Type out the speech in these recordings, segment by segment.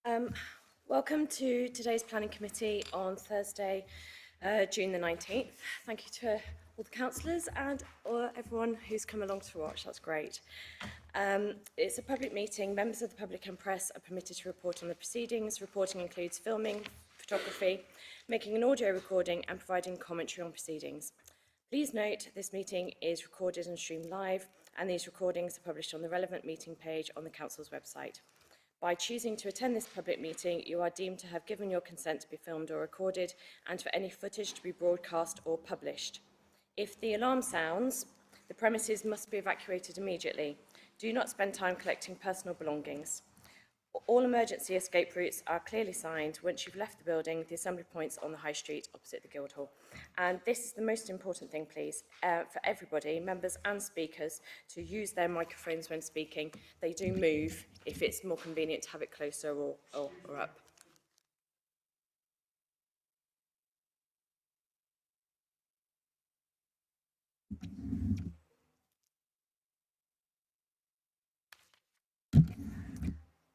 Um, Welcome to today's Planning Committee on Thursday, June the 19th. Thank you to all the councillors and everyone who's come along to watch. That's great. It's a public meeting. Members of the public and press are permitted to report on the proceedings. Reporting includes filming, photography, making an audio recording and providing commentary on proceedings. Please note this meeting is recorded and streamed live, and these recordings are published on the relevant meeting page on the Council's website. By choosing to attend this public meeting, you are deemed to have given your consent to be filmed or recorded and for any footage to be broadcast or published. If the alarm sounds, the premises must be evacuated immediately. Do not spend time collecting personal belongings. All emergency escape routes are clearly signed once you've left the building, the assembly points on the High Street opposite the Guildhall. And this is the most important thing, please, for everybody, members and speakers, to use their microphones when speaking. They do move if it's more convenient to have it closer or up.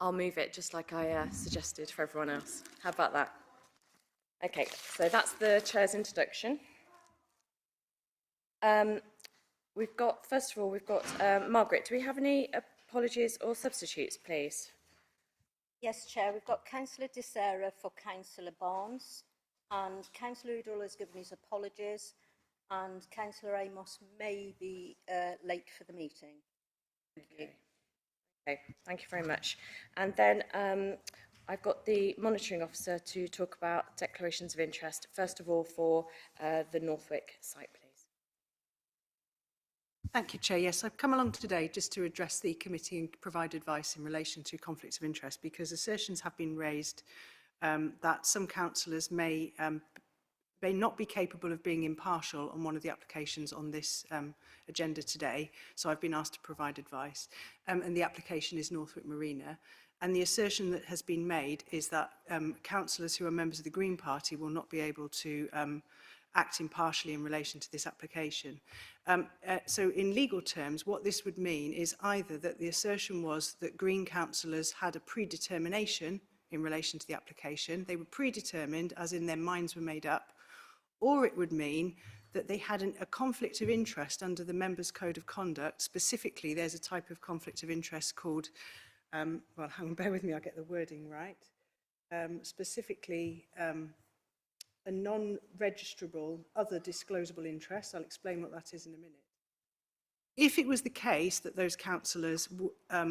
I'll move it just like I suggested for everyone else. How about that? Okay, so that's the chair's introduction. First of all, we've got Margaret. Do we have any apologies or substitutes, please? Yes, Chair. We've got Councillor De Serra for Councillor Barnes, and Councillor Udall has given his apologies, and Councillor Amos may be late for the meeting. Thank you. Okay, thank you very much. And then I've got the monitoring officer to talk about declarations of interest, first of all for the Northwick site, please. Thank you, Chair. Yes, I've come along today just to address the committee and provide advice in relation to conflicts of interest, because assertions have been raised that some councillors may not be capable of being impartial on one of the applications on this agenda today. So I've been asked to provide advice. And the application is Northwick Marina. And the assertion that has been made is that councillors who are members of the Green Party will not be able to act impartially in relation to this application. So in legal terms, what this would mean is either that the assertion was that Green councillors had a predetermination in relation to the application, they were predetermined as in their minds were made up, or it would mean that they had a conflict of interest under the Members' Code of Conduct. Specifically, there's a type of conflict of interest called, well, hang on, bear with me, I'll get the wording right. Specifically, a non-registrable other disclosable interest. I'll explain what that is in a minute. If it was the case that those councillors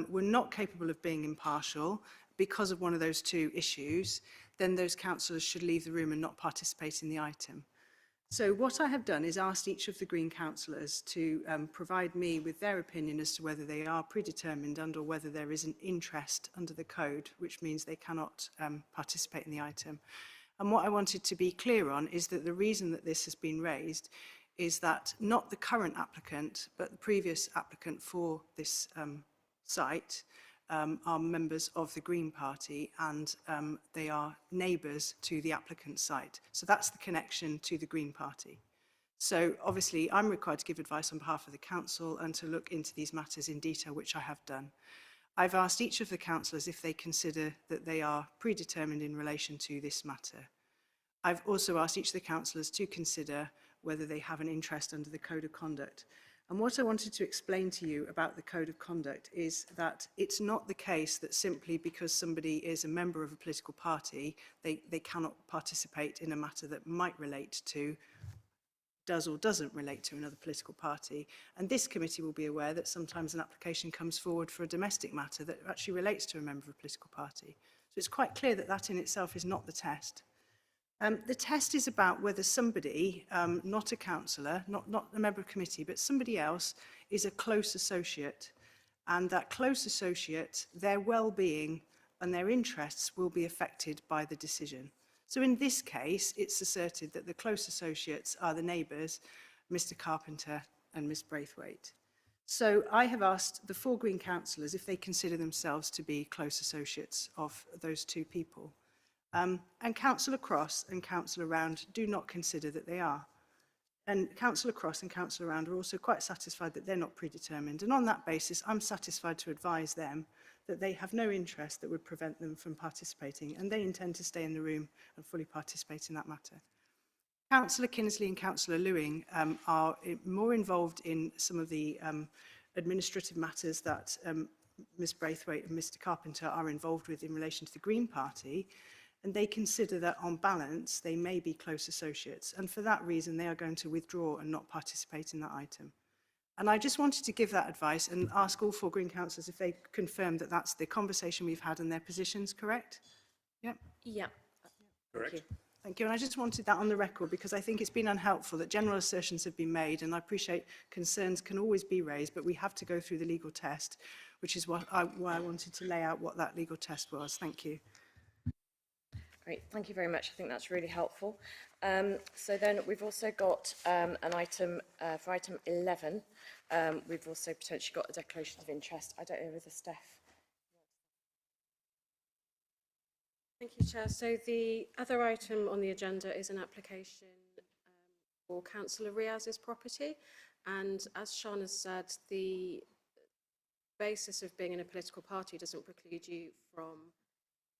were not capable of being impartial because of one of those two issues, then those councillors should leave the room and not participate in the item. So what I have done is asked each of the Green councillors to provide me with their opinion as to whether they are predetermined and or whether there is an interest under the code, which means they cannot participate in the item. And what I wanted to be clear on is that the reason that this has been raised is that not the current applicant, but the previous applicant for this site are members of the Green Party, and they are neighbours to the applicant's site. So that's the connection to the Green Party. So obviously I'm required to give advice on behalf of the council and to look into these matters in detail, which I have done. I've asked each of the councillors if they consider that they are predetermined in relation to this matter. I've also asked each of the councillors to consider whether they have an interest under the Code of Conduct. And what I wanted to explain to you about the Code of Conduct is that it's not the case that simply because somebody is a member of a political party, they cannot participate in a matter that might relate to, does or doesn't relate to another political party. And this committee will be aware that sometimes an application comes forward for a domestic matter that actually relates to a member of a political party. So it's quite clear that that in itself is not the test. The test is about whether somebody, not a councillor, not a member of a committee, but somebody else is a close associate, and that close associate, their well-being and their interests will be affected by the decision. So in this case, it's asserted that the close associates are the neighbours, Mr Carpenter and Miss Braithwaite. So I have asked the 4 Green councillors if they consider themselves to be close associates of those two people. And Councillor Cross and Councillor Round do not consider that they are. And Councillor Cross and Councillor Round are also quite satisfied that they're not predetermined. And on that basis, I'm satisfied to advise them that they have no interest that would prevent them from participating, and they intend to stay in the room and fully participate in that matter. Councillor Kinsley and Councillor Lewing are more involved in some of the administrative matters that Ms Braithwaite and Mr Carpenter are involved with in relation to the Green Party, and they consider that on balance they may be close associates, and for that reason they are going to withdraw and not participate in that item. And I just wanted to give that advice and ask all 4 Green councillors if they confirm that that's the conversation we've had and their positions, correct? Yep. Yeah. Correct. Thank you. Thank you. And I just wanted that on the record because I think it's been unhelpful that general assertions have been made, and I appreciate concerns can always be raised, but we have to go through the legal test, which is why I wanted to lay out what that legal test was. Thank you. Great, thank you very much. I think that's really helpful. So then we've also got an item, for item 11, we've also potentially got a declaration of interest. I don't know whether Steph. Thank you, Chair. So the other item on the agenda is an application for Councillor Riaz's property. And as Sean has said, the basis of being in a political party doesn't preclude you from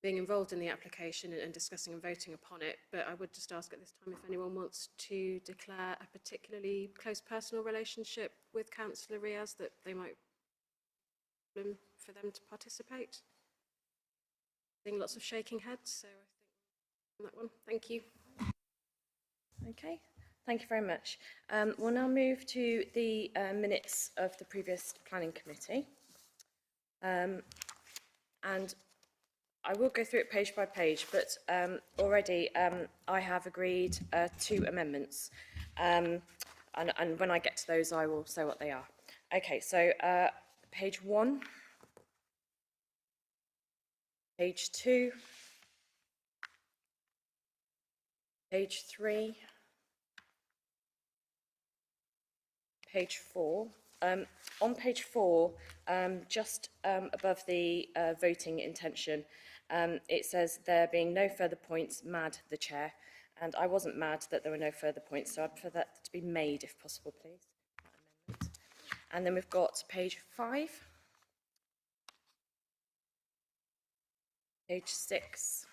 being involved in the application and discussing and voting upon it. But I would just ask at this time if anyone wants to declare a particularly close personal relationship with Councillor Riaz that they might for them to participate. Seeing lots of shaking heads, so I think on that one. Thank you. Okay, thank you very much. We'll now move to the minutes of the previous planning committee. And I will go through it page by page, but already I have agreed 2 amendments. And when I get to those, I will say what they are. Okay, so page 1, page 2, page 3, page 4. On page 4, just above the voting intention, it says there being no further points, mad the chair. And I wasn't mad that there were no further points, so I'd prefer that to be made if possible, please. And then we've got page 5, page 6,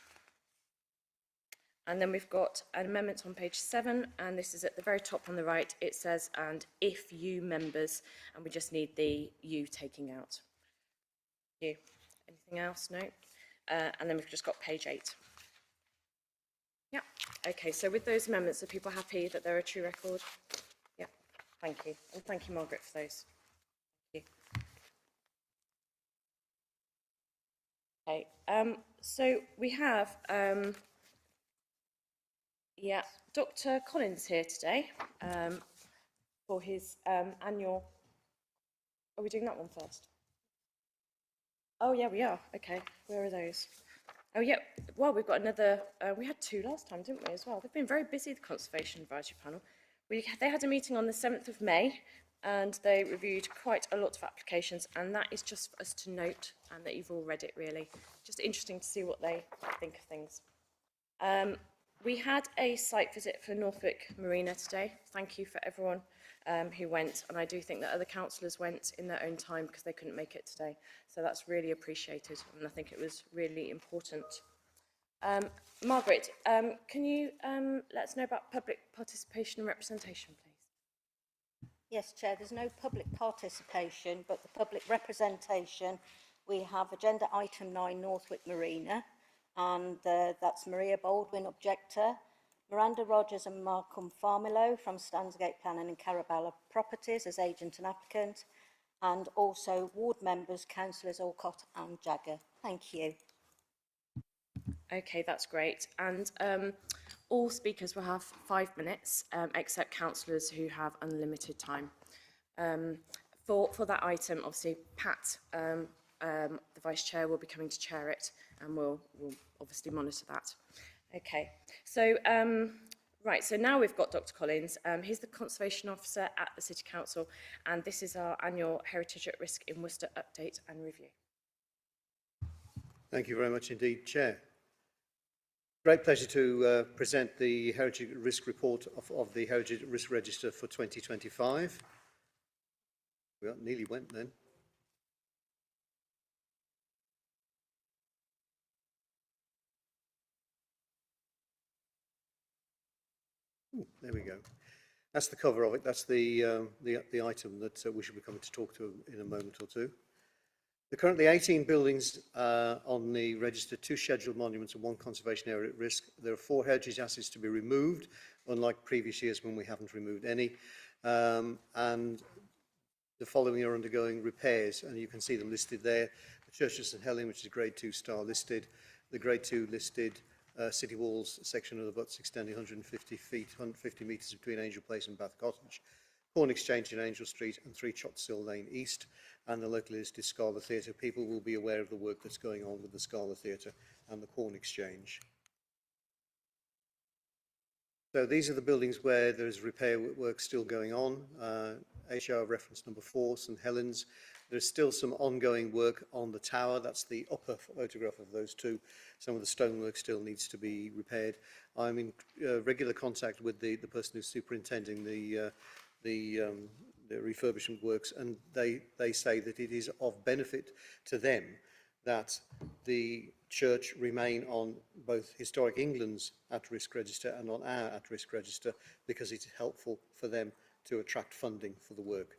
and then we've got an amendment on page 7, and this is at the very top on the right. It says, and if you members, and we just need the you taking out. You. Anything else? No? And then we've just got page 8. Yeah. Okay, so with those amendments, are people happy that they're a true record? Yeah. Thank you. And thank you, Margaret, for those. Thank you. Okay. So we have, Dr. Collins here today for his annual. Are we doing that one first? Oh, yeah, we are. Okay, where are those? Oh, yeah, well, we've got another, we had 2 last time, didn't we, as well? They've been very busy, the Conservation Advisory Panel. They had a meeting on the 7th of May, and they reviewed quite a lot of applications, and that is just for us to note, and that you've all read it, really. Just interesting to see what they think of things. We had a site visit for Northwick Marina today. Thank you for everyone who went, and I do think that other councillors went in their own time because they couldn't make it today. So that's really appreciated, and I think it was really important. Margaret, can you let us know about public participation and representation, please? Yes, Chair, there's no public participation, but the public representation, we have agenda item 9, Northwick Marina, and that's Maria Baldwin, objector, Miranda Rogers and Malcolm Farmilo from Stansgate Planning and Carabella Properties as agent and applicant, and also ward members, councillors Alcott and Jagger. Thank you. Okay, that's great. And all speakers will have 5 minutes, except councillors who have unlimited time. For that item, obviously, Pat, the Vice Chair, will be coming to chair it, and we'll obviously monitor that. Okay, so, right, so now we've got Dr. Collins. He's the Conservation Officer at the City Council, and this is our annual Heritage at Risk in Worcester update and review. Thank you very much indeed, Chair. Great pleasure to present the Heritage Risk Report of the Heritage Risk Register for 2025. We nearly went then. There we go. That's the cover of it. That's the item that we should be coming to talk to in a moment or two. There are currently 18 buildings on the register, 2 scheduled monuments and 1 conservation area at risk. There are 4 heritage assets to be removed, unlike previous years when we haven't removed any. And the following are undergoing repairs, and you can see them listed there. The Church of St Helen, which is Grade 2 star listed. The Grade 2 listed City Walls section of the butts extending 150 feet, 150 metres between Angel Place and Bath Cottage. Corn Exchange in Angel Street and 3 Chotsill Lane East, and the locally listed Scala Theatre. People will be aware of the work that's going on with the Scala Theatre and the Corn Exchange. So these are the buildings where there's repair work still going on. HR reference number 4, St Helens. There's still some ongoing work on the tower. That's the upper photograph of those 2. Some of the stonework still needs to be repaired. I'm in regular contact with the person who's superintending the refurbishment works, and they say that it is of benefit to them that the church remain on both Historic England's at-risk register and on our at-risk register, because it's helpful for them to attract funding for the work.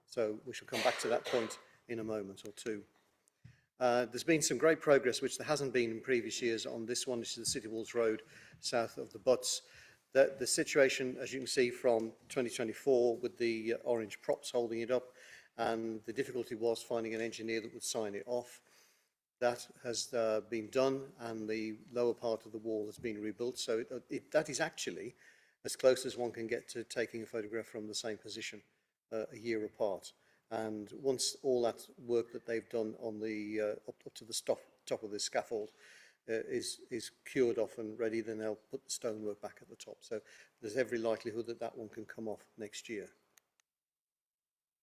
So we shall come back to that point in a moment or two. There's been some great progress, which there hasn't been in previous years, on this one. This is the City Walls Road, south of the Butts. The situation, as you can see from 2024, with the orange props holding it up, and the difficulty was finding an engineer that would sign it off. That has been done, and the lower part of the wall has been rebuilt. So that is actually as close as one can get to taking a photograph from the same position a year apart. And once all that work that they've done on the up to the top of the scaffold is cured off and ready, then they'll put the stonework back at the top. So there's every likelihood that that one can come off next year.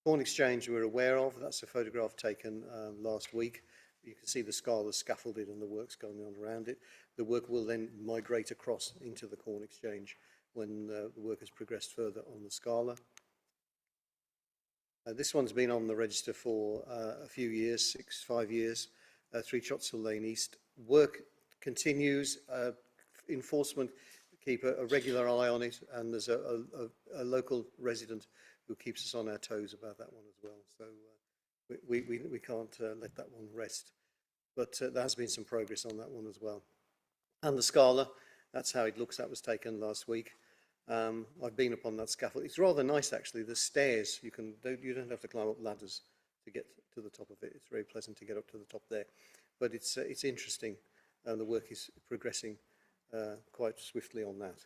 Corn Exchange we're aware of. That's a photograph taken last week. You can see the Scala scaffolded and the work's going on around it. The work will then migrate across into the Corn Exchange when the work has progressed further on the Scala. This one's been on the register for a few years, 5 years, 3 Chotsill Lane East. Work continues, enforcement keep a regular eye on it, and there's a local resident who keeps us on our toes about that one as well. So we can't let that one rest. But there has been some progress on that one as well. And the Scala, that's how it looks. That was taken last week. I've been up on that scaffold. It's rather nice, actually. The stairs, you don't have to climb up ladders to get to the top of it. It's very pleasant to get up to the top there. But it's interesting, and the work is progressing quite swiftly on that.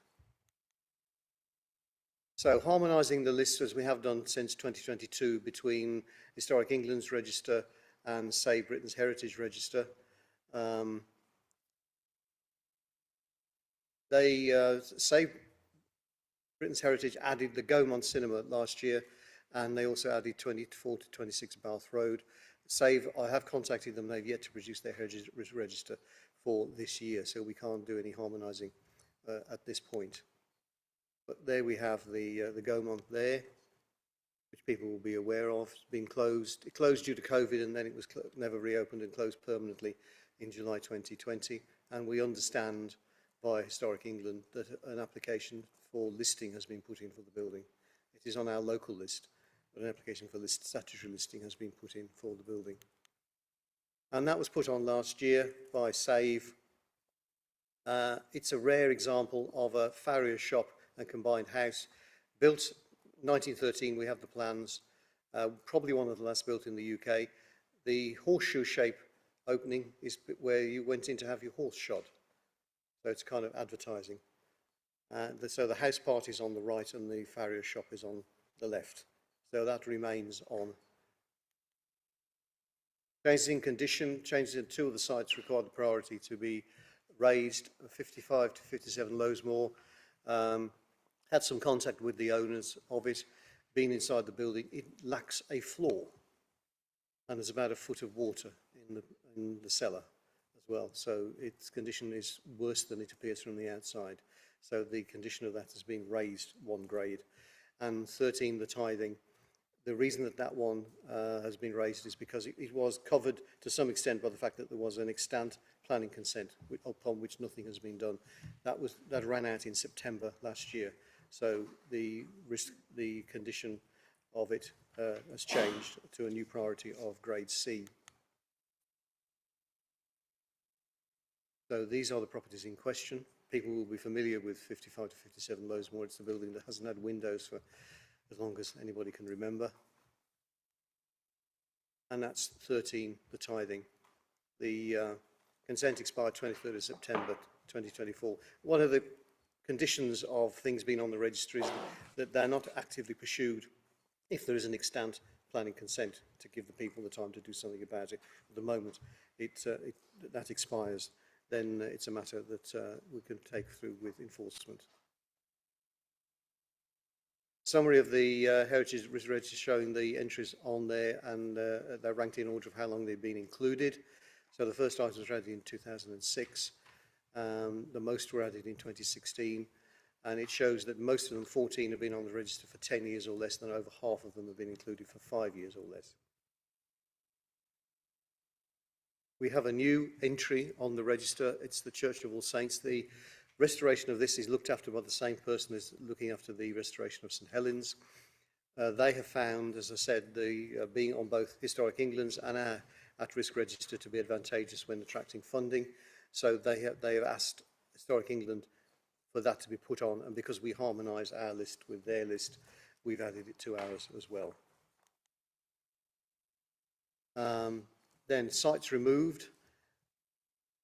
So harmonising the lists, as we have done since 2022, between Historic England's Register and Save Britain's Heritage Register. Save Britain's Heritage added the Gaumont Cinema last year, and they also added 24 to 26 Bath Road. Save, I have contacted them, they've yet to produce their heritage register for this year, so we can't do any harmonising at this point. But there we have the Gaumont there, which people will be aware of. It's been closed. It closed due to COVID, and then it was never reopened and closed permanently in July 2020. And we understand by Historic England that an application for listing has been put in for the building. It is on our local list, but an application for statutory listing has been put in for the building. And that was put on last year by Save. It's a rare example of a farrier shop and combined house. Built 1913, we have the plans, probably one of the last built in the UK. The horseshoe shape opening is where you went in to have your horse shod. So it's kind of advertising. So the house part is on the right and the farrier shop is on the left. So that remains on. Changes in condition, changes in 2 of the sites required the priority to be raised, 55 to 57 Lowesmore. Had some contact with the owners of it, been inside the building. It lacks a floor, and there's about a foot of water in the cellar as well. So its condition is worse than it appears from the outside. So the condition of that has been raised 1 grade. And 13, the tithing. The reason that one has been raised is because it was covered to some extent by the fact that there was an extant planning consent upon which nothing has been done. That ran out in September last year, So the condition of it has changed to a new priority of grade C. So these are the properties in question. People will be familiar with 55 to 57 Lowesmore. It's the building that hasn't had windows for as long as anybody can remember. And that's 13, the tithing. The consent expired 23rd of September 2024. One of the conditions of things being on the register is that they're not actively pursued if there is an extant planning consent to give the people the time to do something about it. At the moment that expires, then it's a matter that we can take through with enforcement. Summary of the heritage register showing the entries on there, and they're ranked in order of how long they've been included. So the first items were added in 2006. The most were added in 2016. And it shows that most of them, 14, have been on the register for 10 years or less, and over half of them have been included for 5 years or less. We have a new entry on the register. It's the Church of All Saints. The restoration of this is looked after by the same person as looking after the restoration of St Helens. They have found, as I said, the being on both Historic England's and our at-risk register to be advantageous when attracting funding. So they have asked Historic England for that to be put on, and because we harmonise our list with their list, we've added it to ours as well. Then sites removed.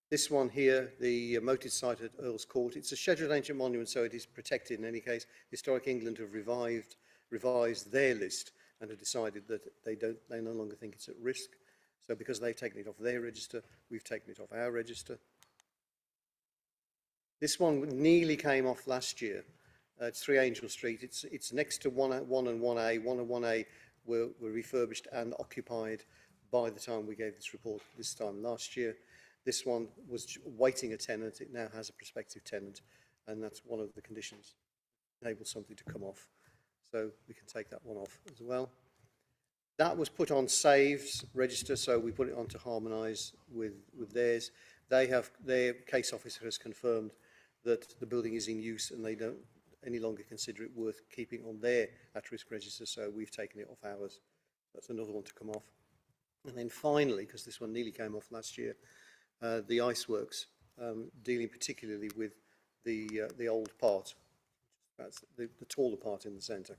This one here, the moated site at Earl's Court, it's a scheduled ancient monument, so it is protected in any case. Historic England have revised their list and have decided that they no longer think it's at risk. So because they've taken it off their register, we've taken it off our register. This one nearly came off last year. It's 3 Angel Street. It's next to 1 and 1A. 1 and 1A were refurbished and occupied by the time we gave this report this time last year. This one was waiting a tenant. It now has a prospective tenant, and that's one of the conditions. Enable something to come off. So we can take that one off as well. That was put on Save's register, so we put it on to harmonise with theirs. Their case officer has confirmed that the building is in use and they don't any longer consider it worth keeping on their at-risk register, so we've taken it off ours. That's another one to come off. And then finally, because this one nearly came off last year, the iceworks, dealing particularly with the old part. That's the taller part in the centre.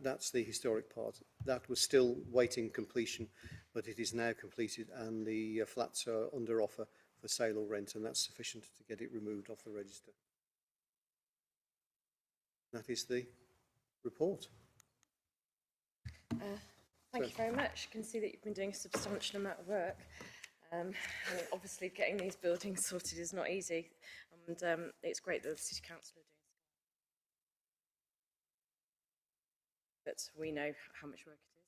That's the historic part. That was still waiting completion, but it is now completed, and the flats are under offer for sale or rent, and that's sufficient to get it removed off the register. That is the report. Thank you very much. I can see that you've been doing a substantial amount of work. And obviously getting these buildings sorted is not easy, and it's great that the City Council are doing so. But we know how much work it is.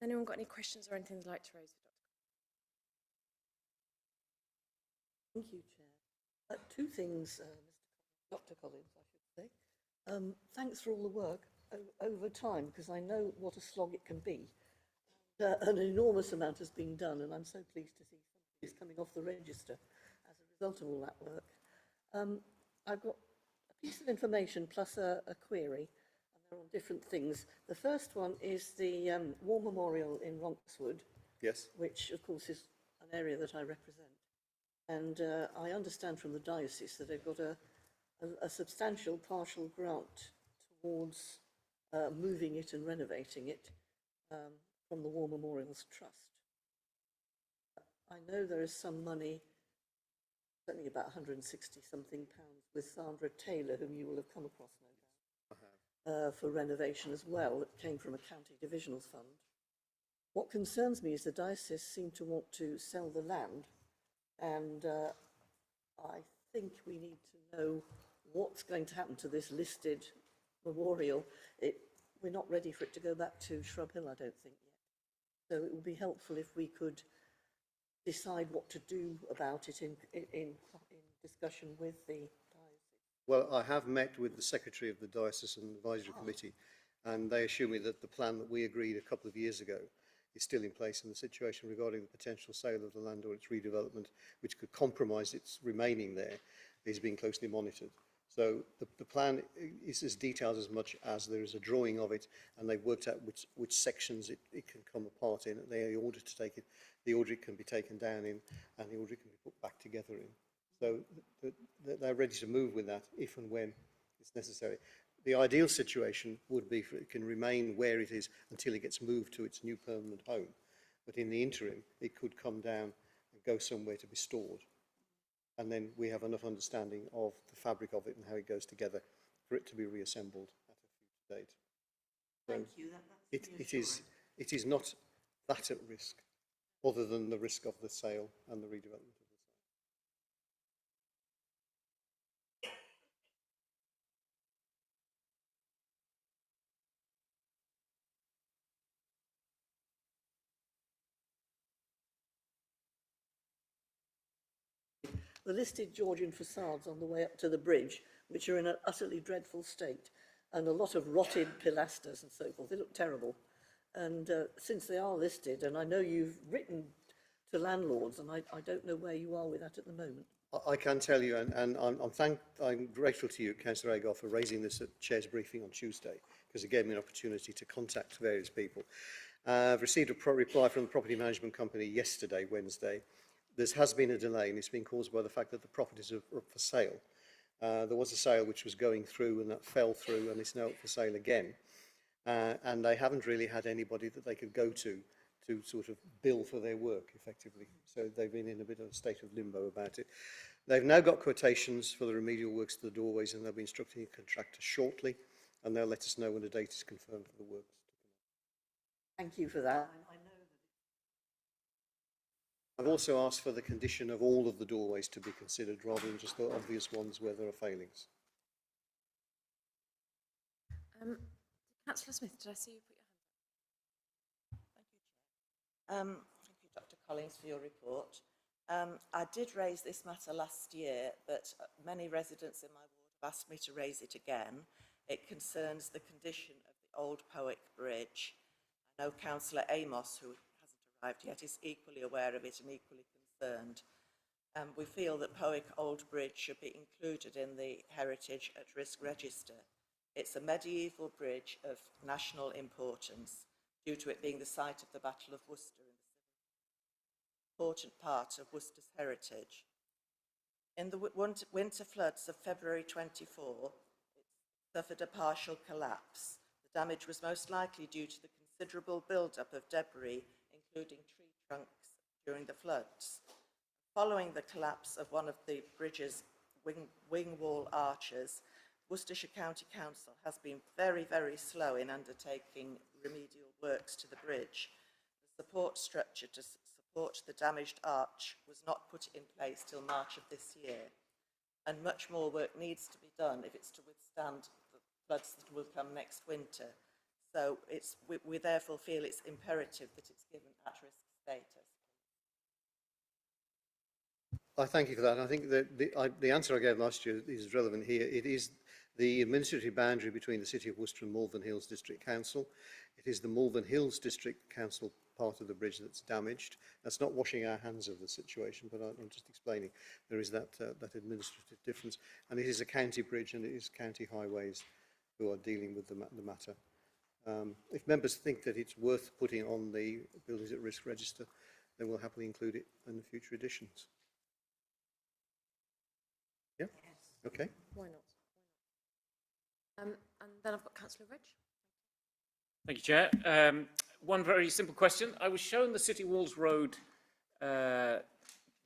Has anyone got any questions or anything they'd like to raise? Thank you, Chair. 2 things, Dr. Collins, I should say. Thanks for all the work over time, because I know what a slog it can be. An enormous amount has been done, and I'm so pleased to see somebody is coming off the register as a result of all that work. I've got a piece of information plus a query, and they're on different things. The first one is the War Memorial in Ronkswood, Yes. which, of course, is an area that I represent. And I understand from the diocese that they've got a substantial partial grant towards moving it and renovating it from the War Memorials Trust. I know there is some money, certainly about 160 something pounds, with Sandra Taylor, whom you will have come across, no doubt, for renovation as well, that came from a county divisional fund. What concerns me is the diocese seem to want to sell the land, and I think we need to know what's going to happen to this listed memorial. We're not ready for it to go back to Shrub Hill, I don't think, yet. So it would be helpful if we could decide what to do about it in discussion with the diocese. Well, I have met with the Secretary of the Diocesan Advisory Committee, and they assure me that the plan that we agreed a couple of years ago is still in place, and the situation regarding the potential sale of the land or its redevelopment, which could compromise its remaining there, is being closely monitored. So the plan is as detailed as much as there is a drawing of it, and they've worked out which sections it can come apart in. The order to take it, the order it can be taken down in, and the order it can be put back together in. So they're ready to move with that if and when it's necessary. The ideal situation would be for it can remain where it is until it gets moved to its new permanent home. But in the interim, it could come down and go somewhere to be stored. And then we have enough understanding of the fabric of it and how it goes together for it to be reassembled at a future date. So Thank you. That's it is not that at risk, other than the risk of the sale and the redevelopment of the site. the listed Georgian facades on the way up to the bridge, which are in an utterly dreadful state, and a lot of rotted pilasters and so forth. They look terrible. And since they are listed, and I know you've written to landlords, and I don't know where you are with that at the moment. I can tell you, and I'm grateful to you, Councillor Agar, for raising this at Chair's briefing on Tuesday, because it gave me an opportunity to contact various people. I've received a reply from the property management company yesterday, Wednesday. There has been a delay, and it's been caused by the fact that the properties are up for sale. There was a sale which was going through, and that fell through, and it's now up for sale again. And they haven't really had anybody that they could go to sort of bill for their work, effectively. So they've been in a bit of a state of limbo about it. They've now got quotations for the remedial works to the doorways, and they'll be instructing a contractor shortly, and they'll let us know when the date is confirmed for the works. Thank you for that. I've also asked for the condition of all of the doorways to be considered, rather than just the obvious ones where there are failings. Councillor Smith, did I see you put your Thank you, Dr. Collins, for your report. I did raise this matter last year, but many residents in my ward have asked me to raise it again. It concerns the condition of the old Powick Bridge. I know Councillor Amos, who hasn't arrived yet, is equally aware of it and equally concerned. We feel that Powick Old Bridge should be included in the Heritage at Risk Register. It's a medieval bridge of national importance, due to it being the site of the Battle of Worcester and an important part of Worcester's heritage. In the winter floods of February 24, it suffered a partial collapse. The damage was most likely due to the considerable build-up of debris, including tree trunks, during the floods. Following the collapse of one of the bridge's wing wall arches, Worcestershire County Council has been very, very slow in undertaking remedial works to the bridge. The support structure to support the damaged arch was not put in place till March of this year, and much more work needs to be done if it's to withstand the floods that will come next winter. So we therefore feel it's imperative that it's given at-risk status. I thank you for that. I think that the answer I gave last year is relevant here. It is the administrative boundary between the City of Worcester and Malvern Hills District Council. It is the Malvern Hills District Council part of the bridge that's damaged. That's not washing our hands of the situation, but I'm just explaining there is that administrative difference. And it is a county bridge, and it is county highways who are dealing with the matter. If members think that it's worth putting on the Buildings at Risk Register, then we'll happily include it in the future editions. Yeah? Okay. Why not? And then I've got Councillor Ridge. Thank you, Chair. One very simple question. I was shown the City Walls Road, the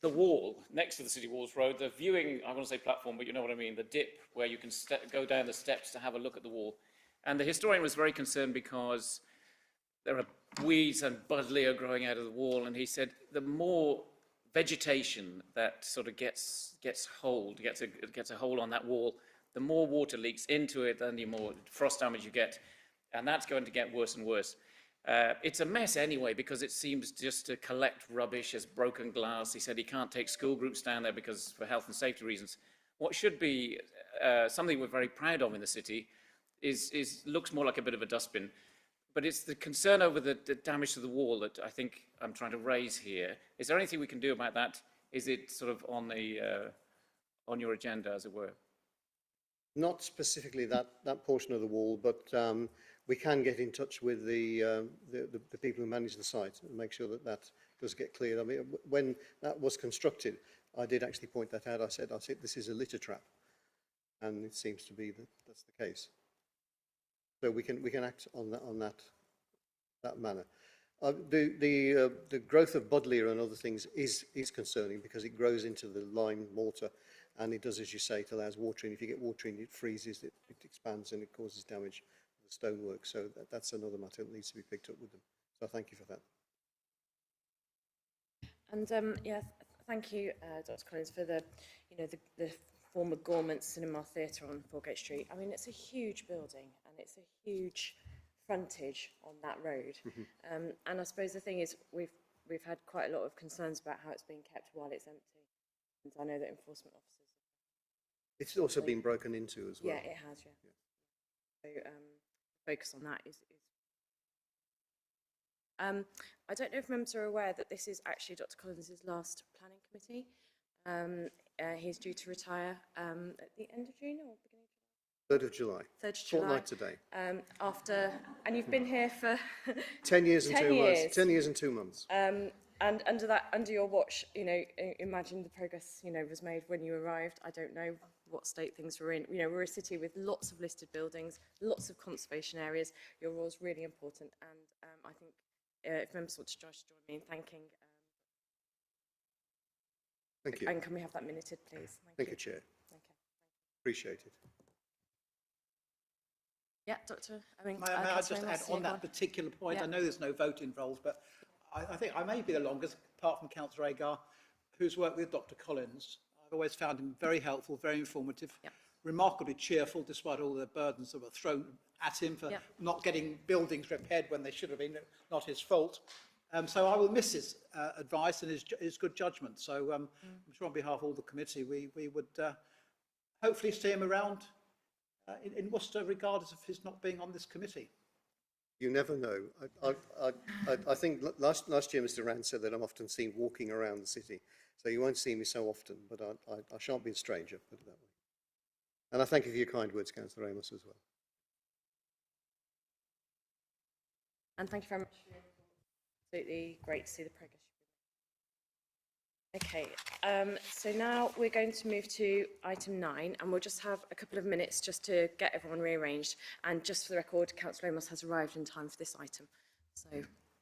wall next to the City Walls Road, the viewing, I want to say platform, but you know what I mean, the dip where you can go down the steps to have a look at the wall. And the historian was very concerned because there are weeds and buddleia growing out of the wall, and he said the more vegetation that sort of gets a hold on that wall, the more water leaks into it and the more frost damage you get, and that's going to get worse and worse. It's a mess anyway because it seems just to collect rubbish as broken glass. He said he can't take school groups down there because for health and safety reasons. What should be something we're very proud of in the city looks more like a bit of a dustbin. But it's the concern over the damage to the wall that I think I'm trying to raise here. Is there anything we can do about that? Is it sort of on your agenda, as it were? Not specifically that portion of the wall, but we can get in touch with the people who manage the site and make sure that that does get cleared. I mean, when that was constructed, I did actually point that out. I said this is a litter trap, and it seems to be that that's the case. So we can act on that manner. The growth of buddleia and other things is concerning because it grows into the lime mortar, and it does, as you say, it allows watering. If you get watering, it freezes, it expands, and it causes damage to the stonework. So that's another matter that needs to be picked up with them. So thank you for that. And yeah, thank you, Dr. Collins, for the former Gormont Cinema Theatre on Foregate Street. I mean, it's a huge building and it's a huge frontage on that road. And I suppose the thing is, we've had quite a lot of concerns about how it's being kept while it's empty. And I know that enforcement officers. It's also been broken into as well. Yeah, it has. Yeah. So focus on that is. I don't know if members are aware that this is actually Dr. Collins' last planning committee. He's due to retire at the end of June or beginning of 3rd of July. 3rd of July. Fortnight today. And you've been here for 10 years and 10 2 months. years. 10 years and 2 months. And under your watch, imagine the progress, was made when you arrived. I don't know what state things were in. We're a city with lots of listed buildings, lots of conservation areas. Your role is really important, and I think if members want to join me in thanking. Thank you. And can we have that minuted, please? Thank you, Chair. Okay. Appreciate it. Yeah, Doctor. May I just add on that particular point? Yeah. I know there's no vote involved, but I think I may be the longest, apart from Councillor Agar, who's worked with Dr. Collins. I've always found him very helpful, very informative, remarkably cheerful, despite all the burdens that were thrown at him for not getting buildings repaired when they should have been, not his fault. So I will miss his advice and his good judgment. So I'm sure on behalf of all the committee, we would hopefully see him around in Worcester, regardless of his not being on this committee. You never know. I think last year Mr. Rand said that I'm often seen walking around the city. So you won't see me so often, but I shan't be a stranger, put it that way. And I thank you for your kind words, Councillor Amos, as well. And thank you very much for your report. Absolutely great to see the progress. Okay, so now we're going to move to item 9, and we'll just have a couple of minutes just to get everyone rearranged. And just for the record, Councillor Amos has arrived in time for this item. So,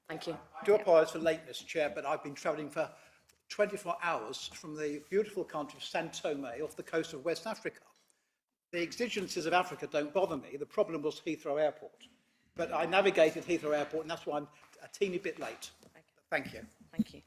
thank you. I do apologise for lateness, Chair, but I've been travelling for 24 hours from the beautiful country of San Tome off the coast of West Africa. The exigencies of Africa don't bother me. The problem was Heathrow Airport. But I navigated Heathrow Airport, and that's why I'm a teeny bit late. Okay. Thank you. Thank you.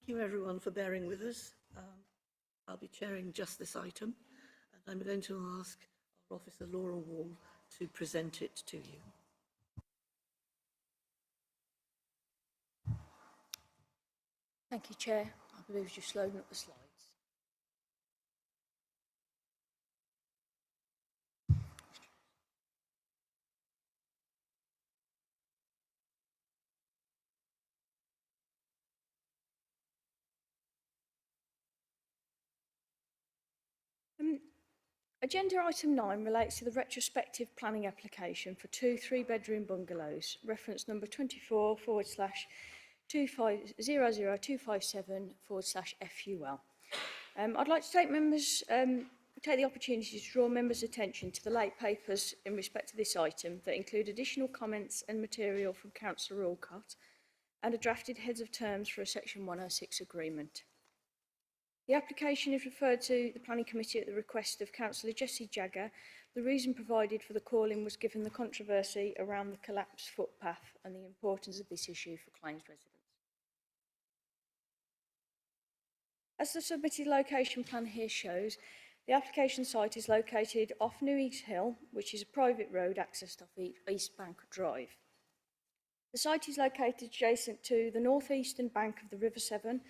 Thank you everyone for bearing with us. I'll be chairing just this item, and I'm going to ask our officer Laura Wall to present it to you. Thank you, Chair. I believe you're just loading up the slides. Agenda item 9 relates to the retrospective planning application for 2 3-bedroom bungalows, reference number 24//2500257/FUL. I'd like to take the opportunity to draw members' attention to the late papers in respect to this item that include additional comments and material from Councillor Alcott and a drafted heads of terms for a Section 106 agreement. The application is referred to the Planning Committee at the request of Councillor Jessie Jagger. The reason provided for the calling was given the controversy around the collapsed footpath and the importance of this issue for Claims residents. As the submitted location plan here shows, the application site is located off New East Hill, which is a private road accessed off East Bank Drive. The site is located adjacent to the northeastern bank of the River Severn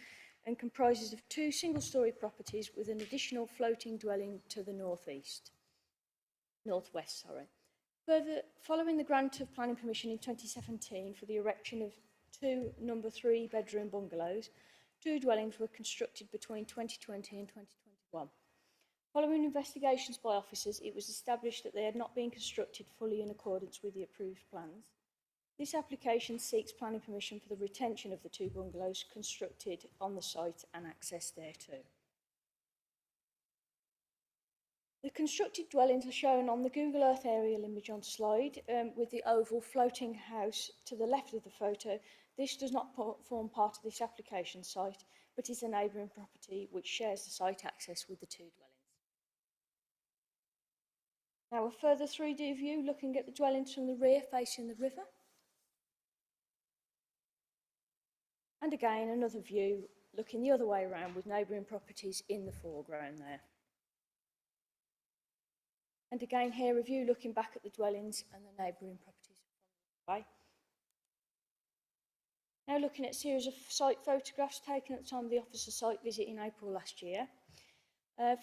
and comprises of 2 single-storey properties with an additional floating dwelling to the northwest. Further, following the grant of planning permission in 2017 for the erection of 2 number 3-bedroom bungalows, 2 dwellings were constructed between 2020 and 2021. Following investigations by officers, it was established that they had not been constructed fully in accordance with the approved plans. This application seeks planning permission for the retention of the 2 bungalows constructed on the site and access thereto. The constructed dwellings are shown on the Google Earth aerial image on slide with the oval floating house to the left of the photo. This does not form part of this application site, but is a neighbouring property which shares the site access with the 2 dwellings. Now a further 3D view looking at the dwellings from the rear facing the river. And again, another view looking the other way around with neighbouring properties in the foreground there. And again here, a view looking back at the dwellings and the neighbouring properties from the way. Now looking at a series of site photographs taken at the time of the officer's site visit in April last year.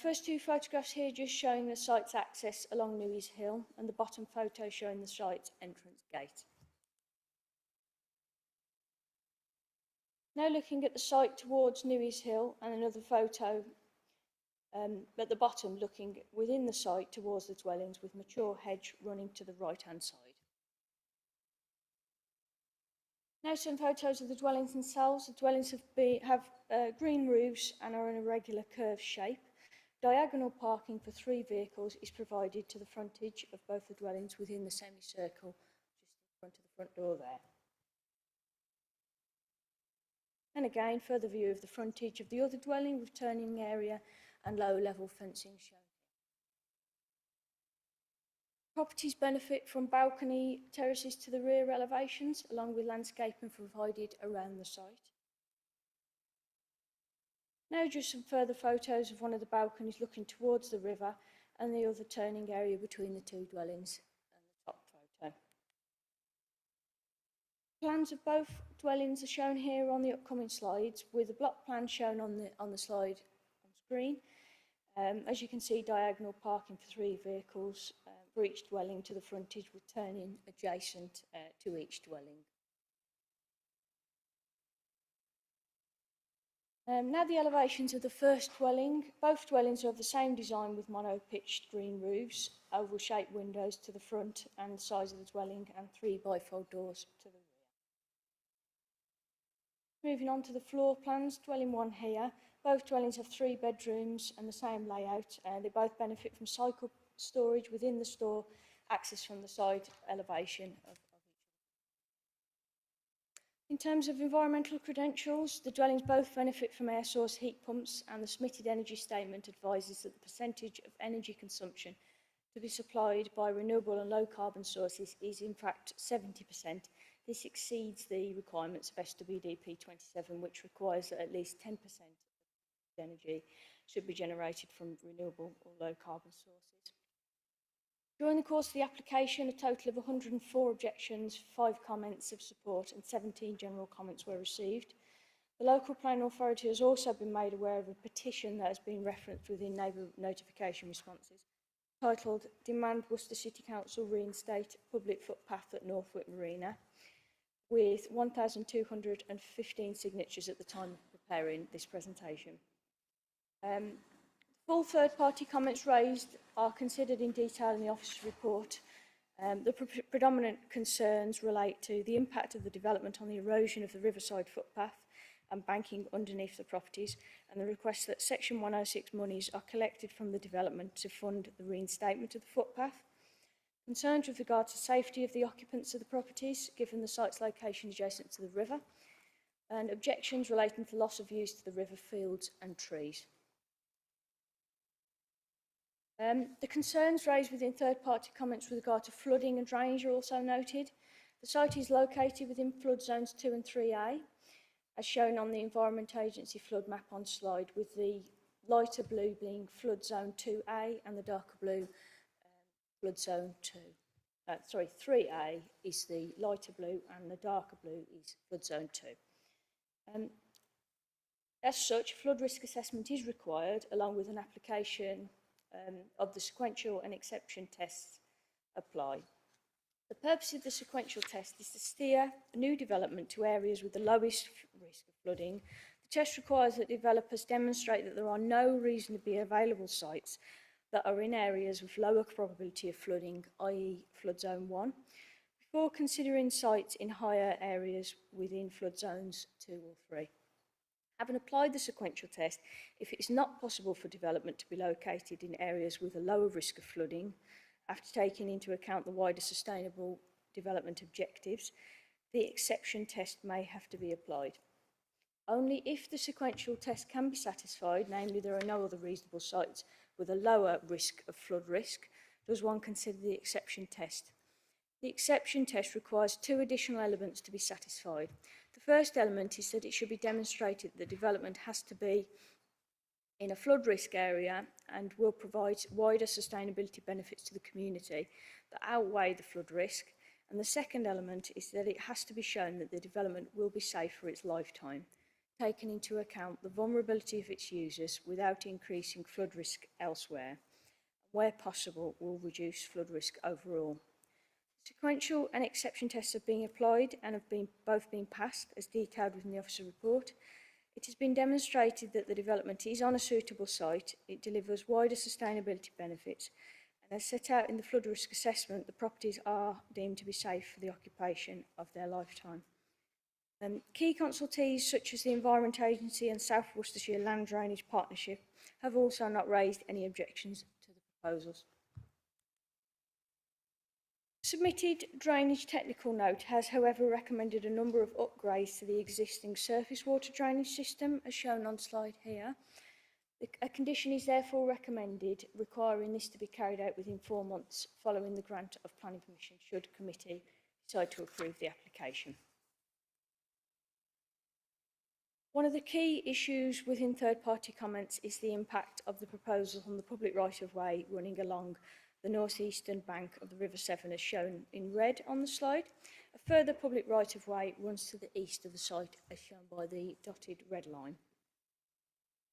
First 2 photographs here just showing the site's access along Newey's Hill, and the bottom photo showing the site's entrance gate. Now looking at the site towards Newey's Hill, and another photo at the bottom looking within the site towards the dwellings with mature hedge running to the right hand side. Now some photos of the dwellings themselves. The dwellings have green roofs and are in a regular curved shape. Diagonal parking for 3 vehicles is provided to the frontage of both the dwellings within the semicircle just in front of the front door there. And again, further view of the frontage of the other dwelling with turning area and low-level fencing shown. Properties benefit from balcony terraces to the rear elevations, along with landscaping provided around the site. Now just some further photos of one of the balconies looking towards the river and the other turning area between the 2 dwellings and the top photo. Plans of both dwellings are shown here on the upcoming slides, with the block plan shown on the slide on screen. As you can see, diagonal parking for 3 vehicles for each dwelling to the frontage, with turning adjacent to each dwelling. Now the elevations of the first dwelling. Both dwellings are of the same design with mono-pitched green roofs, oval-shaped windows to the front and the size of the dwelling, and 3 bifold doors to the rear. Moving on to the floor plans, dwelling 1 here. Both dwellings have 3 bedrooms and the same layout. They both benefit from cycle storage within the store, access from the side elevation of each. In terms of environmental credentials, the dwellings both benefit from air source heat pumps, and the submitted energy statement advises that the percentage of energy consumption to be supplied by renewable and low carbon sources is in fact 70%, This exceeds the requirements of SWDP 27, which requires that at least 10% of energy should be generated from renewable or low carbon sources. During the course of the application, a total of 104 objections, 5 comments of support and 17 general comments were received. The local planning authority has also been made aware of a petition that has been referenced within neighbour notification responses, titled "Demand Worcester City Council Reinstate Public Footpath at Northwick Marina," with 1,215 signatures at the time of preparing this presentation. Full third-party comments raised are considered in detail in the officer's report. The predominant concerns relate to the impact of the development on the erosion of the riverside footpath and banking underneath the properties, and the request that Section 106 monies are collected from the development to fund the reinstatement of the footpath. Concerns with regard to safety of the occupants of the properties, given the site's location adjacent to the river, and objections relating to loss of use to the river fields and trees. The concerns raised within third-party comments with regard to flooding and drainage are also noted. The site is located within flood zones 2 and 3A, as shown on the Environment Agency flood map on slide, with the lighter blue being flood zone 2A and the darker blue flood zone 3A is the lighter blue and the darker blue is flood zone 2. As such, flood risk assessment is required, along with an application of the sequential and exception tests apply. The purpose of the sequential test is to steer new development to areas with the lowest risk of flooding. The test requires that developers demonstrate that there are no reasonably available sites that are in areas with lower probability of flooding, i.e. flood zone 1, before considering sites in higher areas within flood zones 2 or 3. Having applied the sequential test, if it is not possible for development to be located in areas with a lower risk of flooding, after taking into account the wider sustainable development objectives, the exception test may have to be applied. Only if the sequential test can be satisfied, namely there are no other reasonable sites with a lower risk of flood risk, does one consider the exception test. The exception test requires 2 additional elements to be satisfied. The first element is that it should be demonstrated that the development has to be in a flood risk area and will provide wider sustainability benefits to the community that outweigh the flood risk. And the second element is that it has to be shown that the development will be safe for its lifetime, taking into account the vulnerability of its users without increasing flood risk elsewhere. Where possible, will reduce flood risk overall. Sequential and exception tests have been applied and have both been passed, as detailed within the officer report. It has been demonstrated that the development is on a suitable site, it delivers wider sustainability benefits, and as set out in the flood risk assessment, the properties are deemed to be safe for the occupation of their lifetime. Key consultees such as the Environment Agency and South Worcestershire Land Drainage Partnership have also not raised any objections to the proposals. Submitted drainage technical note has, however, recommended a number of upgrades to the existing surface water drainage system, as shown on slide here. A condition is therefore recommended, requiring this to be carried out within 4 months following the grant of planning permission, should committee decide to approve the application. One of the key issues within third-party comments is the impact of the proposal on the public right-of-way running along the north-eastern bank of the River Severn, as shown in red on the slide. A further public right-of-way runs to the east of the site, as shown by the dotted red line.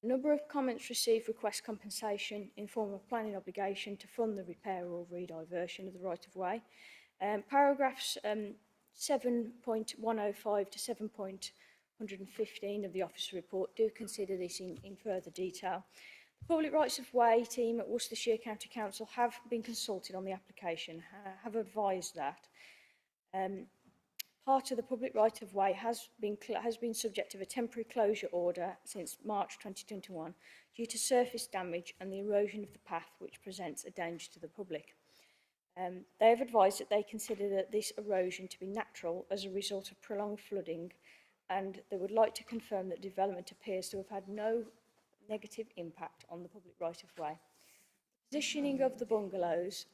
A number of comments received request compensation in form of planning obligation to fund the repair or rediversion of the right-of-way. Paragraphs 7.105 to 7.115 of the officer report do consider this in further detail. The Public Rights of Way team at Worcestershire County Council have been consulted on the application, have advised that. Part of the public right of way has been subject of a temporary closure order since March 2021 due to surface damage and the erosion of the path, which presents a danger to the public. They have advised that they consider that this erosion to be natural as a result of prolonged flooding, and they would like to confirm that development appears to have had no negative impact on the public right of way. Positioning of the bungalows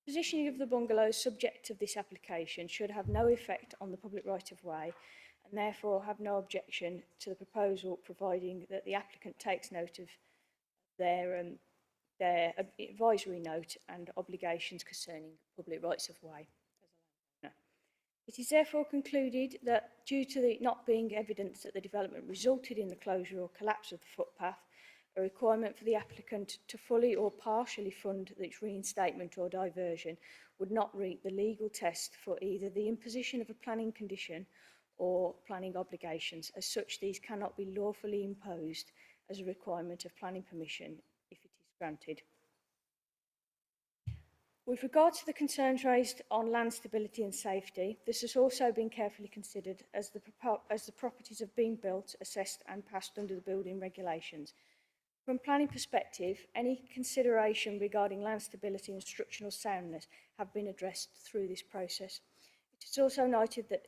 Positioning of the bungalows subject to this application should have no effect on the public right-of-way and therefore have no objection to the proposal, providing that the applicant takes note of their advisory note and obligations concerning public rights-of-way. It is therefore concluded that due to the not being evidence that the development resulted in the closure or collapse of the footpath, a requirement for the applicant to fully or partially fund its reinstatement or diversion would not meet the legal test for either the imposition of a planning condition or planning obligations. As such, these cannot be lawfully imposed as a requirement of planning permission if it is granted. With regard to the concerns raised on land stability and safety, this has also been carefully considered as the properties have been built, assessed and passed under the building regulations. From a planning perspective, any consideration regarding land stability and structural soundness have been addressed through this process. It is also noted that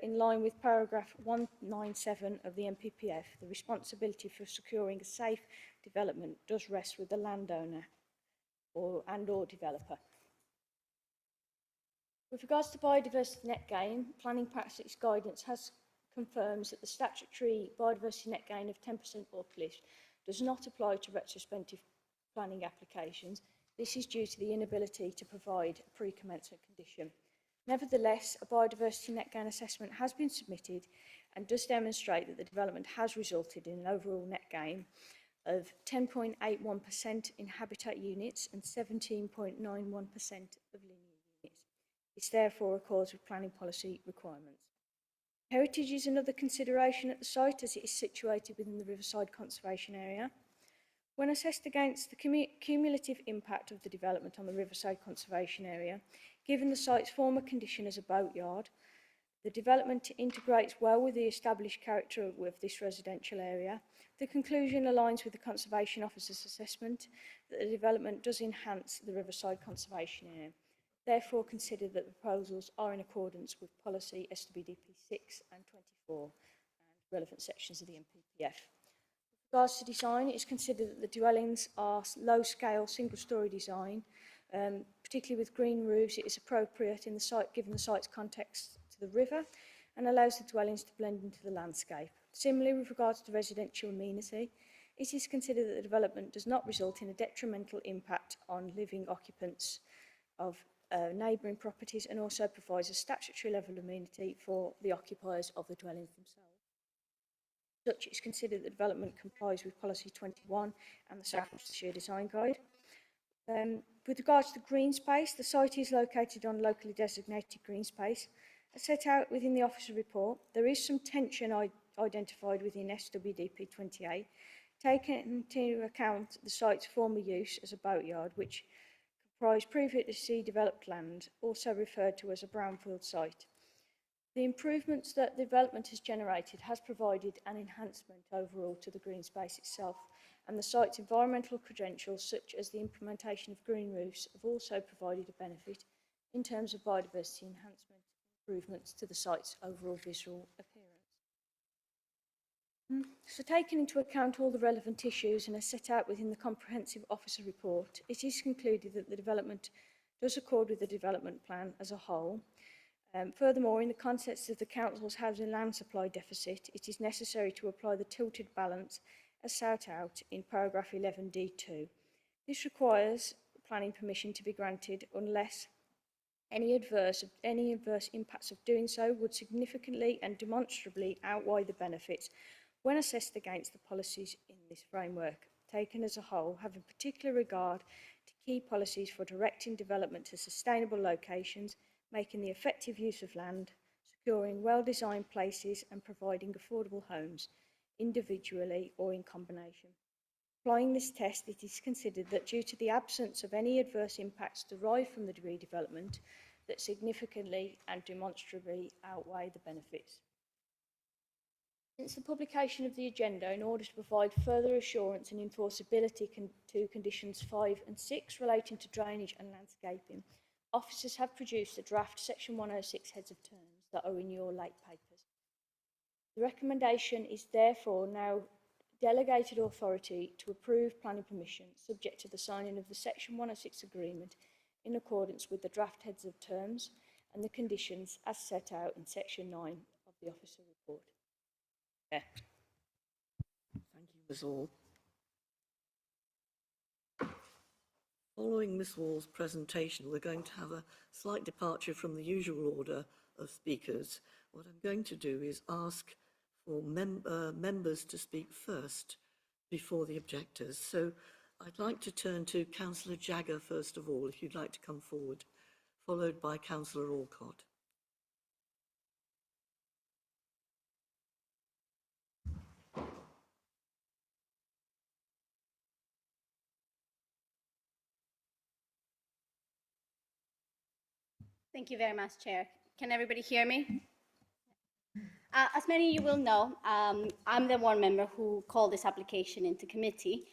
in line with paragraph 197 of the NPPF, the responsibility for securing a safe development does rest with the landowner or developer. With regards to biodiversity net gain, planning practice guidance confirms that the statutory biodiversity net gain of 10% uplift does not apply to retrospective planning applications. This is due to the inability to provide a pre-commencement condition. Nevertheless, a biodiversity net gain assessment has been submitted and does demonstrate that the development has resulted in an overall net gain of 10.81% in habitat units and 17.91% of linear units. This therefore accords with planning policy requirements. Heritage is another consideration at the site as it is situated within the Riverside Conservation Area. When assessed against the cumulative impact of the development on the Riverside Conservation Area, given the site's former condition as a boatyard, the development integrates well with the established character of this residential area. The conclusion aligns with the Conservation Officer's assessment that the development does enhance the Riverside Conservation Area. Therefore, consider that the proposals are in accordance with policy SWDP 6 and 24 and relevant sections of the NPPF. With regards to design, it is considered that the dwellings are low-scale, single-storey design, particularly with green roofs. It is appropriate in the site, given the site's context to the river, and allows the dwellings to blend into the landscape. Similarly, with regards to residential amenity, it is considered that the development does not result in a detrimental impact on living occupants of neighbouring properties and also provides a statutory level of amenity for the occupiers of the dwellings themselves. Such, it is considered that development complies with Policy 21 and the South Worcestershire Design Guide. With regards to green space, the site is located on locally designated green space. As set out within the Officer report, there is some tension identified within SWDP 28, taking into account the site's former use as a boatyard, which comprised previously developed land, also referred to as a brownfield site. The improvements that the development has generated has provided an enhancement overall to the green space itself, and the site's environmental credentials, such as the implementation of green roofs, have also provided a benefit in terms of biodiversity enhancement improvements to the site's overall visual appearance. So, taking into account all the relevant issues and as set out within the Comprehensive Officer report, it is concluded that the development does accord with the development plan as a whole. Furthermore, in the context of the Council's housing land supply deficit, it is necessary to apply the tilted balance as set out in paragraph 11D2. This requires planning permission to be granted unless any adverse impacts of doing so would significantly and demonstrably outweigh the benefits when assessed against the policies in this framework, taken as a whole, having particular regard to key policies for directing development to sustainable locations, making the effective use of land, securing well-designed places and providing affordable homes, individually or in combination. Applying this test, it is considered that due to the absence of any adverse impacts derived from the redevelopment, that significantly and demonstrably outweigh the benefits. Since the publication of the agenda, in order to provide further assurance and enforceability to conditions 5 and 6 relating to drainage and landscaping, officers have produced a draft Section 106 heads of terms that are in your late papers. The recommendation is therefore now delegated authority to approve planning permission subject to the signing of the Section 106 agreement in accordance with the draft heads of terms and the conditions as set out in section 9 of the officer report. Yeah. Thank you, Ms Hall. Following Ms Wall's presentation, we're going to have a slight departure from the usual order of speakers. What I'm going to do is ask for members to speak first before the objectors. So I'd like to turn to Councillor Jagger first of all, if you'd like to come forward, followed by Councillor Alcott. Thank you very much, Chair. Can everybody hear me? As many of you will know, I'm the one member who called this application into committee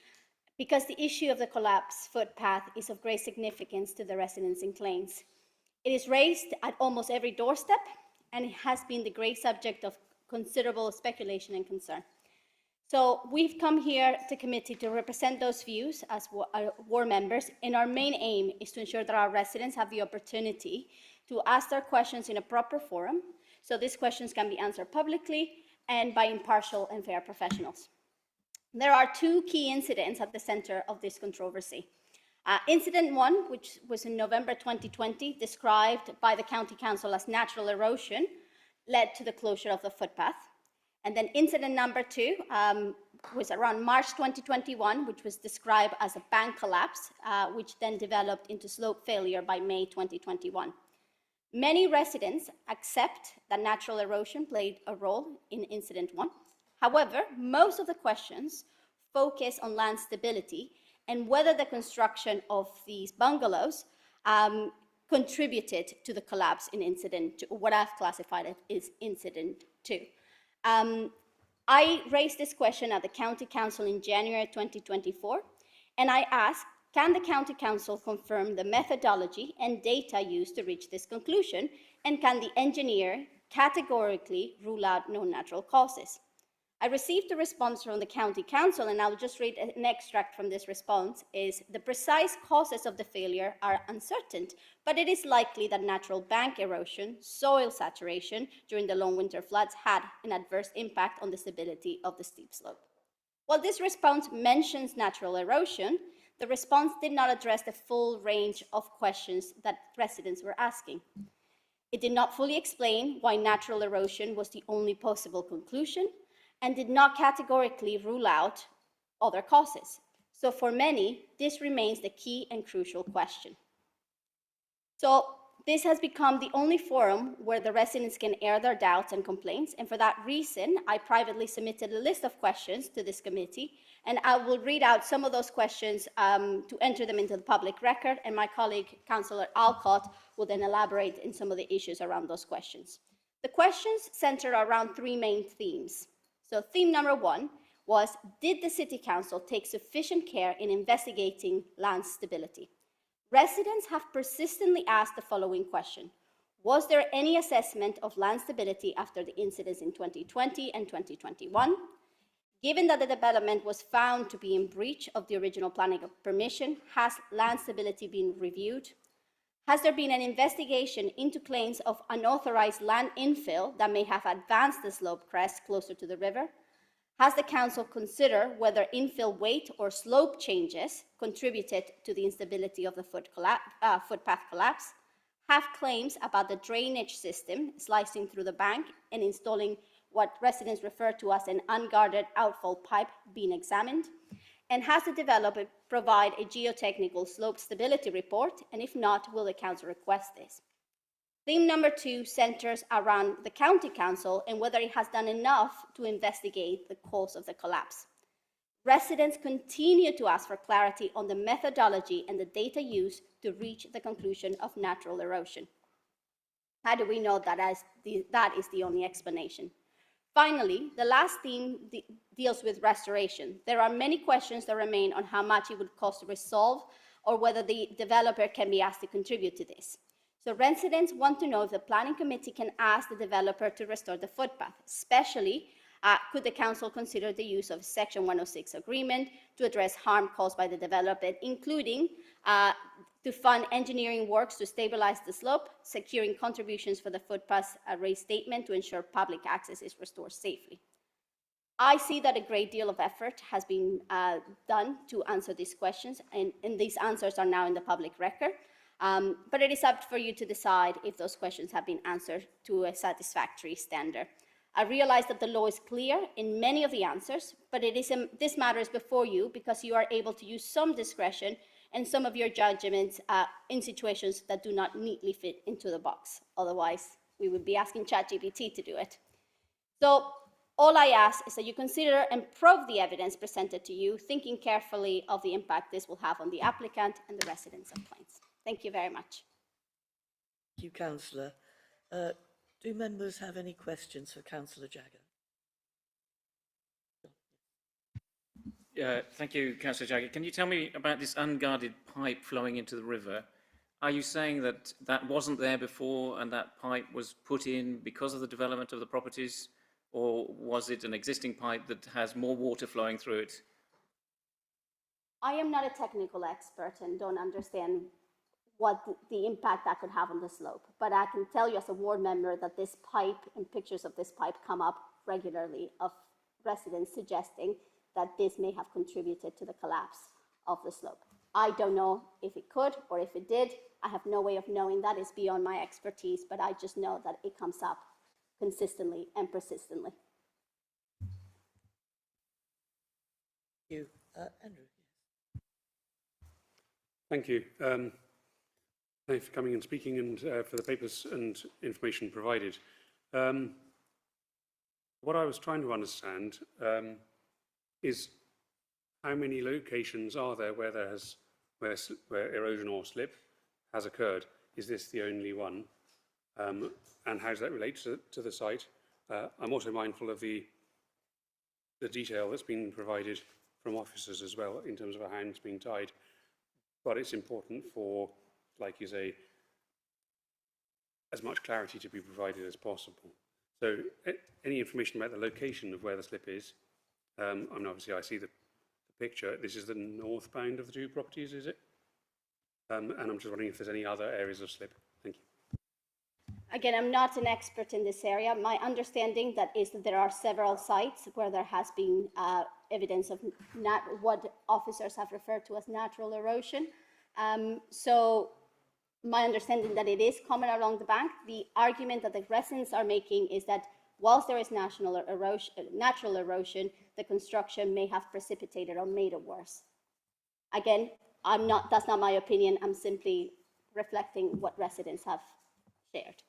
because the issue of the collapsed footpath is of great significance to the residents in Claines. It is raised at almost every doorstep, and it has been the great subject of considerable speculation and concern. So we've come here to committee to represent those views as ward members, and our main aim is to ensure that our residents have the opportunity to ask their questions in a proper forum, so these questions can be answered publicly and by impartial and fair professionals. There are two key incidents at the center of this controversy. Incident 1, which was in November 2020, described by the County Council as natural erosion, led to the closure of the footpath. And then incident number 2 was around March 2021, which was described as a bank collapse, which then developed into slope failure by May 2021. Many residents accept that natural erosion played a role in incident 1. However, most of the questions focus on land stability and whether the construction of these bungalows contributed to the collapse in incident 2, what I've classified as incident 2. I raised this question at the County Council in January 2024, and I asked, can the County Council confirm the methodology and data used to reach this conclusion, and can the engineer categorically rule out no natural causes? I received a response from the County Council, and I'll just read an extract from this response, is the precise causes of the failure are uncertain, but it is likely that natural bank erosion, soil saturation during the long winter floods had an adverse impact on the stability of the steep slope. While this response mentions natural erosion, the response did not address the full range of questions that residents were asking. It did not fully explain why natural erosion was the only possible conclusion, and did not categorically rule out other causes. So for many, this remains the key and crucial question. So this has become the only forum where the residents can air their doubts and complaints, and for that reason, I privately submitted a list of questions to this committee, and I will read out some of those questions to enter them into the public record, and my colleague, Councillor Alcott, will then elaborate in some of the issues around those questions. The questions center around 3 main themes. So theme number 1 was, did the City Council take sufficient care in investigating land stability? Residents have persistently asked the following question. Was there any assessment of land stability after the incidents in 2020 and 2021? Given that the development was found to be in breach of the original planning permission, has land stability been reviewed? Has there been an investigation into claims of unauthorized land infill that may have advanced the slope crest closer to the river? Has the council considered whether infill weight or slope changes contributed to the instability of the footpath collapse? Have claims about the drainage system slicing through the bank and installing what residents refer to as an unguarded outfall pipe been examined? And has the developer provide a geotechnical slope stability report? And if not, will the council request this? Theme number 2 centers around the County Council and whether it has done enough to investigate the cause of the collapse. Residents continue to ask for clarity on the methodology and the data used to reach the conclusion of natural erosion. How do we know that is the only explanation? Finally, the last theme deals with restoration. There are many questions that remain on how much it would cost to resolve or whether the developer can be asked to contribute to this. So residents want to know if the planning committee can ask the developer to restore the footpath, especially could the council consider the use of Section 106 agreement to address harm caused by the developer, including to fund engineering works to stabilize the slope, securing contributions for the footpath restatement to ensure public access is restored safely. I see that a great deal of effort has been done to answer these questions, and these answers are now in the public record. But it is up for you to decide if those questions have been answered to a satisfactory standard. I realize that the law is clear in many of the answers, but this matter is before you because you are able to use some discretion and some of your judgments in situations that do not neatly fit into the box. Otherwise, we would be asking ChatGPT to do it. So all I ask is that you consider and probe the evidence presented to you, thinking carefully of the impact this will have on the applicant and the residents of Plains. Thank you very much. Thank you, Councillor. Do members have any questions for Councillor Jagger? Thank you, Councillor Jagger. Can you tell me about this unguarded pipe flowing into the river? Are you saying that that wasn't there before and that pipe was put in because of the development of the properties? Or was it an existing pipe that has more water flowing through it? I am not a technical expert and don't understand what the impact that could have on the slope. But I can tell you as a ward member that this pipe and pictures of this pipe come up regularly of residents suggesting that this may have contributed to the collapse of the slope. I don't know if it could or if it did. I have no way of knowing that. It's beyond my expertise, but I just know that it comes up consistently and persistently. Thank you. Andrew. Thank you. Thank you for coming and speaking and for the papers and information provided. What I was trying to understand is how many locations are there where where erosion or slip has occurred? Is this the only one? And how does that relate to the site? I'm also mindful of the detail that's been provided from officers as well in terms of how hands being tied. But it's important for, like you say, as much clarity to be provided as possible. So any information about the location of where the slip is, I mean, obviously I see the picture. This is the northbound of the two properties, is it? And I'm just wondering if there's any other areas of slip. Thank you. Again, I'm not an expert in this area. My understanding is that there are several sites where there has been evidence of what officers have referred to as natural erosion. So my understanding that it is common along the bank. The argument that the residents are making is that whilst there is natural erosion, the construction may have precipitated or made it worse. Again, that's not my opinion. I'm simply reflecting what residents have shared.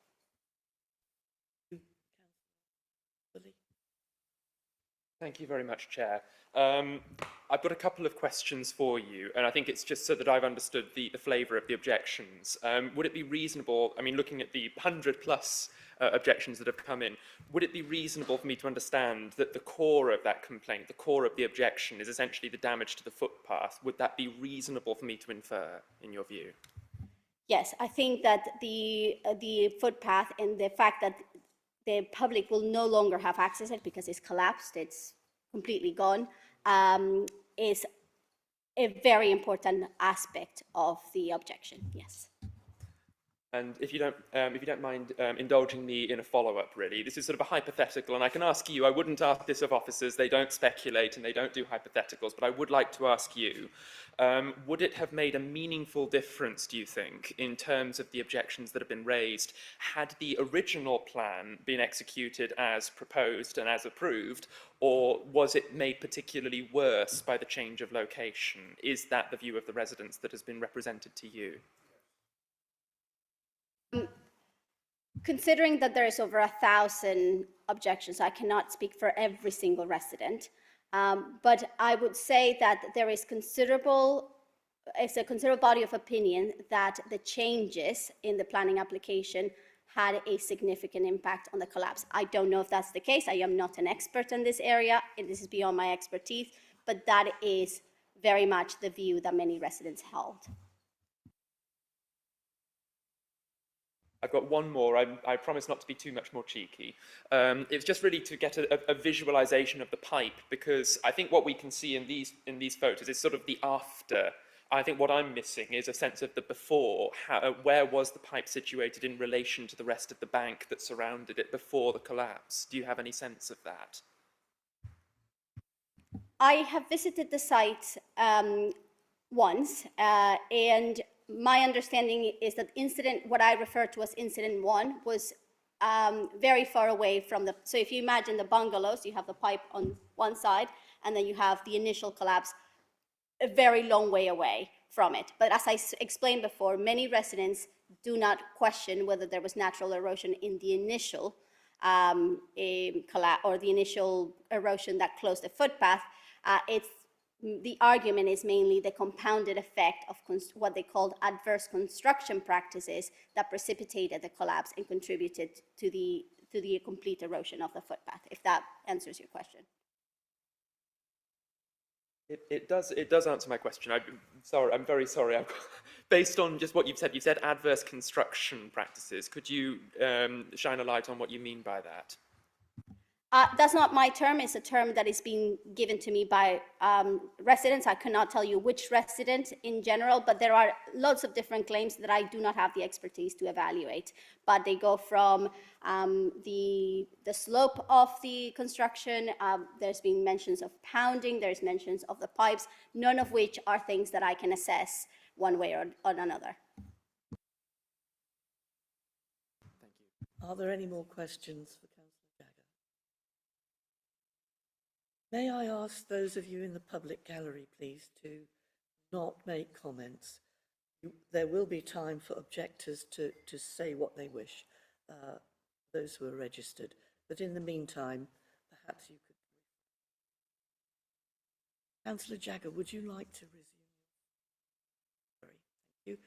Thank you very much, Chair. I've got a couple of questions for you, and I think it's just so that I've understood the flavour of the objections. Would it be reasonable, I mean, looking at the 100+ objections that have come in, would it be reasonable for me to understand that the core of that complaint, the core of the objection, is essentially the damage to the footpath? Would that be reasonable for me to infer, in your view? Yes, I think that the footpath and the fact that the public will no longer have access to it because it's collapsed, it's completely gone, is a very important aspect of the objection, yes. And if you don't mind indulging me in a follow-up, really, this is sort of a hypothetical, and I can ask you, I wouldn't ask this of officers, they don't speculate and they don't do hypotheticals, but I would like to ask you, would it have made a meaningful difference, do you think, in terms of the objections that have been raised, had the original plan been executed as proposed and as approved, or was it made particularly worse by the change of location? Is that the view of the residents that has been represented to you? Considering that there is over 1,000 objections, I cannot speak for every single resident, but I would say that there is a considerable body of opinion that the changes in the planning application had a significant impact on the collapse. I don't know if that's the case. I am not an expert in this area, and this is beyond my expertise, but that is very much the view that many residents held. I've got one more. I promise not to be too much more cheeky. It's just really to get a visualization of the pipe, because I think what we can see in these photos is sort of the after I think what I'm missing is a sense of the before. Where was the pipe situated in relation to the rest of the bank that surrounded it before the collapse? Do you have any sense of that? I have visited the site once, and my understanding is that what I refer to as incident 1, was very far away from the, so if you imagine the bungalows, you have the pipe on one side, and then you have the initial collapse a very long way away from it. But as I explained before, many residents do not question whether there was natural erosion in the initial collapse or the initial erosion that closed the footpath. The argument is mainly the compounded effect of what they called adverse construction practices that precipitated the collapse and contributed to the complete erosion of the footpath, if that answers your question. It does answer my question. I'm very sorry. Based on just what you've said adverse construction practices. Could you shine a light on what you mean by that? That's not my term. It's a term that is being given to me by residents. I cannot tell you which resident in general, but there are lots of different claims that I do not have the expertise to evaluate. But they go from the slope of the construction. There's been mentions of pounding. There's mentions of the pipes, none of which are things that I can assess one way or another. Thank you. Are there any more questions for Councillor Jagger? May I ask those of you in the public gallery, please, to not make comments. There will be time for objectors to say what they wish, those who are registered. But in the meantime, perhaps you could. Councillor Jagger, would you like to resume? Thank you.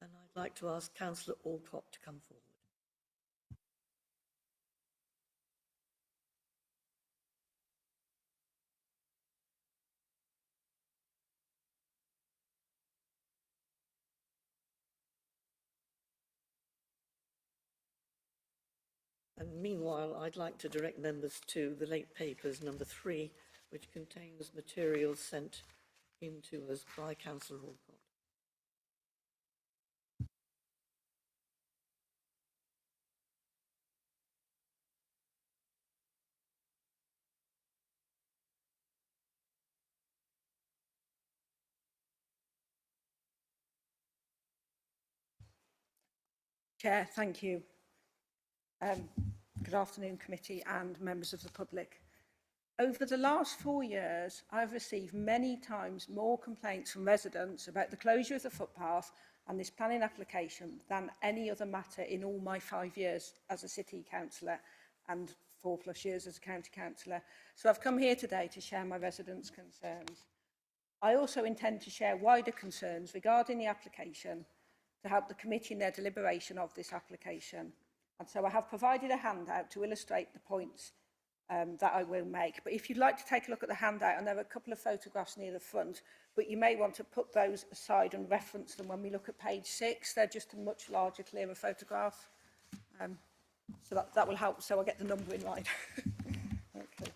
And I'd like to ask Councillor Alcott to come forward. And meanwhile, I'd like to direct members to the late papers number 3, which contains materials sent in to us by Councillor Alcott. Chair, thank you. Good afternoon, committee and members of the public. Over the last 4 years, I've received many times more complaints from residents about the closure of the footpath and this planning application than any other matter in all my 5 years as a city councillor and 4+ years as a county councillor. So I've come here today to share my residents' concerns. I also intend to share wider concerns regarding the application to help the committee in their deliberation of this application. And so I have provided a handout to illustrate the points that I will make. But if you'd like to take a look at the handout, and there are a couple of photographs near the front, but you may want to put those aside and reference them when we look at page 6. They're just a much larger, clearer photograph. So that will help, so I get the numbering right. Okay.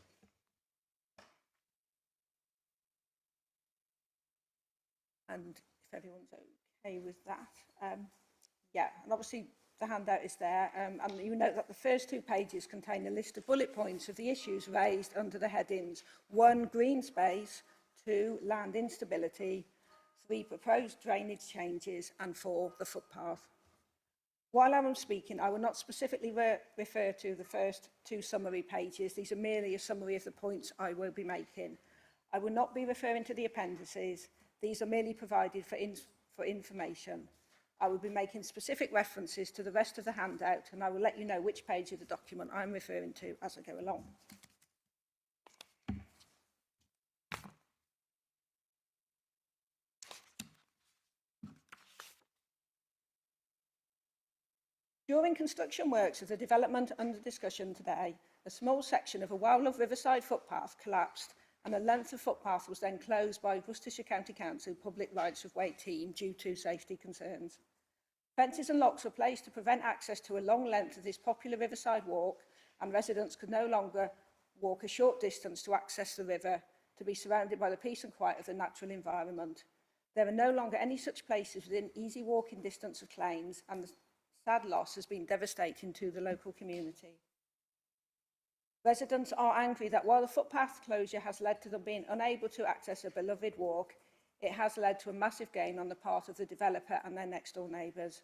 And if everyone's okay with that. Yeah, and obviously the handout is there, and you note that the first 2 pages contain a list of bullet points of the issues raised under the headings 1, green space, 2, land instability, 3, proposed drainage changes, and 4, the footpath. While I am speaking, I will not specifically refer to the first 2 summary pages. These are merely a summary of the points I will be making. I will not be referring to the appendices. These are merely provided for information. I will be making specific references to the rest of the handout, and I will let you know which page of the document I'm referring to as I go along. During construction works of the development under discussion today, a small section of a well-loved riverside footpath collapsed, and a length of footpath was then closed by Worcestershire County Council Public Rights of Way team due to safety concerns. Fences and locks were placed to prevent access to a long length of this popular riverside walk, and residents could no longer walk a short distance to access the river, to be surrounded by the peace and quiet of the natural environment. There are no longer any such places within easy walking distance of claims, and the sad loss has been devastating to the local community. Residents are angry that while the footpath closure has led to them being unable to access a beloved walk, it has led to a massive gain on the part of the developer and their next door neighbours.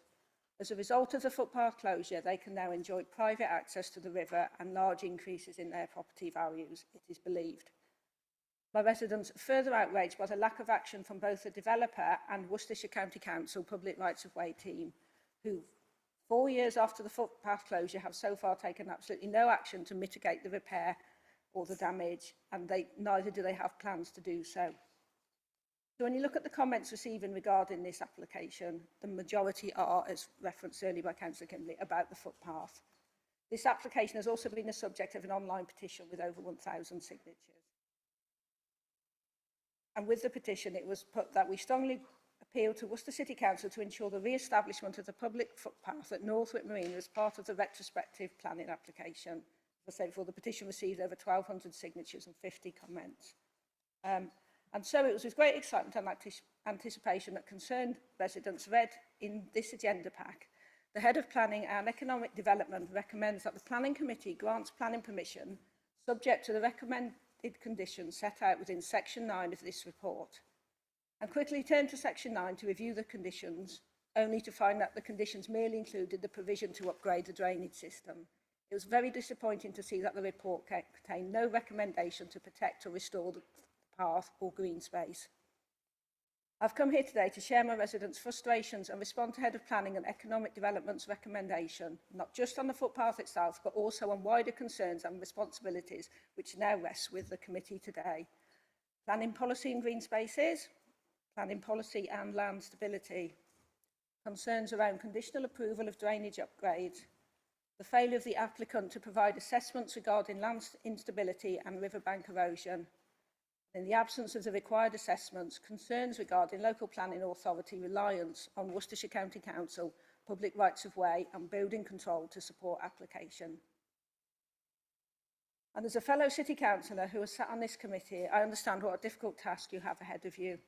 As a result of the footpath closure, they can now enjoy private access to the river and large increases in their property values, it is believed. My residents are further outraged by the lack of action from both the developer and Worcestershire County Council Public Rights of Way team, who 4 years after the footpath closure have so far taken absolutely no action to mitigate the repair or the damage, and neither do they have plans to do so. So when you look at the comments received regarding this application, the majority are, as referenced earlier by Councillor Kimberley, about the footpath. This application has also been the subject of an online petition with over 1,000 signatures. And with the petition, it was put that we strongly appeal to Worcester City Council to ensure the re-establishment of the public footpath at Northwick Marina as part of the retrospective planning application. As I said before, the petition received over 1,200 signatures and 50 comments. And so it was with great excitement and anticipation that concerned residents read in this agenda pack. The Head of Planning and Economic Development recommends that the Planning Committee grants planning permission subject to the recommended conditions set out within Section 9 of this report. And quickly turn to Section 9 to review the conditions, only to find that the conditions merely included the provision to upgrade the drainage system. It was very disappointing to see that the report contained no recommendation to protect or restore the path or green space. I've come here today to share my residents' frustrations and respond to Head of Planning and Economic Development's recommendation, not just on the footpath itself, but also on wider concerns and responsibilities which now rest with the committee today. Planning policy and green spaces, planning policy and land stability, concerns around conditional approval of drainage upgrades, the failure of the applicant to provide assessments regarding land instability and riverbank erosion. In the absence of the required assessments, concerns regarding local planning authority reliance on Worcestershire County Council, public rights of way and building control to support application. And as a fellow City Councillor who has sat on this committee, I understand what a difficult task you have ahead of you.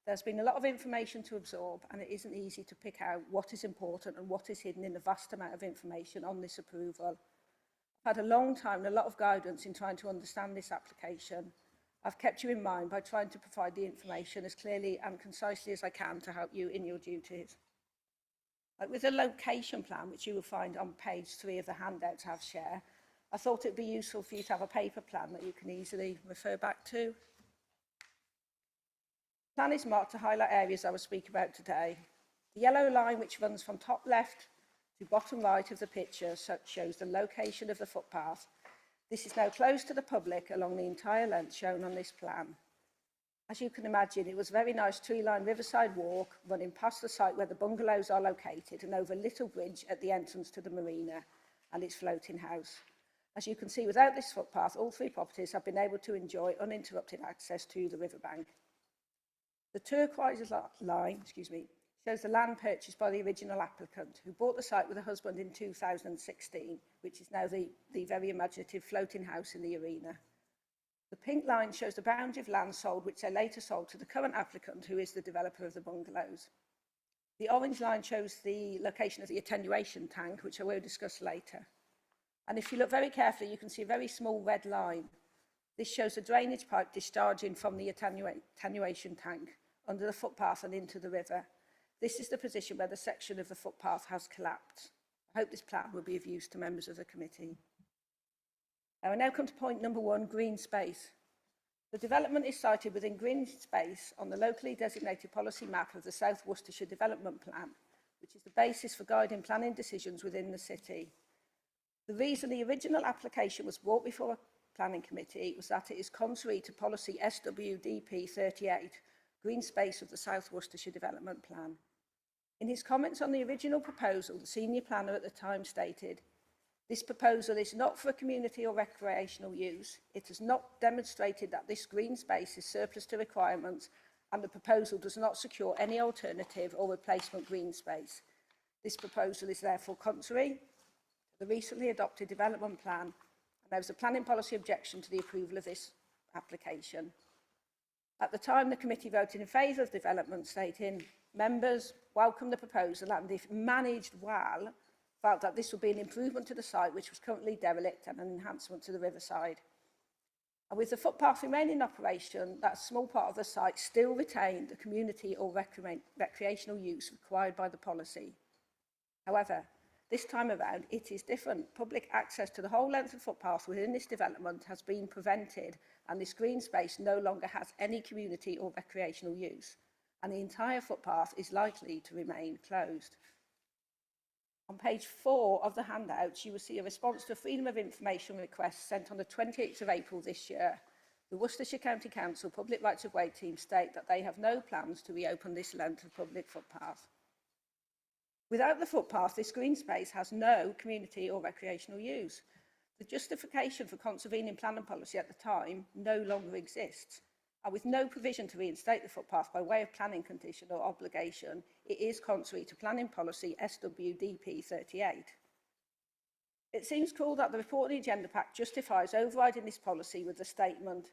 There's been a lot of information to absorb, and it isn't easy to pick out what is important and what is hidden in the vast amount of information on this approval. I've had a long time and a lot of guidance in trying to understand this application. I've kept you in mind by trying to provide the information as clearly and concisely as I can to help you in your duties. Like with the location plan, which you will find on page 3 of the handouts I have share, I thought it would be useful for you to have a paper plan that you can easily refer back to. The plan is marked to highlight areas I will speak about today. The yellow line, which runs from top left to bottom right of the picture, shows the location of the footpath. This is now closed to the public along the entire length shown on this plan. As you can imagine, it was a very nice tree-lined riverside walk running past the site where the bungalows are located and over a little bridge at the entrance to the marina and its floating house. As you can see, without this footpath, all 3 properties have been able to enjoy uninterrupted access to the riverbank. The turquoise line, shows the land purchased by the original applicant, who bought the site with her husband in 2016, which is now the very imaginative floating house in the arena. The pink line shows the boundary of land sold, which they later sold to the current applicant, who is the developer of the bungalows. The orange line shows the location of the attenuation tank, which I will discuss later. And if you look very carefully, you can see a very small red line. This shows the drainage pipe discharging from the attenuation tank under the footpath and into the river. This is the position where the section of the footpath has collapsed. I hope this plan will be of use to members of the committee. I now come to point number 1, green space. The development is sited within green space on the locally designated policy map of the South Worcestershire Development Plan, which is the basis for guiding planning decisions within the city. The reason the original application was brought before a planning committee was that it is contrary to policy SWDP 38, green space of the South Worcestershire Development Plan. In his comments on the original proposal, the senior planner at the time stated, "This proposal is not for a community or recreational use. It has not demonstrated that this green space is surplus to requirements, and the proposal does not secure any alternative or replacement green space. This proposal is therefore contrary to the recently adopted development plan, and there was a planning policy objection to the approval of this application." At the time, the committee voted in favour of development, stating, members welcome the proposal and, if managed well, felt that this would be an improvement to the site, which was currently derelict, and an enhancement to the riverside. And with the footpath remaining in operation, that small part of the site still retained the community or recreational use required by the policy. However, this time around, it is different. Public access to the whole length of footpath within this development has been prevented, and this green space no longer has any community or recreational use, and the entire footpath is likely to remain closed. On page 4 of the handouts, you will see a response to a Freedom of Information request sent on the 28th of April this year. The Worcestershire County Council Public Rights of Way team state that they have no plans to reopen this length of public footpath. Without the footpath, this green space has no community or recreational use. The justification for contravening planning policy at the time no longer exists. And with no provision to reinstate the footpath by way of planning condition or obligation, it is contrary to planning policy SWDP 38. It seems cruel that the report in the Agenda Pack justifies overriding this policy with the statement,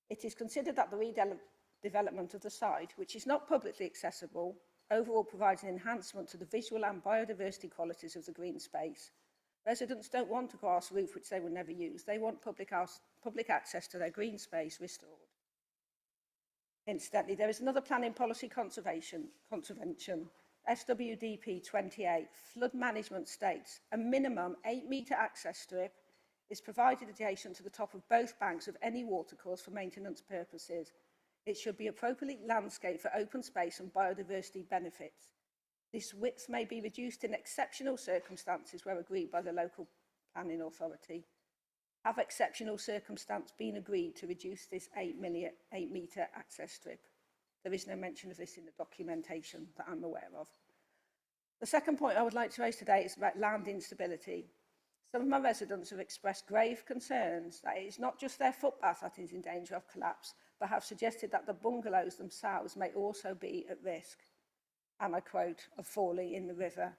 it is considered that the redevelopment of the site, which is not publicly accessible, overall provides an enhancement to the visual and biodiversity qualities of the green space. Residents don't want a grass roof which they will never use. They want public access to their green space restored. Incidentally, there is another planning policy contravention, SWDP 28. Flood management states a minimum 8-metre access strip is provided adjacent to the top of both banks of any watercourse for maintenance purposes. It should be appropriately landscaped for open space and biodiversity benefits. This width may be reduced in exceptional circumstances where agreed by the local planning authority. Have exceptional circumstances been agreed to reduce this 8-metre access strip? There is no mention of this in the documentation that I'm aware of. The second point I would like to raise today is about land instability. Some of my residents have expressed grave concerns that it is not just their footpath that is in danger of collapse, but have suggested that the bungalows themselves may also be at risk, and I quote, of falling in the river.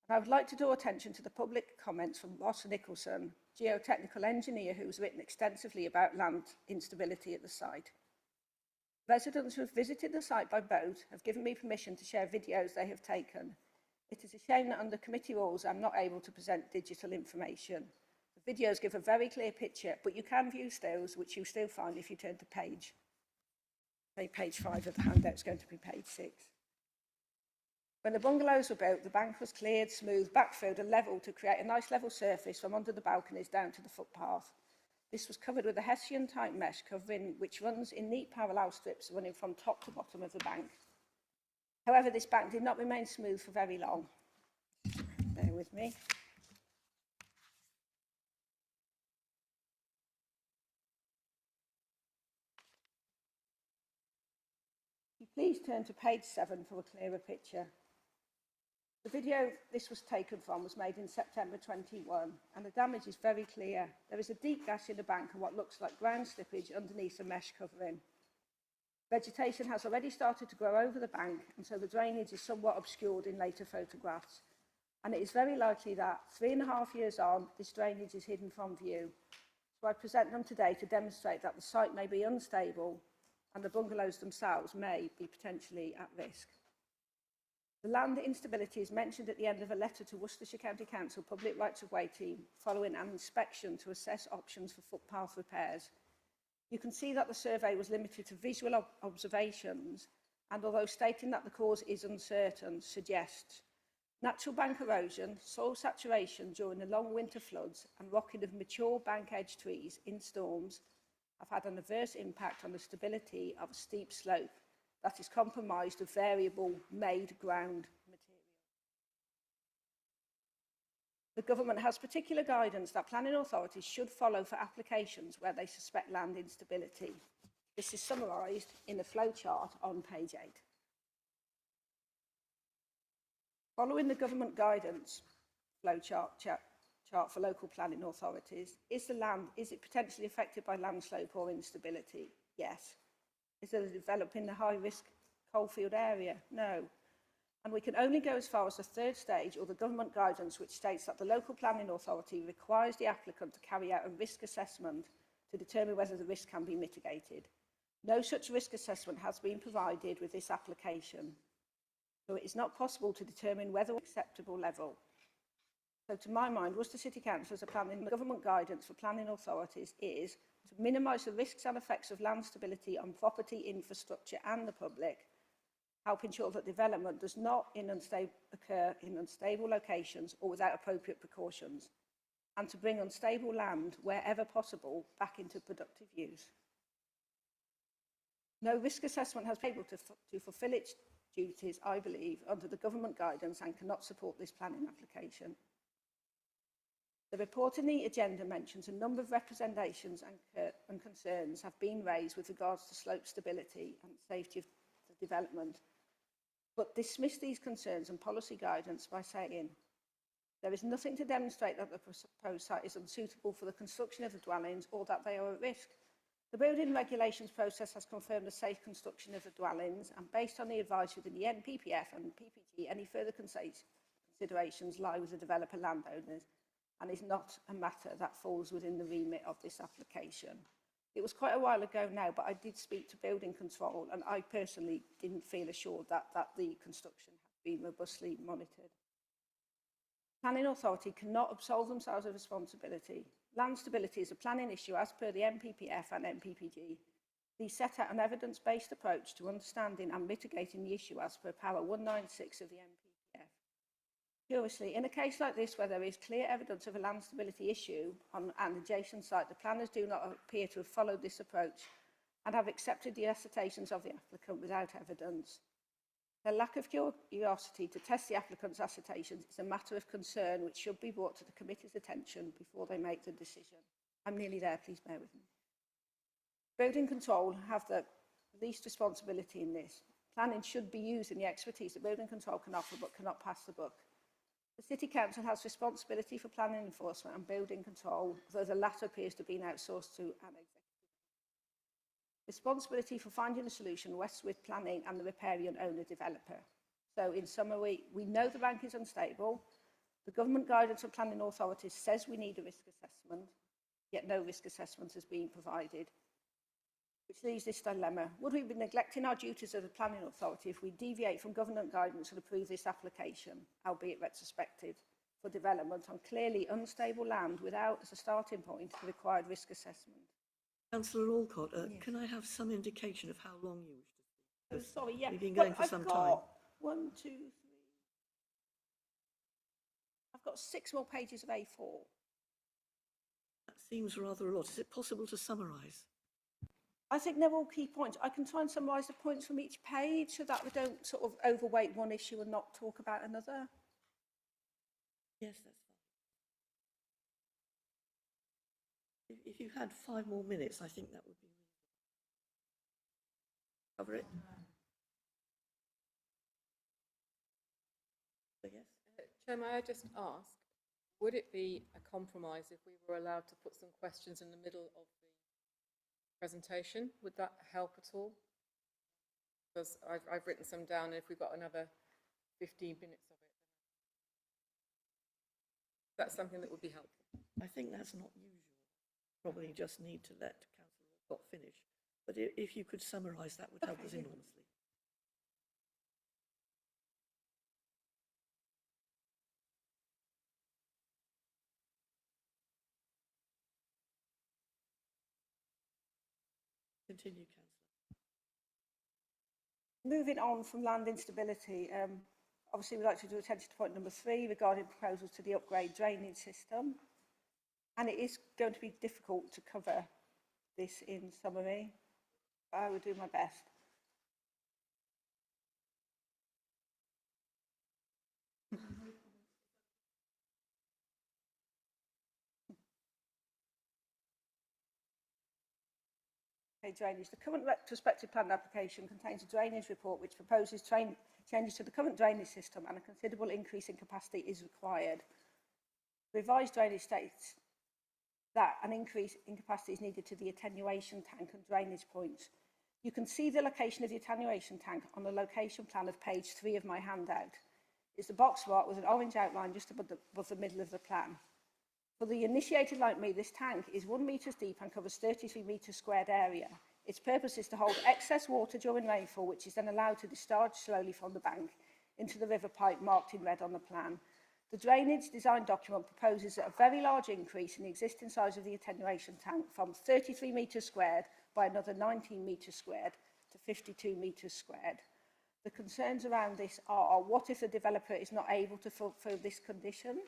And I would like to draw attention to the public comments from Ross Nicholson, geotechnical engineer who has written extensively about land instability at the site. Residents who have visited the site by boat have given me permission to share videos they have taken. It is a shame that under committee rules I'm not able to present digital information. The videos give a very clear picture, but you can view stills, which you still find if you turn to page 5 of the handout. It's going to be page 6. When the bungalows were built, the bank was cleared, smoothed, backfilled and levelled to create a nice level surface from under the balconies down to the footpath. This was covered with a Hessian-type mesh covering which runs in neat parallel strips running from top to bottom of the bank. However, this bank did not remain smooth for very long. Bear with me. Please turn to page 7 for a clearer picture. The video this was taken from was made in September 21, and the damage is very clear. There is a deep gash in the bank and what looks like ground slippage underneath the mesh covering. Vegetation has already started to grow over the bank, and so the drainage is somewhat obscured in later photographs. And it is very likely that 3.5 years on, this drainage is hidden from view. So I present them today to demonstrate that the site may be unstable and the bungalows themselves may be potentially at risk. The land instability is mentioned at the end of a letter to Worcestershire County Council Public Rights of Way team following an inspection to assess options for footpath repairs. You can see that the survey was limited to visual observations, and although stating that the cause is uncertain, suggests natural bank erosion, soil saturation during the long winter floods and rocking of mature bank edge trees in storms have had an adverse impact on the stability of a steep slope that is compromised of variable made ground material. The government has particular guidance that planning authorities should follow for applications where they suspect land instability. This is summarised in the flowchart on page 8. Following the government guidance flowchart chart for local planning authorities, is it potentially affected by landslope or instability? Yes. Is there a developing the high-risk coalfield area? No. And we can only go as far as the third stage or the government guidance which states that the local planning authority requires the applicant to carry out a risk assessment to determine whether the risk can be mitigated. No such risk assessment has been provided with this application, so it is not possible to determine whether acceptable level. So to my mind, Worcester City Council's planning government guidance for planning authorities is to minimise the risks and effects of land stability on property, infrastructure and the public, help ensure that development does not occur in unstable locations or without appropriate precautions, and to bring unstable land, wherever possible, back into productive use. No risk assessment has been able to fulfil its duties, I believe, under the government guidance and cannot support this planning application. The report in the agenda mentions a number of representations and concerns have been raised with regards to slope stability and safety of the development, but dismiss these concerns and policy guidance by saying there is nothing to demonstrate that the proposed site is unsuitable for the construction of the dwellings or that they are at risk. The building regulations process has confirmed the safe construction of the dwellings, and based on the advice within the NPPF and PPG, any further considerations lie with the developer landowners and is not a matter that falls within the remit of this application. It was quite a while ago now, but I did speak to building control, and I personally didn't feel assured that the construction had been robustly monitored. Planning authority cannot absolve themselves of responsibility. Land stability is a planning issue as per the NPPF and NPPG. These set out an evidence-based approach to understanding and mitigating the issue as per Para 196 of the NPPF. Curiously, in a case like this where there is clear evidence of a land stability issue on an adjacent site, the planners do not appear to have followed this approach and have accepted the assertions of the applicant without evidence. Their lack of curiosity to test the applicant's assertions is a matter of concern which should be brought to the committee's attention before they make the decision. I'm nearly there, please bear with me. Building control have the least responsibility in this. Planning should be using the expertise that building control can offer but cannot pass the buck. The City Council has responsibility for planning enforcement and building control, though the latter appears to have been outsourced to an executive. Responsibility for finding a solution rests with planning and the riparian owner developer. So in summary, we know the bank is unstable. The government guidance for planning authorities says we need a risk assessment, yet no risk assessment has been provided, which leaves this dilemma. Would we be neglecting our duties as a planning authority if we deviate from government guidance and approve this application, albeit retrospective, for development on clearly unstable land without, as a starting point, the required risk assessment? Councillor Alcott, Yes. can I have some indication of how long you wish to speak? Oh, sorry, yeah. We've been going for some time. I've got 6 more pages of A4. That seems rather a lot. Is it possible to summarise? I think they're all key points. I can try and summarise the points from each page so that we don't sort of overweight one issue and not talk about another. Yes, that's fine. If you had 5 more minutes, I think that would be cover it. So yes. Chair, may I just ask, would it be a compromise if we were allowed to put some questions in the middle of the presentation? Would that help at all? Because I've written some down, and if we've got another 15 minutes of it, that's something that would be helpful. I think that's not usual. Probably just need to let Councillor Alcott finish. But if you could summarise, that would help us enormously. Continue, Councillor. Moving on from land instability, obviously we'd like to draw attention to point number 3 regarding proposals to the upgrade drainage system. And it is going to be difficult to cover this in summary. I will do my best. Okay, drainage. The current retrospective plan application contains a drainage report which proposes changes to the current drainage system, and a considerable increase in capacity is required. The revised drainage states that an increase in capacity is needed to the attenuation tank and drainage points. You can see the location of the attenuation tank on the location plan of page 3 of my handout. It's the box mark with an orange outline just above the middle of the plan. For the initiated like me, this tank is 1 metre deep and covers 33 metres squared area. Its purpose is to hold excess water during rainfall, which is then allowed to discharge slowly from the bank into the river pipe marked in red on the plan. The drainage design document proposes a very large increase in the existing size of the attenuation tank from 33 metres squared by another 19 metres squared to 52 metres squared. The concerns around this are, what if the developer is not able to fulfil this condition?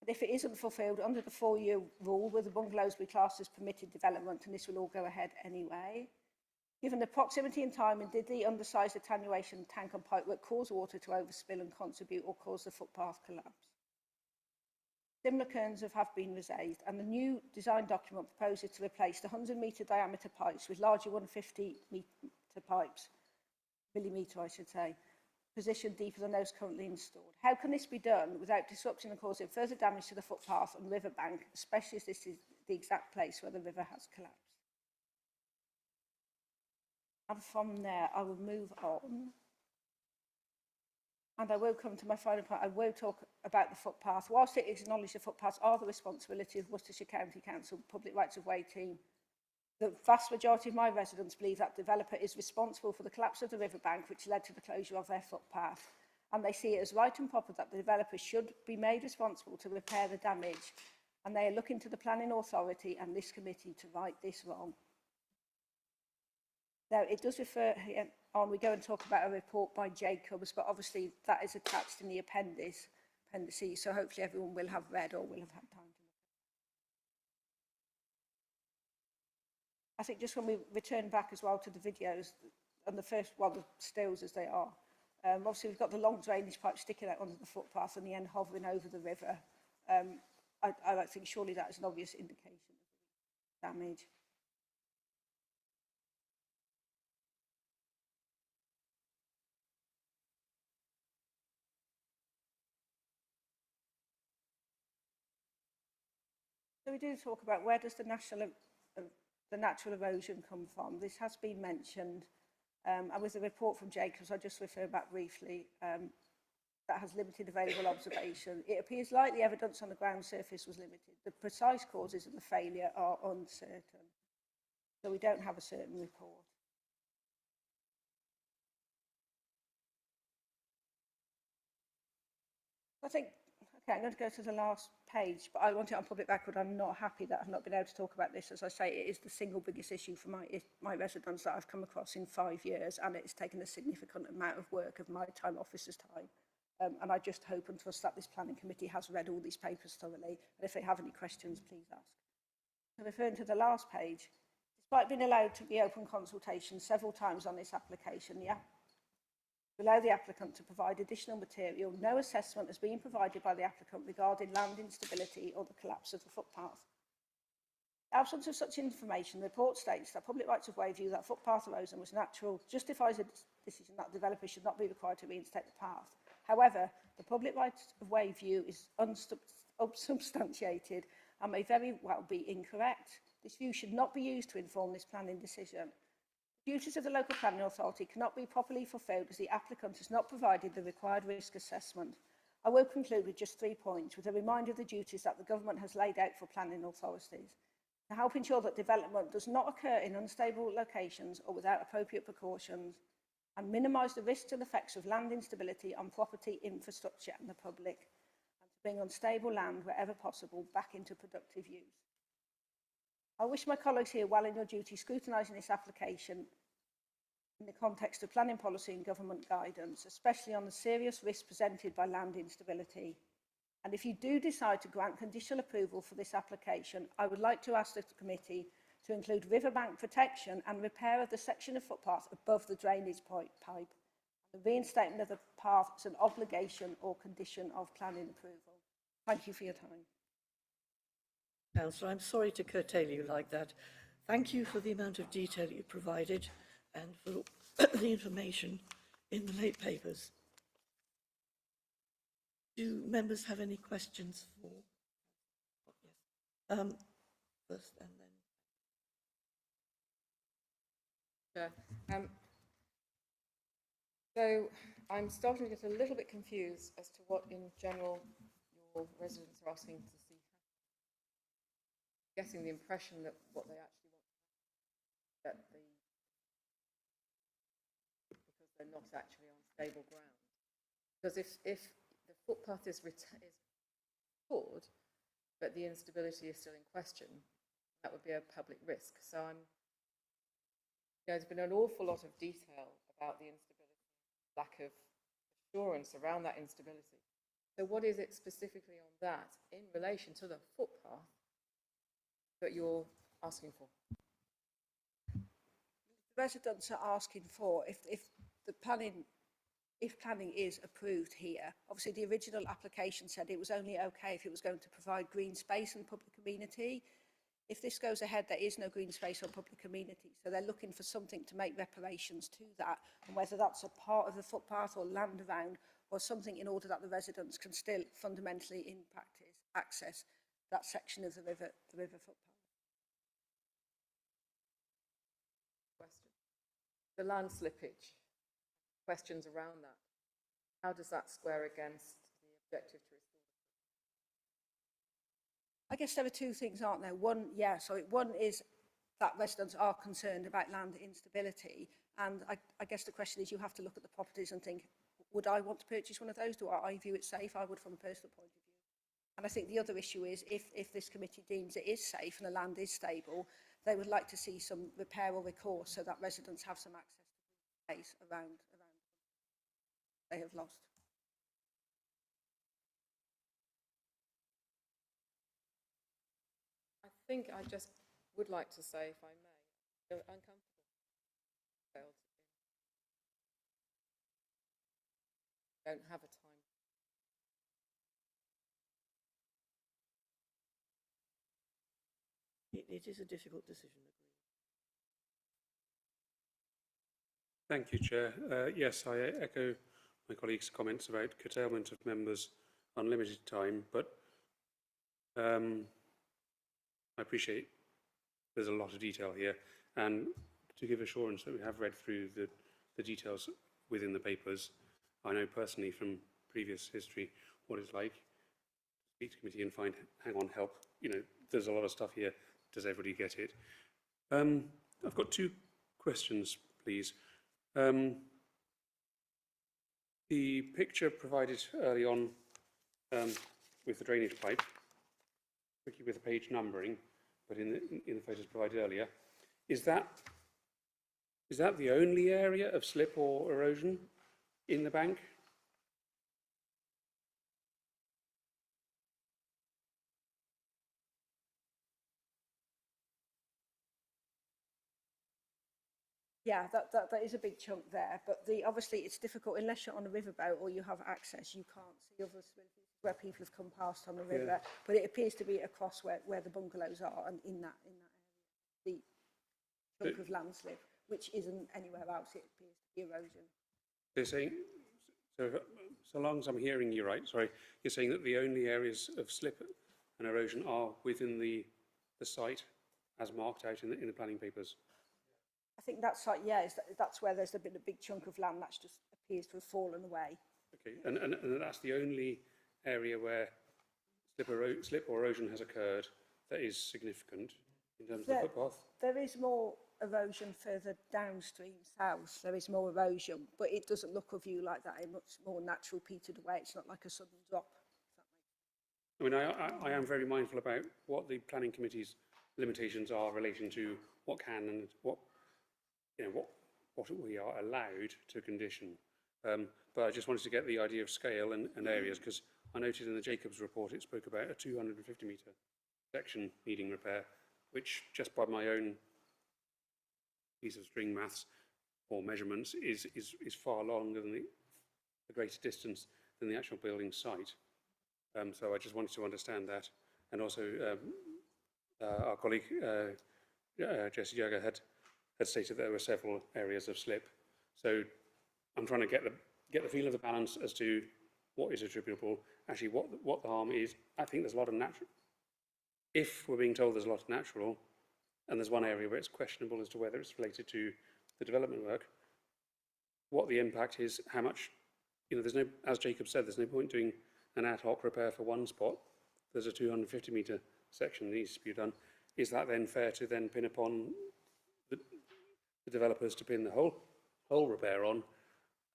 And if it isn't fulfilled, under the 4-year rule, will the bungalows be classed as permitted development, and this will all go ahead anyway? Given the proximity and timing, did the undersized attenuation tank and pipework cause water to overspill and contribute or cause the footpath collapse? Similar concerns have been raised, and the new design document proposes to replace the 100-metre diameter pipes with larger 150-metre pipes, millimetre I should say, positioned deeper than those currently installed. How can this be done without disrupting and causing further damage to the footpath and riverbank, especially as this is the exact place where the river has collapsed? And from there, I will move on. And I will come to my final point. I will talk about the footpath. Whilst it is acknowledged the footpaths are the responsibility of Worcestershire County Council Public Rights of Way team, the vast majority of my residents believe that the developer is responsible for the collapse of the riverbank, which led to the closure of their footpath. And they see it as right and proper that the developer should be made responsible to repair the damage. And they are looking to the planning authority and this committee to right this wrong. Now, it does refer on, we go and talk about a report by Jacobs, but obviously that is attached in the appendices, so hopefully everyone will have read or will have had time to look. I think just when we return back as well to the videos, and the first one, the stills as they are, obviously we've got the long drainage pipe sticking out onto the footpath and the end hovering over the river. I think surely that is an obvious indication of damage. So we do talk about where does the natural erosion come from. This has been mentioned, and with the report from Jacobs, I'll just refer back briefly, that has limited available observation. It appears likely evidence on the ground surface was limited. The precise causes of the failure are uncertain, so we don't have a certain report. I think, okay, I'm going to go to the last page, but I want it on public record. I'm not happy that I've not been able to talk about this. As I say, it is the single biggest issue for my residents that I've come across in 5 years, and it's taken a significant amount of work of my time, officers' time. And I just hope and trust that this planning committee has read all these papers thoroughly, and if they have any questions, please ask. So referring to the last page, despite being allowed to reopen consultation several times on this application, allow the applicant to provide additional material, no assessment has been provided by the applicant regarding land instability or the collapse of the footpath. In the absence of such information, the report states that Public Rights of Way view that footpath erosion was natural, justifies a decision that the developer should not be required to reinstate the path. However, the Public Rights of Way view is unsubstantiated and may very well be incorrect. This view should not be used to inform this planning decision. The duties of the local planning authority cannot be properly fulfilled as the applicant has not provided the required risk assessment. I will conclude with just 3 points, with a reminder of the duties that the government has laid out for planning authorities to help ensure that development does not occur in unstable locations or without appropriate precautions, and minimise the risks and effects of land instability on property, infrastructure and the public, and to bring unstable land wherever possible back into productive use. I wish my colleagues here well in your duty scrutinising this application in the context of planning policy and government guidance, especially on the serious risks presented by land instability. And if you do decide to grant conditional approval for this application, I would like to ask the committee to include riverbank protection and repair of the section of footpath above the drainage pipe, and the reinstatement of the path as an obligation or condition of planning approval. Thank you for your time. Councillor, I'm sorry to curtail you like that. Thank you for the amount of detail you provided and for the information in the late papers. Do members have any questions for? Yes. First and then. Sure. So I'm starting to get a little bit confused as to what in general your residents are asking to see. Getting the impression that what they actually want not actually on stable ground. Because if the footpath is restored, but the instability is still in question, that would be a public risk. So there's been an awful lot of detail about the instability, lack of assurance around that instability. So what is it specifically on that in relation to the footpath that you're asking for? The residents are asking for, if planning is approved here, obviously the original application said it was only okay if it was going to provide green space and public amenity. If this goes ahead, there is no green space or public amenity, so they're looking for something to make reparations to that, and whether that's a part of the footpath or land around, or something in order that the residents can still fundamentally in practice access that section of the river footpath. Question. The land slippage, questions around that. How does that square against the objective to restore? I guess there are two things, aren't there? One is that residents are concerned about land instability, and I guess the question is, you have to look at the properties and think, would I want to purchase one of those? Do I view it safe? I would from a personal point of view. And I think the other issue is, if this committee deems it is safe and the land is stable, they would like to see some repair or recourse so that residents have some access to space around they have lost. I think I just would like to say, if I may, I feel uncomfortable. Don't have a time. It is a difficult decision. Thank you, Chair. Yes, I echo my colleagues' comments about curtailment of members' unlimited time, but I appreciate there's a lot of detail here, and to give assurance that we have read through the details within the papers. I know personally from previous history what it's like to speak to committee and find, hang on, help. You know, there's a lot of stuff here. Does everybody get it? I've got two questions, please. The picture provided early on with the drainage pipe, tricky with the page numbering, but in the photos provided earlier, is that the only area of slip or erosion in the bank? Yeah, that is a big chunk there, but obviously it's difficult unless you're on a riverboat or you have access. You can't see other where people have come past on the river, yeah. But it appears to be across where the bungalows are, and in that area, the chunk of landslip, which isn't anywhere else. It appears to be erosion. They're saying, so long as I'm hearing you right, sorry, you're saying that the only areas of slip and erosion are within the site as marked out in the planning papers? I think that's like, yeah, that's where there's been a big chunk of land that just appears to have fallen away. Okay, and that's the only area where slip or erosion has occurred that is significant in terms of the footpath? There is more erosion further downstream south. There is more erosion, but it doesn't look of you like that. It's much more natural petered away. It's not like a sudden drop. I mean, I am very mindful about what the planning committee's limitations are relating to what can and what we are allowed to condition. But I just wanted to get the idea of scale and areas, because I noted in the Jacobs report it spoke about a 250 metre section needing repair, which just by my own piece of string maths or measurements is far longer than the greater distance than the actual building site. So I just wanted to understand that. And also our colleague Jesse Jagger had stated there were several areas of slip. So I'm trying to get the feel of the balance as to what is attributable, actually what the harm is. I think there's a lot of natural. If we're being told there's a lot of natural, and there's one area where it's questionable as to whether it's related to the development work, what the impact is, how much, there's no, as Jacob said, there's no point doing an ad hoc repair for one spot. There's a 250 metre section that needs to be done. Is that then fair to then pin upon the developers to pin the whole repair on,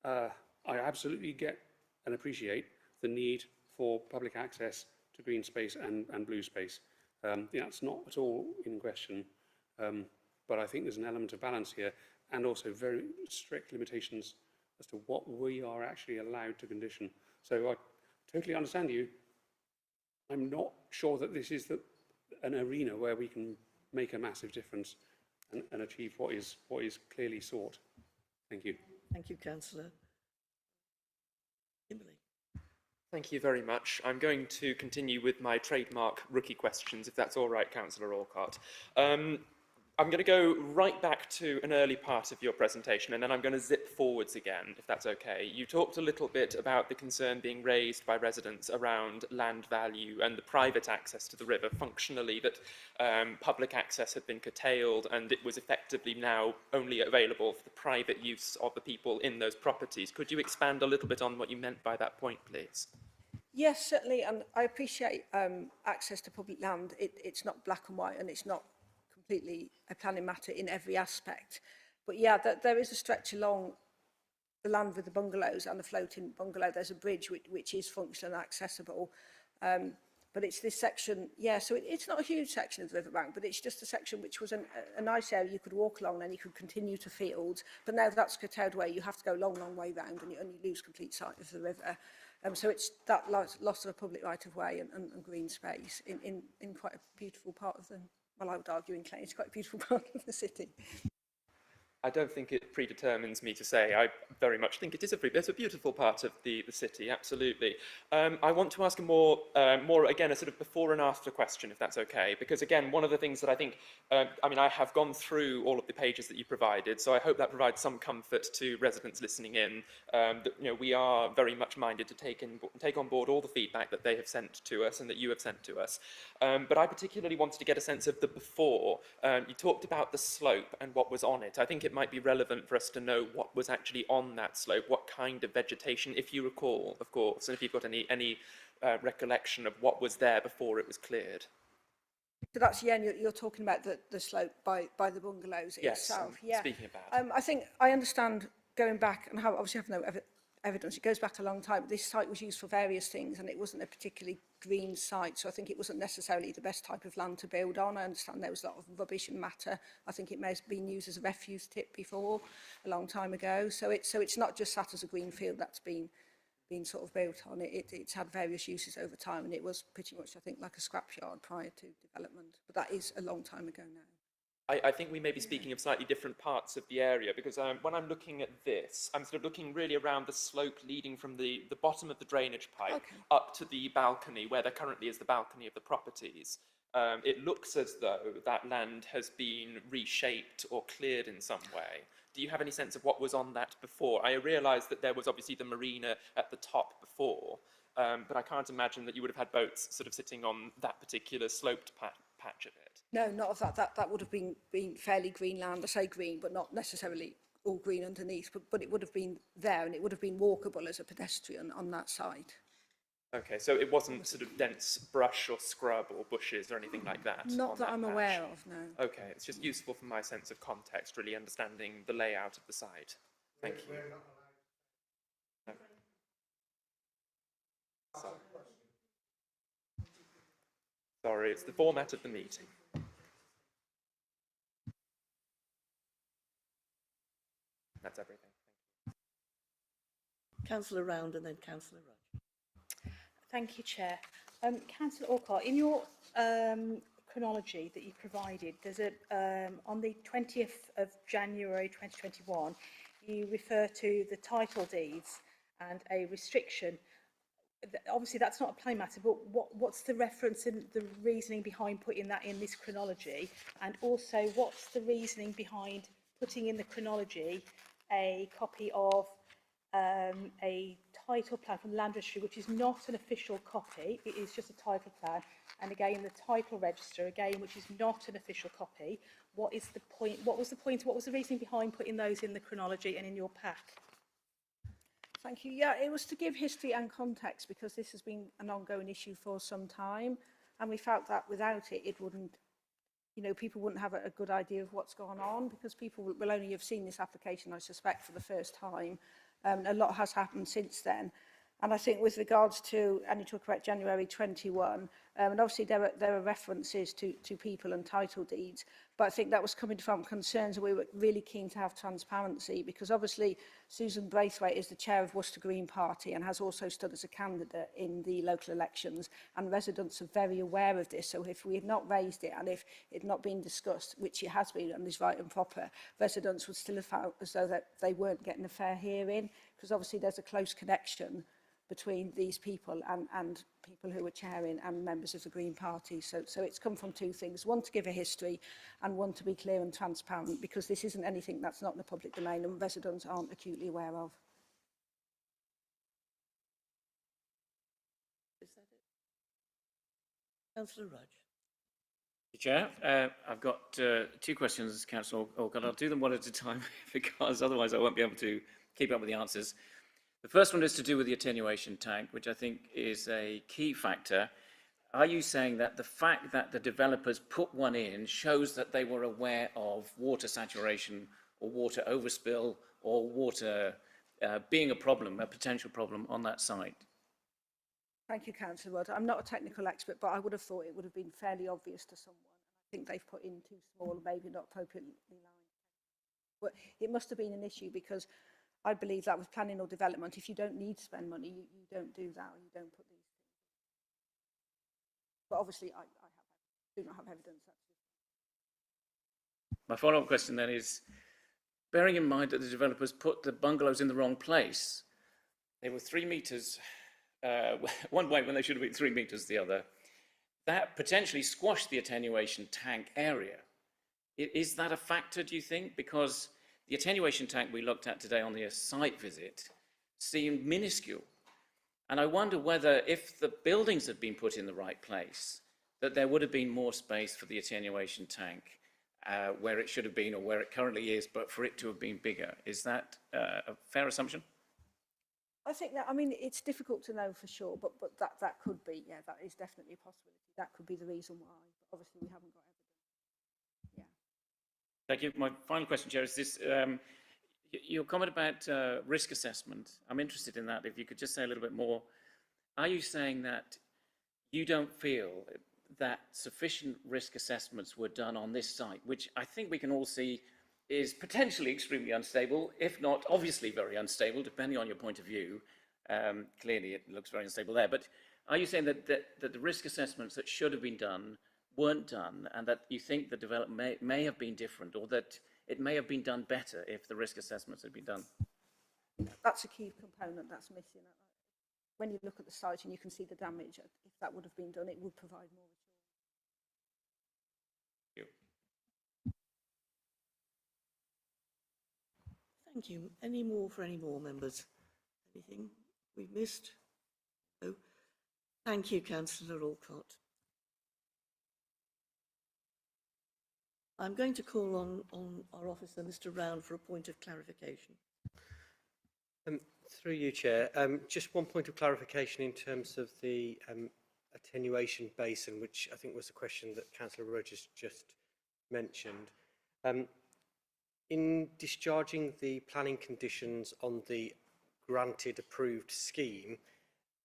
I absolutely get and appreciate the need for public access to green space and blue space. That's not at all in question, but I think there's an element of balance here and also very strict limitations as to what we are actually allowed to condition. So I totally understand you. I'm not sure that this is an arena where we can make a massive difference and achieve what is clearly sought. Thank you. Thank you, Councillor. Kimberly. Thank you very much. I'm going to continue with my trademark rookie questions, if that's all right, Councillor Orcott. I'm going to go right back to an early part of your presentation, and then I'm going to zip forwards again, if that's okay. You talked a little bit about the concern being raised by residents around land value and the private access to the river. Functionally, that public access had been curtailed and it was effectively now only available for the private use of the people in those properties. Could you expand a little bit on what you meant by that point, please? Yes, certainly, and I appreciate access to public land. It's not black and white, and it's not completely a planning matter in every aspect. But yeah, there is a stretch along the land with the bungalows and the floating bungalow. There's a bridge which is functional and accessible. But it's this section, yeah, so it's not a huge section of the riverbank, but it's just a section which was a nice area you could walk along and you could continue to fields. But now that's curtailed away, you have to go a long, long way round and you lose complete sight of the river. So it's that loss of a public right of way and green space in quite a beautiful part of the, well, I would argue in Clay, it's quite a beautiful part of the city. I don't think it predetermines me to say. I very much think it is it's a beautiful part of the city, absolutely. I want to ask a more again, a sort of before and after question, if that's okay, because again, one of the things that I think, I mean, I have gone through all of the pages that you provided, so I hope that provides some comfort to residents listening in, that, you know, we are very much minded to take on board all the feedback that they have sent to us and that you have sent to us. But I particularly wanted to get a sense of the before. You talked about the slope and what was on it. I think it might be relevant for us to know what was actually on that slope, what kind of vegetation, if you recall, of course, and if you've got any recollection of what was there before it was cleared. So that's, yeah, you're talking about the slope by the bungalows itself. Yes, yeah. speaking of that. I think I understand going back, and how obviously I have no evidence, it goes back a long time. This site was used for various things and it wasn't a particularly green site, so I think it wasn't necessarily the best type of land to build on. I understand there was a lot of rubbish and matter. I think it may have been used as a refuse tip before, a long time ago. So it's not just sat as a green field that's been sort of built on. It's had various uses over time, and it was pretty much, I think, like a scrapyard prior to development. But that is a long time ago now. I think we may be speaking of slightly different parts of the area, because when I'm looking at this, I'm sort of looking really around the slope leading from the bottom of the drainage pipe up to the balcony, where there currently is the balcony of the properties. It looks as though that land has been reshaped or cleared in some way. Do you have any sense of what was on that before? I realise that there was obviously the marina at the top before, but I can't imagine that you would have had boats sort of sitting on that particular sloped patch of it. No, not of that. That would have been fairly green land. I say green, but not necessarily all green underneath. But it would have been there, and it would have been walkable as a pedestrian on that side. Okay, so it wasn't sort of dense brush or scrub or bushes or anything like that? Not that I'm aware of, no. Okay, it's just useful for my sense of context, really understanding the layout of the site. Thank you. No. Sorry, it's the format of the meeting. That's everything. Councillor Round and then Councillor Rudd. Thank you, Chair. Councillor Orcott, in your chronology that you provided, there's on the 20th of January 2021, you refer to the title deeds and a restriction. Obviously, that's not a plain matter, but what's the reference and the reasoning behind putting that in this chronology? And also, what's the reasoning behind putting in the chronology a copy of a title plan from the Land Registry, which is not an official copy, it is just a title plan, and again the title register, again, which is not an official copy? What is the point? What was the point? What was the reasoning behind putting those in the chronology and in your pack? Thank you. Yeah, it was to give history and context, because this has been an ongoing issue for some time, and we felt that without it, it wouldn't, you know, people wouldn't have a good idea of what's gone on, because people will only have seen this application, I suspect, for the first time. A lot has happened since then. And I think with regards to, and you talk about January 21, and obviously there are references to people and title deeds, but I think that was coming from concerns, and we were really keen to have transparency, because obviously Susan Braithwaite is the chair of Worcester Green Party and has also stood as a candidate in the local elections, and residents are very aware of this. So if we had not raised it, and if it had not been discussed, which it has been and is right and proper, residents would still have felt as though that they weren't getting a fair hearing, because obviously there's a close connection between these people and people who are chairing and members of the Green Party. So it's come from two things: one, to give a history, and one, to be clear and transparent, because this isn't anything that's not in the public domain and residents aren't acutely aware of. Is that it? Councillor Rudge. Chair, I've got two questions, Councillor Orcutt. I'll do them one at a time because otherwise I won't be able to keep up with the answers. The first one is to do with the attenuation tank, which I think is a key factor. Are you saying that the fact that the developers put one in shows that they were aware of water saturation or water overspill or water being a problem, a potential problem on that site? Thank you, Councillor Rudd. I'm not a technical expert, but I would have thought it would have been fairly obvious to someone. I think they've put in too small, maybe not appropriately lined. But it must have been an issue, because I believe that with planning or development, if you don't need to spend money, you don't do that, or you don't put these things. But obviously, I do not have evidence. My follow-up question then is, bearing in mind that the developers put the bungalows in the wrong place, they were 3 metres one way when they should have been 3 metres the other, that potentially squashed the attenuation tank area. Is that a factor, do you think? Because the attenuation tank we looked at today on the site visit seemed minuscule. And I wonder whether, if the buildings had been put in the right place, that there would have been more space for the attenuation tank where it should have been, or where it currently is, but for it to have been bigger. Is that a fair assumption? I think that, I mean, it's difficult to know for sure, but that could be, yeah, that is definitely a possibility. That could be the reason why, but obviously we haven't got evidence. Yeah. Thank you. My final question, Chair, is this. Your comment about risk assessment, I'm interested in that. If you could just say a little bit more. Are you saying that you don't feel that sufficient risk assessments were done on this site, which I think we can all see is potentially extremely unstable, if not obviously very unstable, depending on your point of view? Clearly, it looks very unstable there. But are you saying that the risk assessments that should have been done weren't done, and that you think the development may have been different, or that it may have been done better if the risk assessments had been done? That's a key component that's missing. When you look at the site and you can see the damage, if that would have been done, it would provide more assurance. Thank you. Any more for any more members? Anything we've missed? No. Thank you, Councillor Orcutt. I'm going to call on our officer, Mr. Round, for a point of clarification. Through you, Chair. Just one point of clarification in terms of the attenuation basin, which I think was a question that Councillor Rogers just mentioned. In discharging the planning conditions on the granted approved scheme,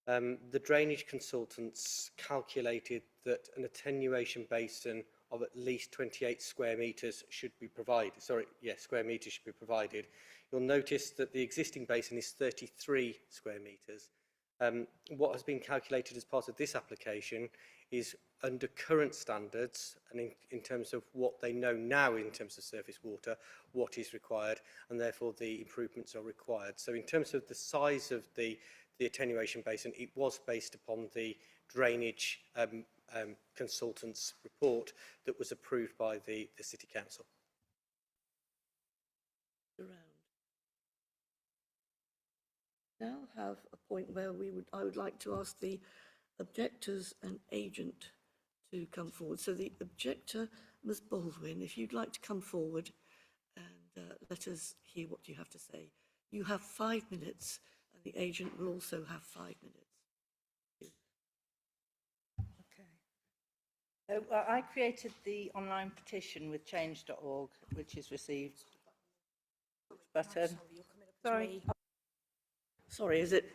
the drainage consultants calculated that an attenuation basin of at least 28 square metres should be provided. Square metres should be provided. You'll notice that the existing basin is 33 square metres. What has been calculated as part of this application is, under current standards and in terms of what they know now in terms of surface water, what is required, and therefore the improvements are required. So in terms of the size of the attenuation basin, it was based upon the drainage consultant's report that was approved by the City Council. Now have a point where I would like to ask the objectors and agent to come forward. So the objector, Ms. Baldwin, if you'd like to come forward and let us hear what you have to say. You have 5 minutes, and the agent will also have 5 minutes. I created the online petition with change.org, which is received. Button. Sorry. Sorry, is it?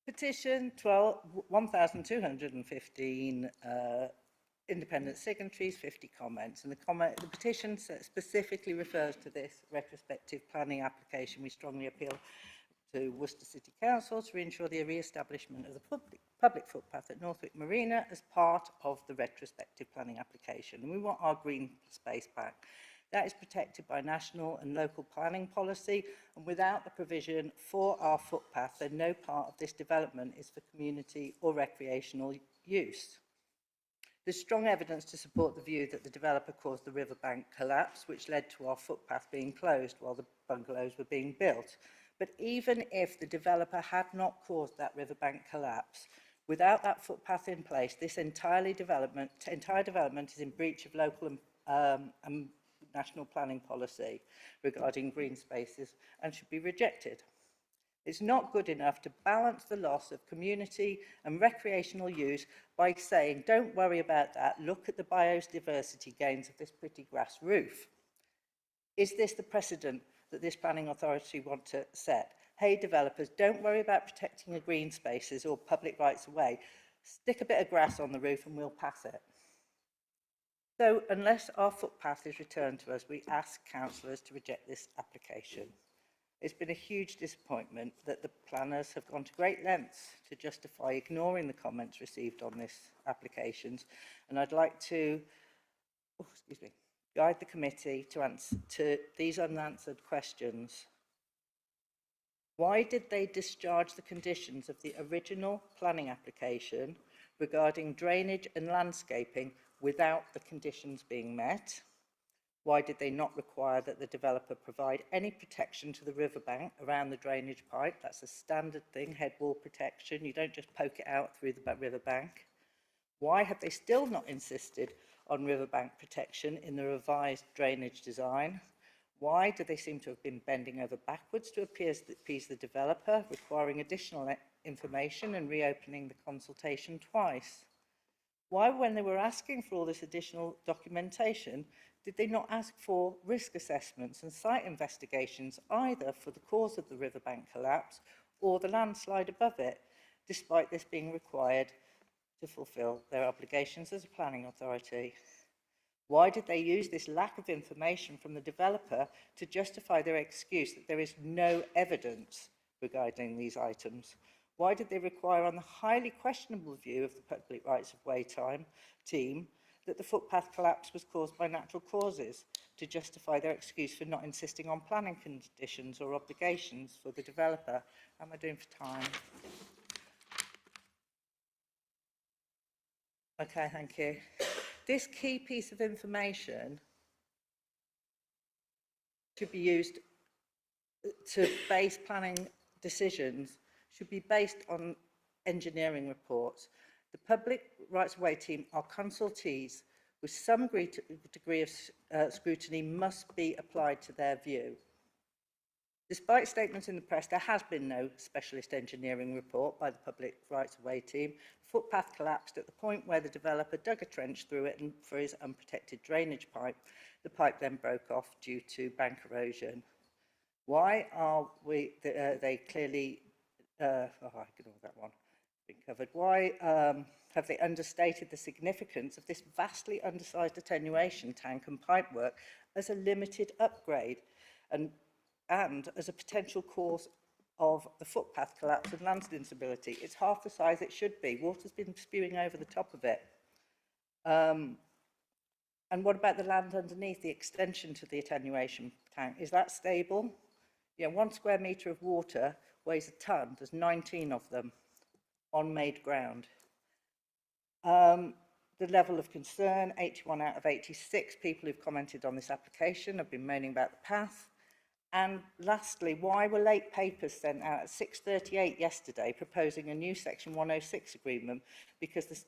Petition 1,215 independent signatories, 50 comments. And the petition specifically refers to this retrospective planning application. We strongly appeal to Worcester City Council to ensure the re-establishment of the public footpath at Northwick Marina as part of the retrospective planning application. And we want our green space back. That is protected by national and local planning policy, and without the provision for our footpath, then no part of this development is for community or recreational use. There's strong evidence to support the view that the developer caused the riverbank collapse, which led to our footpath being closed while the bungalows were being built. But even if the developer had not caused that riverbank collapse, without that footpath in place, this entire development is in breach of local and national planning policy regarding green spaces and should be rejected. It's not good enough to balance the loss of community and recreational use by saying, don't worry about that, look at the biodiversity gains of this pretty grass roof. Is this the precedent that this planning authority want to set? Hey, developers, don't worry about protecting the green spaces or public rights of way. Stick a bit of grass on the roof and we'll pass it. So, unless our footpath is returned to us, we ask councillors to reject this application. It's been a huge disappointment that the planners have gone to great lengths to justify ignoring the comments received on this applications, and I'd like to guide the committee to answer to these unanswered questions. Why did they discharge the conditions of the original planning application regarding drainage and landscaping without the conditions being met? Why did they not require that the developer provide any protection to the riverbank around the drainage pipe? That's a standard thing, head wall protection. You don't just poke it out through the riverbank. Why have they still not insisted on riverbank protection in the revised drainage design? Why do they seem to have been bending over backwards to appease the developer, requiring additional information and reopening the consultation twice? Why, when they were asking for all this additional documentation, did they not ask for risk assessments and site investigations either for the cause of the riverbank collapse or the landslide above it, despite this being required to fulfil their obligations as a planning authority? Why did they use this lack of information from the developer to justify their excuse that there is no evidence regarding these items? Why did they require, on the highly questionable view of the Public Rights of Way team, that the footpath collapse was caused by natural causes to justify their excuse for not insisting on planning conditions or obligations for the developer? How am I doing for time? Okay, thank you. This key piece of information should be used to base planning decisions, should be based on engineering reports. The Public Rights of Way team are consultees with some degree of scrutiny must be applied to their view. Despite statements in the press, there has been no specialist engineering report by the Public Rights of Way team. The footpath collapsed at the point where the developer dug a trench through it and for his unprotected drainage pipe. The pipe then broke off due to bank erosion. Why are they clearly, I ignore that one, been covered. Why have they understated the significance of this vastly undersized attenuation tank and pipework as a limited upgrade and as a potential cause of the footpath collapse and land instability? It's half the size it should be. Water's been spewing over the top of it. And what about the land underneath, the extension to the attenuation tank? Is that stable? Yeah, 1 square metre of water weighs a tonne. There's 19 of them on made ground. The level of concern, 81 out of 86 people who've commented on this application have been moaning about the path. And lastly, why were late papers sent out at 6:38 yesterday proposing a new Section 106 agreement, because the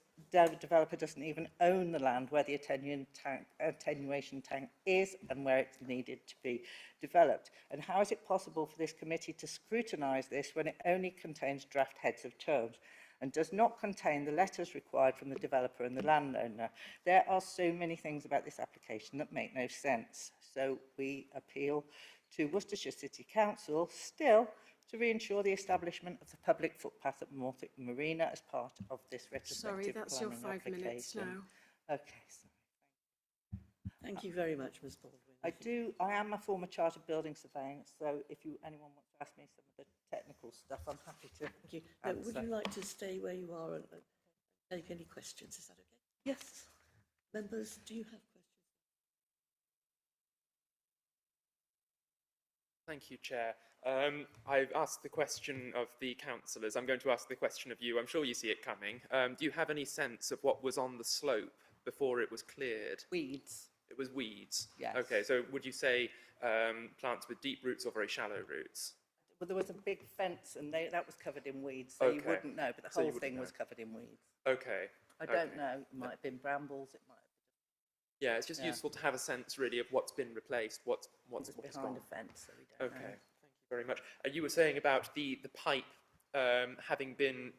developer doesn't even own the land where the attenuation tank is and where it's needed to be developed? And how is it possible for this committee to scrutinise this when it only contains draft heads of terms? and does not contain the letters required from the developer and the landowner. There are so many things about this application that make no sense. So we appeal to Worcestershire City Council still to reinsure the establishment of the public footpath at Northwick Marina as part of this retrospective Sorry, that's your planning 5 minutes application. now. Okay, so Thank you very much, Ms Baldwin. I am a former chartered building surveyor, so if anyone wants to ask me some of the technical stuff, I'm happy to Thank you. answer. Would you like to stay where you are and take any questions? Is that okay? Yes. Members, do you have questions? Thank you, Chair. I've asked the question of the councillors. I'm going to ask the question of you. I'm sure you see it coming. Do you have any sense of what was on the slope before it was cleared? Weeds. It was weeds? Yes. Okay, so would you say plants with deep roots or very shallow roots? Well, there was a big fence and that was covered in weeds, so you Okay. wouldn't know, but the So you whole wouldn't thing know. was covered in weeds. Okay. I don't okay. know, it might have been brambles, it might have Yeah, it's just useful to have a sense, really, of what's been replaced, what's been behind a fence, so we don't Okay, know. thank you very much. You were saying about the pipe having been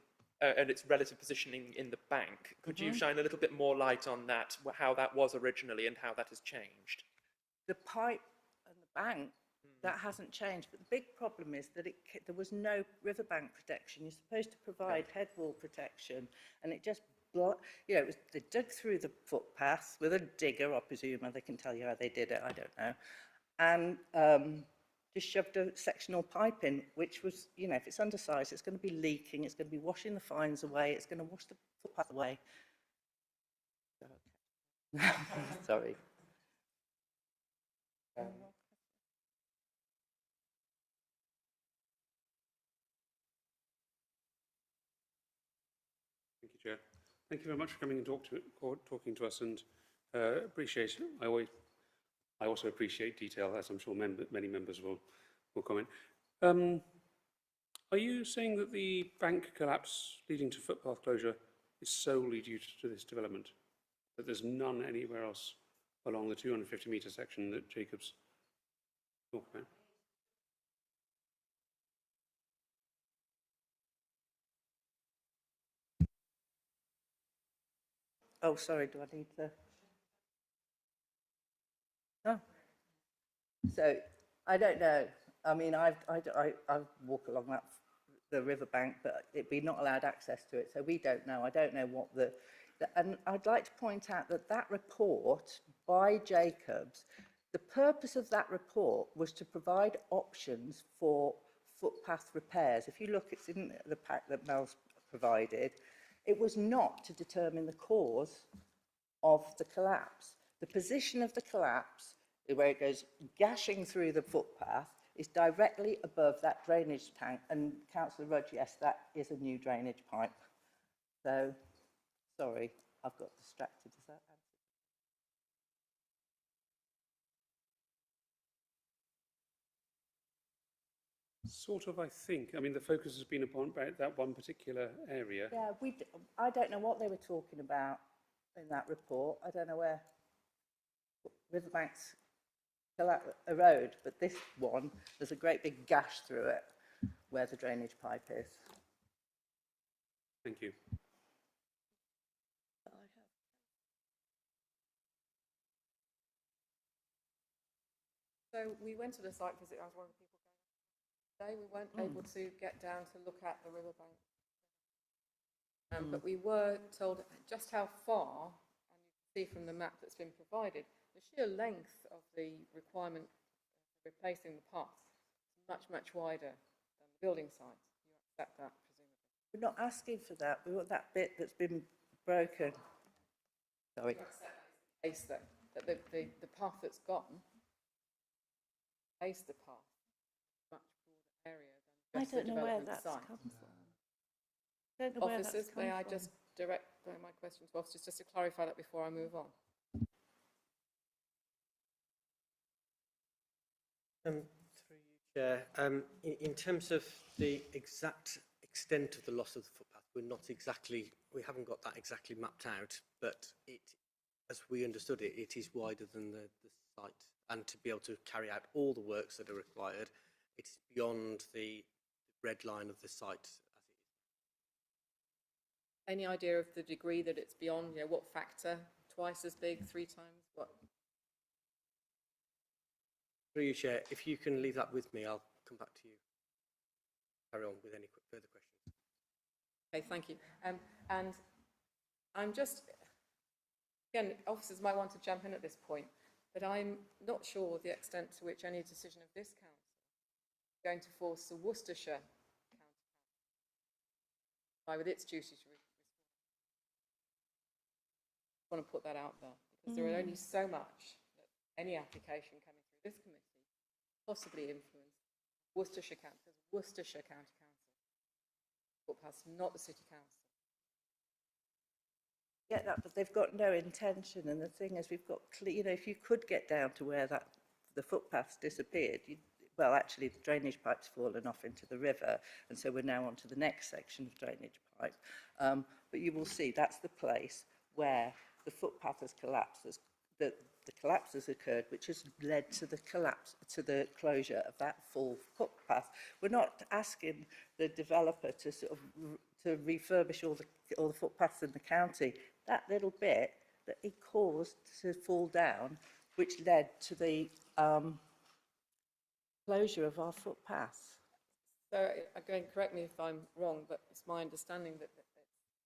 and its relative positioning in the bank. Could you shine a little bit more light on that, how that was originally and how that has changed? The pipe and the bank, that hasn't changed, but the big problem is that there was no riverbank protection. You're supposed to provide headwall protection, and it just, they dug through the footpath with a digger, I presume, and they can tell you how they did it, I don't know, and just shoved a sectional pipe in, which was, if it's undersized, it's going to be leaking, it's going to be washing the fines away, it's going to wash the footpath away. Sorry. Thank you, Chair. Thank you very much for coming and talking to us, and appreciate. I also appreciate detail, as I'm sure many members will comment. Are you saying that the bank collapse leading to footpath closure is solely due to this development? That there's none anywhere else along the 250-metre section that Jacob's talked about? Oh, sorry, do I need to? No. So, I don't know. I mean, I walk along the riverbank, but it'd be not allowed access to it, so we don't know. I don't know what and I'd like to point out that report by Jacobs, the purpose of that report was to provide options for footpath repairs. If you look, it's in the pack that Mel's provided. It was not to determine the cause of the collapse. The position of the collapse, where it goes gashing through the footpath, is directly above that drainage tank. And Councillor Rudd, yes, that is a new drainage pipe. So, sorry, I've got distracted. Does that answer? Sort of, I think. I mean, the focus has been upon that one particular area. Yeah, I don't know what they were talking about in that report. I don't know where riverbanks erode, but this one, there's a great big gash through it where the drainage pipe is. Thank you. So we went to the site visit. I was one of the people going today. We weren't able to get down to look at the riverbank. But we were told just how far, and you can see from the map that's been provided, the sheer length of the requirement for replacing the path is much, much wider than the building site. You accept that, presumably? We're not asking for that. We want that bit that's been broken. Sorry. You accept that is the case, though, that the path that's gone, the path, much broader area than just I don't know where development that's site. come from. I don't know where Officers, that's come may I from. just direct my questions to officers just to clarify that before I move on? Through you, Chair. In terms of the exact extent of the loss of the footpath, we haven't got that exactly mapped out, but as we understood it, it is wider than the site, and to be able to carry out all the works that are required, it is beyond the red line of the site. Any idea of the degree that it's beyond, you know, what factor? Twice as big, 3 times, what? Through you, Chair, if you can leave that with me, I'll come back to you. Carry on with any further questions. Okay, thank you. And I'm just, again, officers might want to jump in at this point, but I'm not sure the extent to which any decision of this council is going to force the Worcestershire County Council with its duty to I want to put that out there, because there are only so much that any application coming through this committee possibly influence Worcestershire County Council, footpaths, not the City Council. Get that, but they've got no intention. And the thing is, we've got, you know, if you could get down to where the footpaths disappeared, well, actually, the drainage pipe's fallen off into the river, and so we're now on to the next section of drainage pipe. But you will see that's the place where the footpath has collapsed, the collapse has occurred, which has led to the collapse, to the closure of that full footpath. We're not asking the developer to sort of to refurbish all the footpaths in the county. That little bit that he caused to fall down, which led to the closure of our footpaths. So, again, correct me if I'm wrong, but it's my understanding that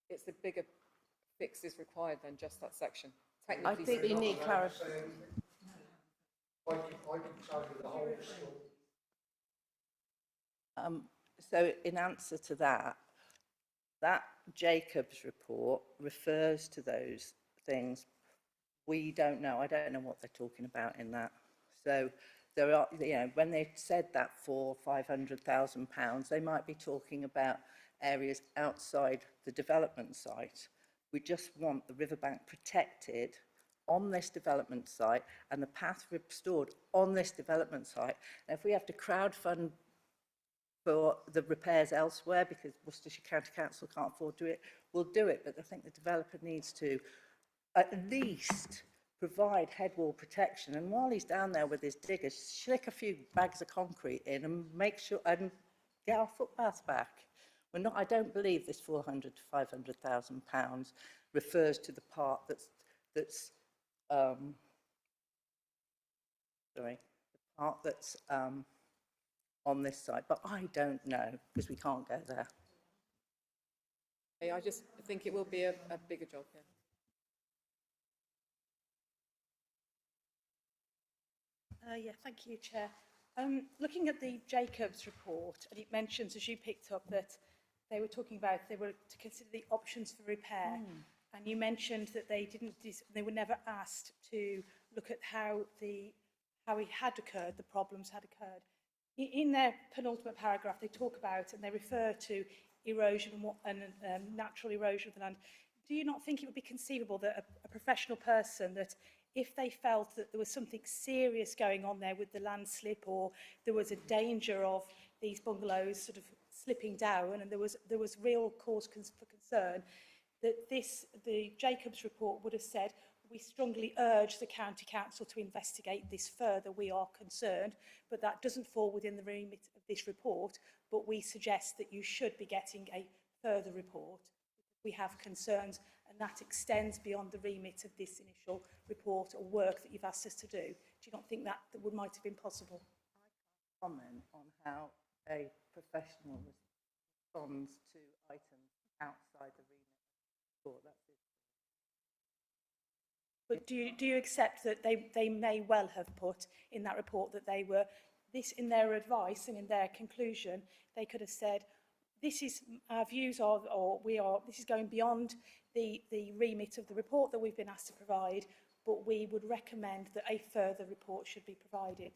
it's the bigger fix is required than just that section. I think we need clarification. I can tell you the whole story. So in answer to that, that Jacobs report refers to those things. We don't know. I don't know what they're talking about in that. So there are, you know, when they said that for £500,000, they might be talking about areas outside the development site. We just want the riverbank protected on this development site and the path restored on this development site. And if we have to crowdfund for the repairs elsewhere because Worcestershire County Council can't afford to do it, we'll do it. But I think the developer needs to at least provide headwall protection. And while he's down there with his diggers, slick a few bags of concrete in and make sure and get our footpaths back. We're not, I don't believe this £400,000 to £500,000 refers to the part that's on this side, but I don't know because we can't go there. Okay, I just think it will be a bigger job, yeah. Yeah, thank you, Chair. Looking at the Jacobs report, and it mentions, as you picked up, that they were talking about they were to consider the options for repair, and you mentioned that they were never asked to look at how it had occurred, the problems had occurred. In their penultimate paragraph, they talk about and they refer to erosion and natural erosion of the land. Do you not think it would be conceivable that a professional person, that if they felt that there was something serious going on there with the landslip, or there was a danger of these bungalows sort of slipping down and there was real cause for concern, that the Jacobs report would have said, we strongly urge the County Council to investigate this further, we are concerned, but that doesn't fall within the remit of this report, but we suggest that you should be getting a further report. We have concerns, and that extends beyond the remit of this initial report or work that you've asked us to do. Do you not think that might have been possible? I can't comment on how a professional responds to items outside the remit of the report. That's it. But do you accept that they may well have put in that report that they were, this in their advice and in their conclusion, they could have said, this is our views are, this is going beyond the remit of the report that we've been asked to provide, but we would recommend that a further report should be provided.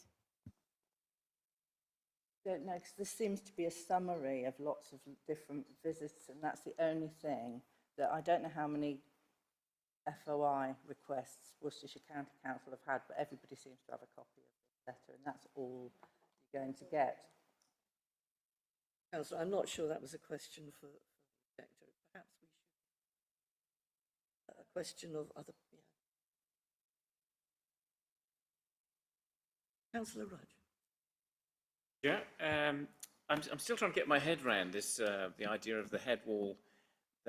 I don't know, because this seems to be a summary of lots of different visits, and that's the only thing that I don't know how many FOI requests Worcestershire County Council have had, but everybody seems to have a copy of this letter, and that's all you're going to get. Councillor, I'm not sure that was a question for the objector. Perhaps we should. A question of other. Yeah. Councillor Rudge. Yeah, I'm still trying to get my head around this, the idea of the head wall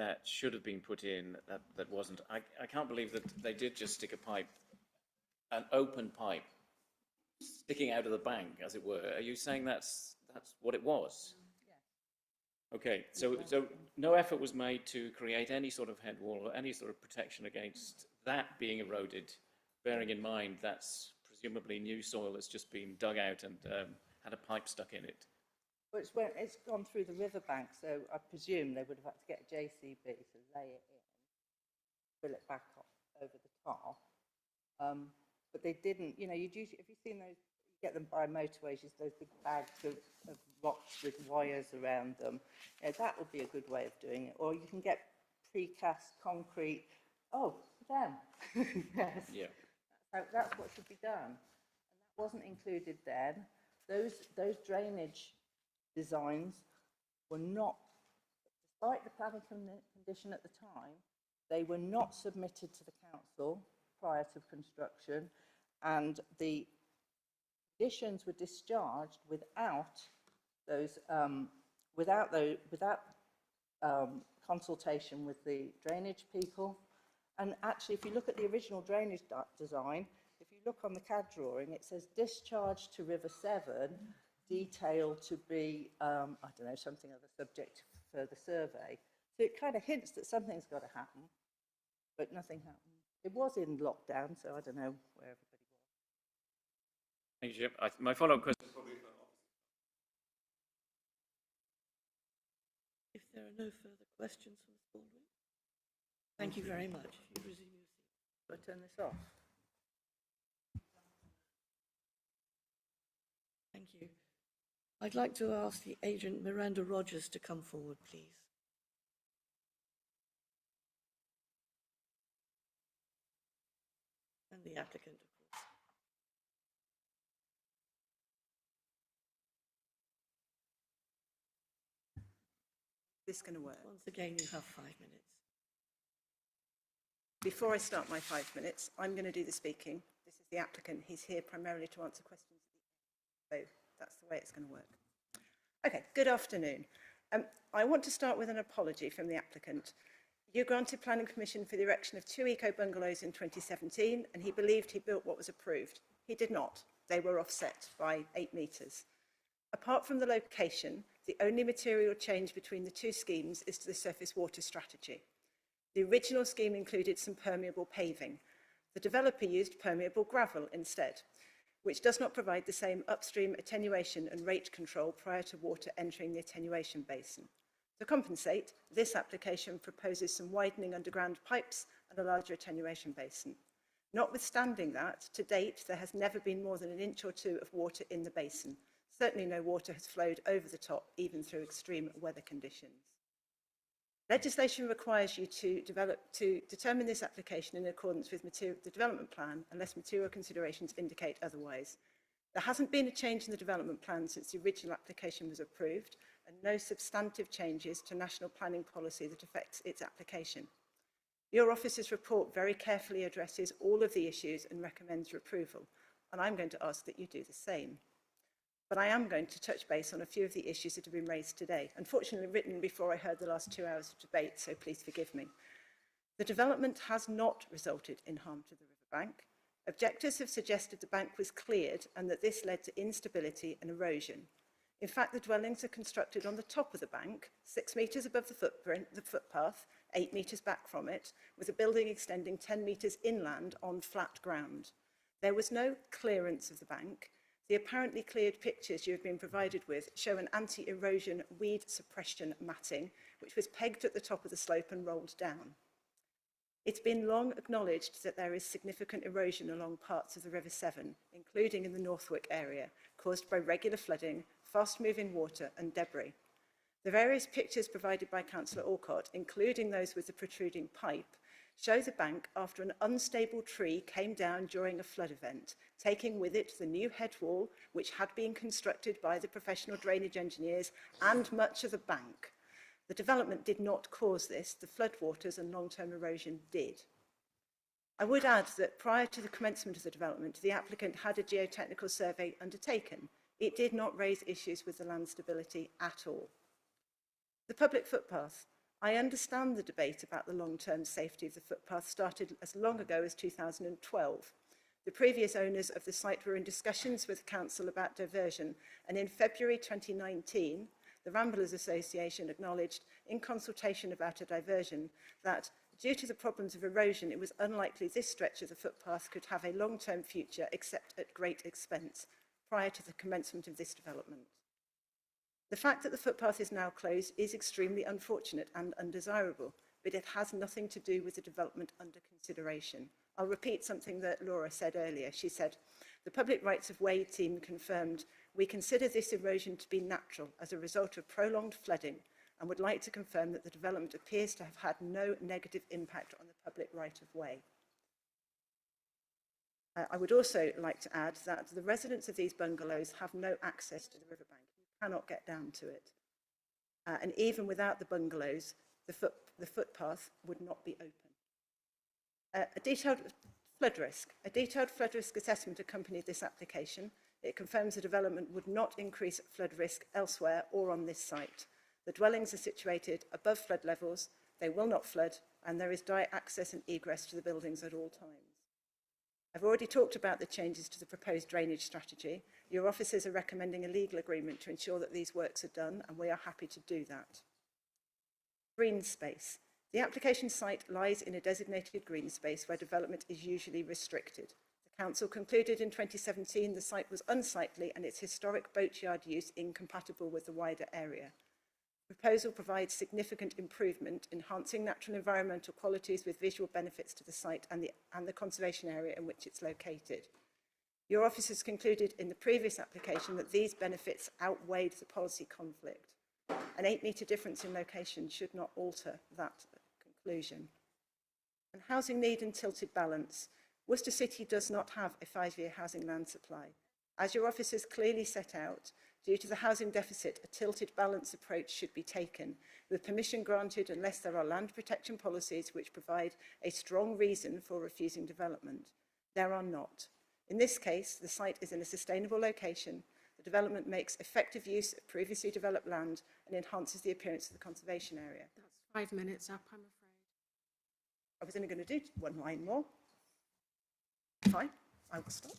that should have been put in that wasn't. I can't believe that they did just stick a pipe, an open pipe, sticking out of the bank, as it were. Are you saying that's what it was? Okay, so no effort was made to create any sort of head wall or any sort of protection against that being eroded, bearing in mind that's presumably new soil that's just been dug out and had a pipe stuck in it. Well, it's gone through the riverbank, so I presume they would have had to get a JCB to lay it in, fill it back up over the top. But they didn't, you know, you'd usually, if you've seen those, you get them by motorways, just those big bags of rocks with wires around them. You know, that would be a good way of doing it. Or you can get precast concrete. Oh, them. Yes. Yeah. That's what should be done. And that wasn't included then. Those drainage designs were not, despite the planning condition at the time, they were not submitted to the council prior to construction, and the conditions were discharged without consultation with the drainage people. And actually, if you look at the original drainage design, if you look on the CAD drawing, it says discharge to River Severn, detail to be, I don't know, something other subject for the survey. So it kind of hints that something's got to happen, but nothing happened. It was in lockdown, so I don't know where everybody was. Thank you, Jim. My follow-up question is probably for If there are no further questions from the Baldwin, thank you very much. If you resume your seat. Do I turn this off? Thank you. I'd like to ask the agent, Miranda Rogers, to come forward, please. And the applicant, of course. Is this going to work? Once again, you have 5 minutes. Before I start my 5 minutes, I'm going to do the speaking. This is the applicant. He's here primarily to answer questions at the end. So that's the way it's going to work. Okay, good afternoon. I want to start with an apology from the applicant. You granted planning permission for the erection of 2 eco-bungalows in 2017, and he believed he built what was approved. He did not. They were offset by 8 metres. Apart from the location, the only material change between the 2 schemes is to the surface water strategy. The original scheme included some permeable paving. The developer used permeable gravel instead, which does not provide the same upstream attenuation and rate control prior to water entering the attenuation basin. To compensate, this application proposes some widening underground pipes and a larger attenuation basin. Notwithstanding that, to date, there has never been more than 1 inch or 2 of water in the basin. Certainly no water has flowed over the top, even through extreme weather conditions. Legislation requires you to determine this application in accordance with the development plan, unless material considerations indicate otherwise. There hasn't been a change in the development plan since the original application was approved, and no substantive changes to national planning policy that affects its application. Your office's report very carefully addresses all of the issues and recommends your approval, and I'm going to ask that you do the same. But I am going to touch base on a few of the issues that have been raised today, unfortunately written before I heard the last 2 hours of debate, so please forgive me. The development has not resulted in harm to the riverbank. Objectors have suggested the bank was cleared and that this led to instability and erosion. In fact, the dwellings are constructed on the top of the bank, 6 metres above the footpath, 8 metres back from it, with a building extending 10 metres inland on flat ground. There was no clearance of the bank. The apparently cleared pictures you have been provided with show an anti-erosion weed suppression matting, which was pegged at the top of the slope and rolled down. It's been long acknowledged that there is significant erosion along parts of the River Severn, including in the Northwick area, caused by regular flooding, fast-moving water and debris. The various pictures provided by Councillor Orcott, including those with the protruding pipe, show the bank after an unstable tree came down during a flood event, taking with it the new head wall, which had been constructed by the professional drainage engineers, and much of the bank. The development did not cause this, the floodwaters and long-term erosion did. I would add that prior to the commencement of the development, the applicant had a geotechnical survey undertaken. It did not raise issues with the land stability at all. The public footpath. I understand the debate about the long-term safety of the footpath started as long ago as 2012. The previous owners of the site were in discussions with the council about diversion, and in February 2019, the Ramblers Association acknowledged, in consultation about a diversion, that due to the problems of erosion, it was unlikely this stretch of the footpath could have a long-term future except at great expense, prior to the commencement of this development. The fact that the footpath is now closed is extremely unfortunate and undesirable, but it has nothing to do with the development under consideration. I'll repeat something that Laura said earlier. She said, the Public Rights of Way team confirmed, we consider this erosion to be natural as a result of prolonged flooding and would like to confirm that the development appears to have had no negative impact on the public right of way. I would also like to add that the residents of these bungalows have no access to the riverbank. Cannot get down to it. And even without the bungalows, the footpath would not be open. A detailed flood risk assessment accompanied this application. It confirms the development would not increase flood risk elsewhere or on this site. The dwellings are situated above flood levels, they will not flood, and there is direct access and egress to the buildings at all times. I've already talked about the changes to the proposed drainage strategy. Your officers are recommending a legal agreement to ensure that these works are done, and we are happy to do that. Green space. The application site lies in a designated green space where development is usually restricted. The council concluded in 2017 the site was unsightly and its historic boatyard use incompatible with the wider area. The proposal provides significant improvement, enhancing natural environmental qualities with visual benefits to the site and the conservation area in which it's located. Your officers concluded in the previous application that these benefits outweighed the policy conflict. An 8-metre difference in location should not alter that conclusion. And housing need and tilted balance. Worcester City does not have a 5-year housing land supply. As your officers clearly set out, due to the housing deficit, a tilted balance approach should be taken, with permission granted unless there are land protection policies which provide a strong reason for refusing development. There are not. In this case, the site is in a sustainable location. The development makes effective use of previously developed land and enhances the appearance of the conservation area. That's 5 minutes up, I'm afraid. I was only going to do one line more. Fine, I will stop.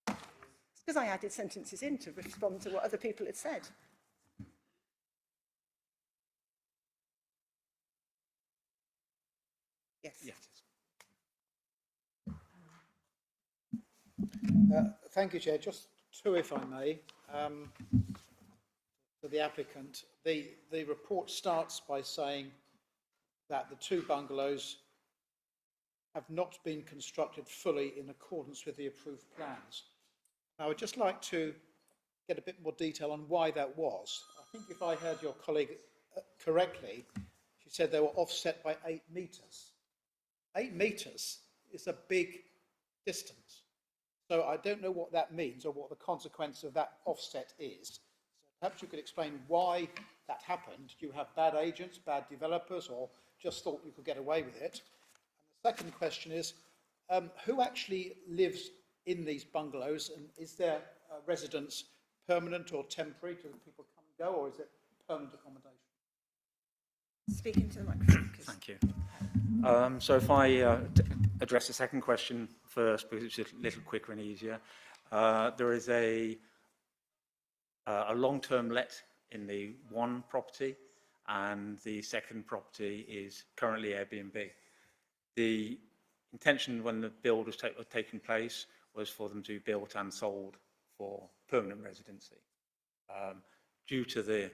Because I added sentences in to respond to what other people had said. Yes. Thank you, Chair. Just two, if I may, for the applicant. The report starts by saying that the two bungalows have not been constructed fully in accordance with the approved plans. I would just like to get a bit more detail on why that was. I think if I heard your colleague correctly, she said they were offset by 8 metres. 8 metres is a big distance. So I don't know what that means or what the consequence of that offset is. So perhaps you could explain why that happened. Do you have bad agents, bad developers, or just thought you could get away with it? And the second question is, who actually lives in these bungalows, and is their residence permanent or temporary? Do people come and go, or is it permanent accommodation? Speak into the microphone. Thank you. So if I address the second question first, because it's a little quicker and easier. There is a long-term let in the one property, and the second property is currently Airbnb. The intention when the build was taking place was for them to be built and sold for permanent residency. Due to the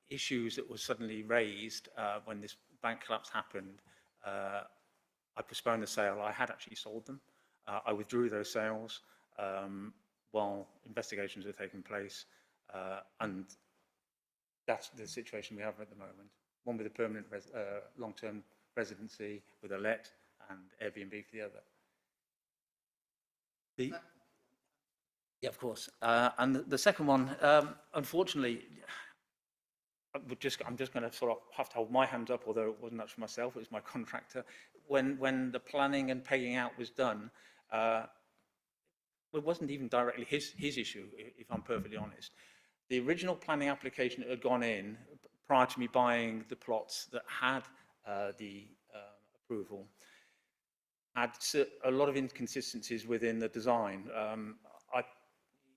issues that were suddenly raised when this bank collapse happened, I postponed the sale. I had actually sold them. I withdrew those sales while investigations were taking place, and that's the situation we have at the moment. One with a permanent long-term residency with a let, and Airbnb for the other. Yeah, of course. And the second one, unfortunately, I'm just going to sort of have to hold my hand up, although it wasn't actually myself, it was my contractor. When the planning and paying out was done, it wasn't even directly his issue, if I'm perfectly honest. The original planning application that had gone in prior to me buying the plots that had the approval, had a lot of inconsistencies within the design.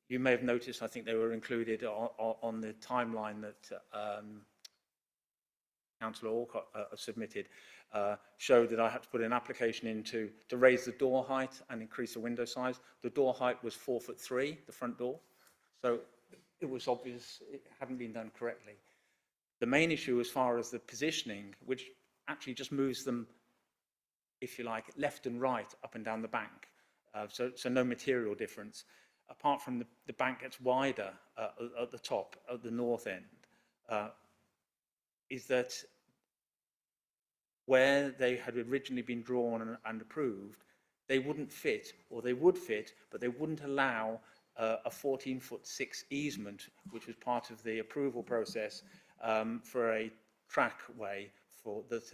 You may have noticed, I think they were included on the timeline that Councillor Alcott submitted, showed that I had to put an application in to raise the door height and increase the window size. The door height was 4'3", the front door. So it was obvious it hadn't been done correctly. The main issue as far as the positioning, which actually just moves them, if you like, left and right, up and down the bank. So no material difference. Apart from the bank gets wider at the top, at the north end, is that where they had originally been drawn and approved, they wouldn't fit, or they would fit, but they wouldn't allow a 14'6" easement, which was part of the approval process for a trackway for that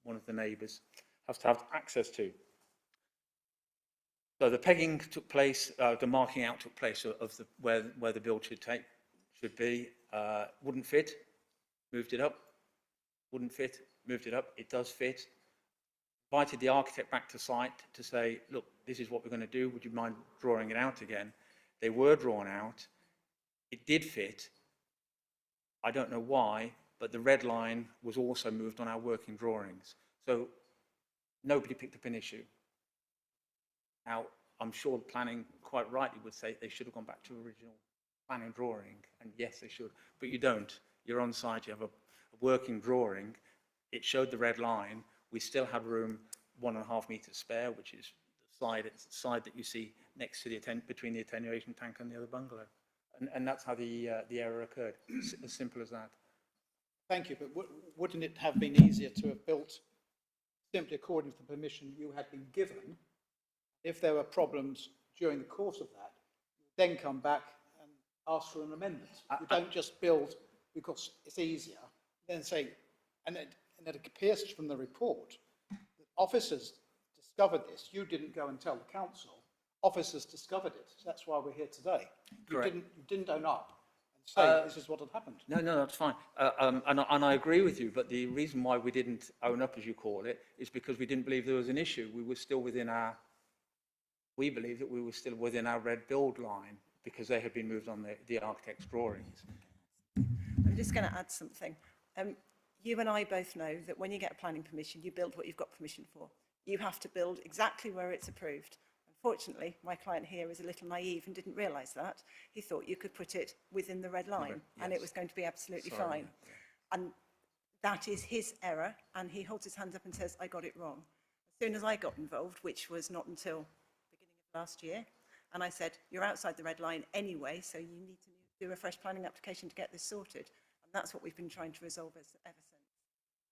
one of the neighbours has to have access to. So the pegging took place, the marking out took place of the, where the build should be. Wouldn't fit, moved it up. Wouldn't fit, moved it up. It does fit. Invited the architect back to site to say, look, this is what we're going to do. Would you mind drawing it out again? They were drawn out. It did fit. I don't know why, but the red line was also moved on our working drawings. So nobody picked up an issue. Now, I'm sure planning quite rightly would say they should have gone back to original planning drawing, and yes, they should, but you don't. You're on site, you have a working drawing. It showed the red line. We still had room 1.5 meters spare, which is the side that you see next to between the attenuation tank and the other bungalow. And that's how the error occurred, as simple as that. Thank you, but wouldn't it have been easier to have built simply according to the permission you had been given? If there were problems during the course of that, then come back and ask for an amendment. You don't just build because it's easier, then say, and it appears from the report that officers discovered this. You didn't go and tell the council. Officers discovered it. So that's why we're here today. You didn't own up and say this is what had happened. No, that's fine. And I agree with you, but the reason why we didn't own up, as you call it, is because we didn't believe there was an issue. We were still within our... We believe that we were still within our red build line because they had been moved on the architect's drawings. I'm just going to add something. You and I both know that when you get a planning permission, you build what you've got permission for. You have to build exactly where it's approved. Unfortunately, my client here is a little naive and didn't realise that. He thought you could put it within the red line and it was going to be absolutely fine. And that is his error, and he holds his hands up and says, I got it wrong. As soon as I got involved, which was not until last year, and I said, you're outside the red line anyway, so you need to do a fresh planning application to get this sorted. And that's what we've been trying to resolve ever since.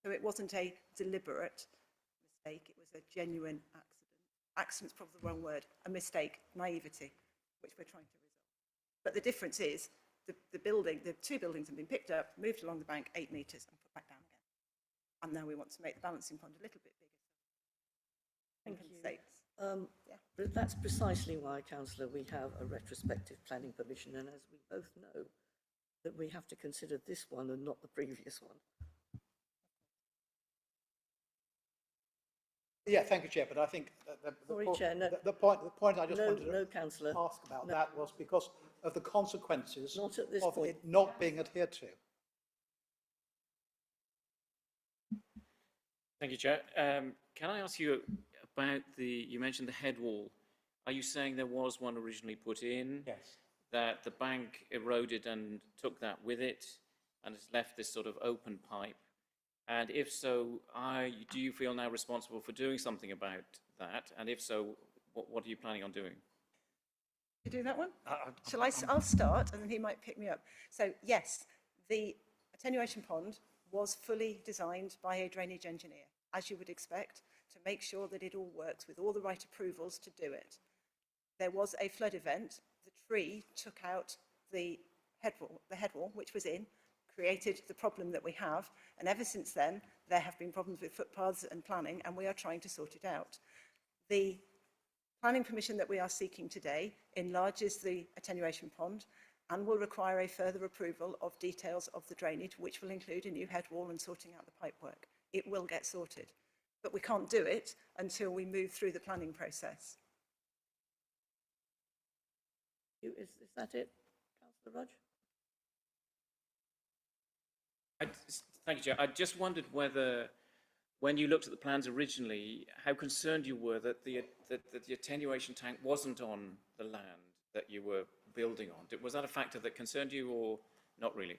So it wasn't a deliberate mistake, it was a genuine accident. Accident's probably the wrong word, a mistake, naivety, which we're trying to resolve. But the difference is, the two buildings have been picked up, moved along the bank 8 metres and put back down again. And now we want to make the balancing pond a little bit bigger. Thank you. But that's precisely why, Councillor, we have a retrospective planning permission, and as we both know, that we have to consider this one and not the previous one. Yeah, thank you, Chair, but I think the point I just wanted to ask about that was because of the consequences of it not being adhered to. Thank you, Chair. Can I ask you about you mentioned the head wall. Are you saying there was one originally put in? Yes. That the bank eroded and took that with it and has left this sort of open pipe? And if so, do you feel now responsible for doing something about that? And if so, what are you planning on doing? You do that one? I'll start and then he might pick me up. So yes, the attenuation pond was fully designed by a drainage engineer, as you would expect, to make sure that it all works with all the right approvals to do it. There was a flood event. The tree took out the head wall, which was in, created the problem that we have, and ever since then there have been problems with footpaths and planning, and we are trying to sort it out. The planning permission that we are seeking today enlarges the attenuation pond and will require a further approval of details of the drainage, which will include a new head wall and sorting out the pipework. It will get sorted, but we can't do it until we move through the planning process. Is that it, Councillor Rudge? Thank you, Chair. I just wondered whether, when you looked at the plans originally, how concerned you were that the attenuation tank wasn't on the land that you were building on. Was that a factor that concerned you, or not really?